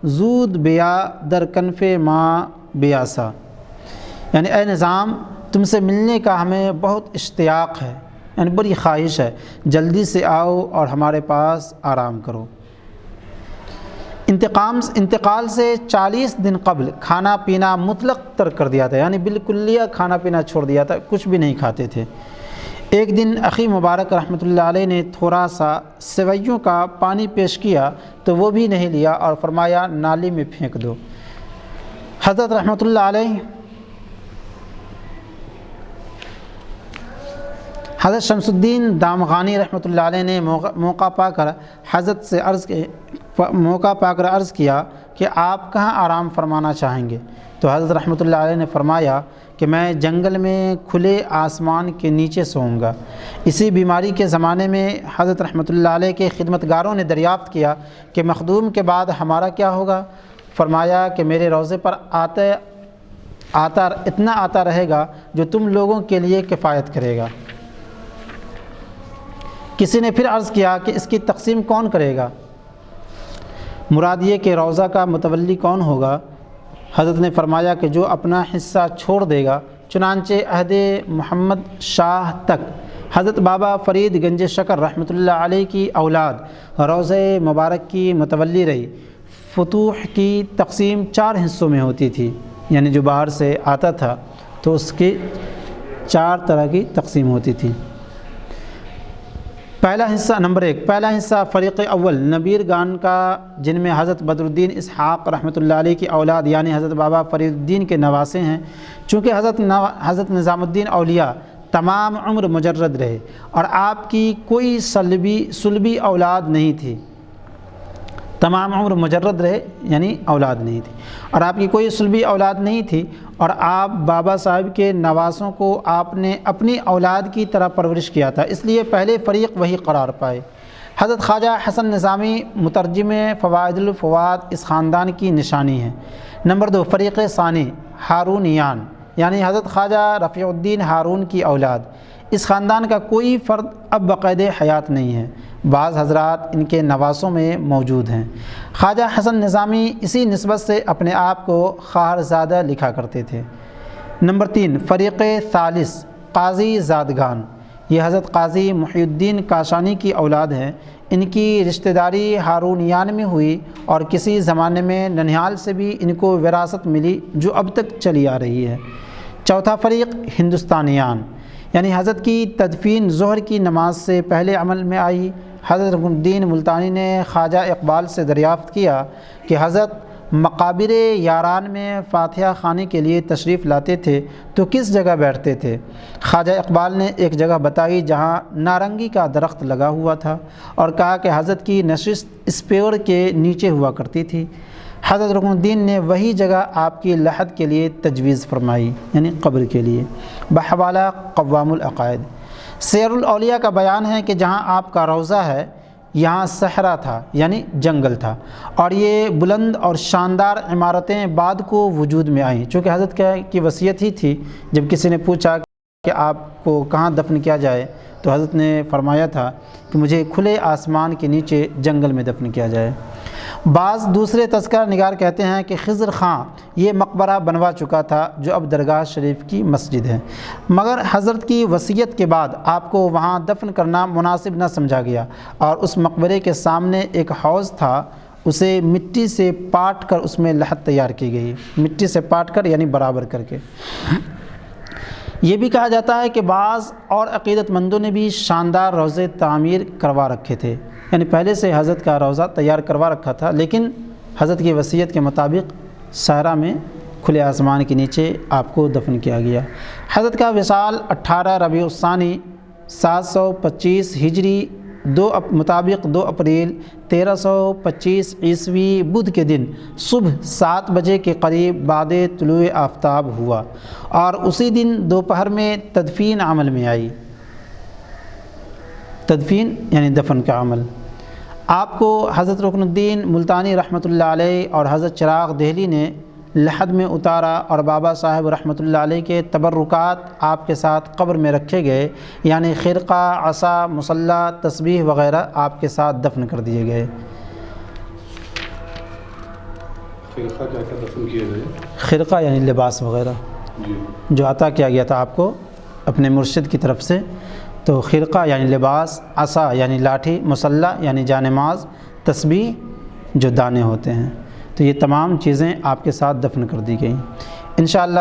زود بیا در کنف ماں بیاسا، یعنی اے نظام تم سے ملنے کا ہمیں بہت اشتیاق ہے، یعنی بڑی خواہش ہے، جلدی سے آؤ اور ہمارے پاس آرام کرو۔ انتقال سے 40 دن قبل کھانا پینا مطلق ترک کر دیا تھا، یعنی بالکلیہ کھانا پینا چھوڑ دیا تھا، کچھ بھی نہیں کھاتے تھے۔ ایک دن اخی مبارک رحمۃ اللہ علیہ نے تھوڑا سا سویوں کا پانی پیش کیا تو وہ بھی نہیں لیا اور فرمایا نالی میں پھینک دو۔ حضرت رحمۃ اللہ علیہ حضرت شمس الدین دامغانی رحمۃ اللہ علیہ نے موقع پا کر حضرت سے عرض کیا کہ آپ کہاں آرام فرمانا چاہیں گے؟ تو حضرت رحمۃ اللہ علیہ نے فرمایا کہ میں جنگل میں کھلے آسمان کے نیچے سوؤں گا۔ اسی بیماری کے زمانے میں حضرت رحمۃ اللہ علیہ کے خدمتگاروں نے دریافت کیا کہ مخدوم کے بعد ہمارا کیا ہوگا؟ فرمایا کہ میرے روضے پر اتنا آتا رہے گا جو تم لوگوں کے لیے کفایت کرے گا۔ کسی نے پھر عرض کیا کہ اس کی تقسیم کون کرے گا؟ مراد یہ کہ روضہ کا متولی کون ہوگا؟ حضرت نے فرمایا کہ جو اپنا حصہ چھوڑ دے گا۔ چنانچہ عہد محمد شاہ تک حضرت بابا فرید گنج شکر رحمۃ اللہ علیہ کی اولاد روضہ مبارک کی متولی رہی۔ فتوح کی تقسیم 4 حصوں میں ہوتی تھی، یعنی جو باہر سے آتا تھا تو اس کی 4 طرح کی تقسیم ہوتی تھی۔ نمبر 1 پہلا حصہ فریق اول نبیر گان کا، جن میں حضرت بدر الدین اسحاق رحمۃ اللہ علیہ کی اولاد یعنی حضرت بابا فرید الدین کے نواسے ہیں۔ چونکہ حضرت نظام الدین اولیاء تمام عمر مجرد رہے اور آپ کی کوئی سلبی اولاد نہیں تھی، تمام عمر مجرد رہے یعنی اولاد نہیں تھی اور آپ کی کوئی سلبی اولاد نہیں تھی، اور آپ بابا صاحب کے نواسوں کو آپ نے اپنی اولاد کی طرح پرورش کیا تھا، اس لیے پہلے فریق وہی قرار پائے۔ حضرت خواجہ حسن نظامی مترجم فوائد الفواد اس خاندان کی نشانی ہے۔ نمبر 2 فریق ثانی ہارونیان یعنی حضرت خواجہ رفیع الدین ہارون کی اولاد۔ اس خاندان کا کوئی فرد اب بقید حیات نہیں ہے، بعض حضرات ان کے نواسوں میں موجود ہیں۔ خواجہ حسن نظامی اسی نسبت سے اپنے آپ کو خواہر زادہ لکھا کرتے تھے۔ نمبر 3 فریق ثالث قاضی زادگان، یہ حضرت قاضی محی الدین کاشانی کی اولاد ہیں۔ ان کی رشتہ داری ہارونیان میں ہوئی اور کسی زمانے میں ننہال سے بھی ان کو وراثت ملی جو اب تک چلی آ رہی ہے۔ چوتھا فریق ہندوستانیان یعنی حضرت کی تدفین ظہر کی نماز سے پہلے عمل میں آئی۔ حضرت رکن الدین ملتانی نے خواجہ اقبال سے دریافت کیا کہ حضرت مقابر یاران میں فاتحہ خوانی کے لیے تشریف لاتے تھے تو کس جگہ بیٹھتے تھے؟ خواجہ اقبال نے ایک جگہ بتائی جہاں نارنگی کا درخت لگا ہوا تھا اور کہا کہ حضرت کی نشست اس پیڑ کے نیچے ہوا کرتی تھی۔ حضرت رکن الدین نے وہی جگہ آپ کی لحد کے لیے تجویز فرمائی یعنی قبر کے لیے۔ بحوالہ قوام العقائد سیر الاولیاء کا بیان ہے کہ جہاں آپ کا روضہ ہے یہاں صحرا تھا یعنی جنگل تھا، اور یہ بلند اور شاندار عمارتیں بعد کو وجود میں آئیں۔ چونکہ حضرت کی وصیت ہی تھی، جب کسی نے پوچھا کہ آپ کو کہاں دفن کیا جائے تو حضرت نے فرمایا تھا کہ مجھے کھلے آسمان کے نیچے جنگل میں دفن کیا جائے۔ بعض دوسرے تذکرہ نگار کہتے ہیں کہ خضر خاں یہ مقبرہ بنوا چکا تھا جو اب درگاہ شریف کی مسجد ہے، مگر حضرت کی وصیت کے بعد آپ کو وہاں دفن کرنا مناسب نہ سمجھا گیا، اور اس مقبرے کے سامنے ایک حوض تھا، اسے مٹی سے پاٹ کر اس میں لحد تیار کی گئی، مٹی سے پاٹ کر یعنی برابر کر کے۔ یہ بھی کہا جاتا ہے کہ بعض اور عقیدت مندوں نے بھی شاندار روضے تعمیر کروا رکھے تھے، یعنی پہلے سے حضرت کا روضہ تیار کروا رکھا تھا، لیکن حضرت کی وصیت کے مطابق صحرا میں کھلے آسمان کے نیچے آپ کو دفن کیا گیا۔ حضرت کا وصال 18 ربیع الثانی 725 ہجری مطابق 2 اپریل 1325 عیسوی بدھ کے دن صبح 7 بجے کے قریب بعد طلوع آفتاب ہوا، اور اسی دن دوپہر میں تدفین عمل میں آئی۔ تدفین یعنی دفن کا عمل۔ آپ کو حضرت رکن الدین ملتانی رحمۃ اللہ علیہ اور حضرت چراغ دہلی نے لحد میں اتارا، اور بابا صاحب رحمۃ اللہ علیہ کے تبرکات آپ کے ساتھ قبر میں رکھے گئے، یعنی خرقہ، عصا، مصلی، تسبیح وغیرہ آپ کے ساتھ دفن کر دیے گئے۔ خرقہ کیا کیا دفن کیے گئے؟ خرقہ یعنی لباس وغیرہ جی جو عطا کیا گیا تھا آپ کو اپنے مرشد کی طرف سے، تو خرقہ یعنی لباس، عصا یعنی لاٹھی، مصلی یعنی جانماز، تسبیح جو دانے ہوتے ہیں، تو یہ تمام چیزیں آپ کے ساتھ دفن کر دی گئیں۔ انشاءاللہ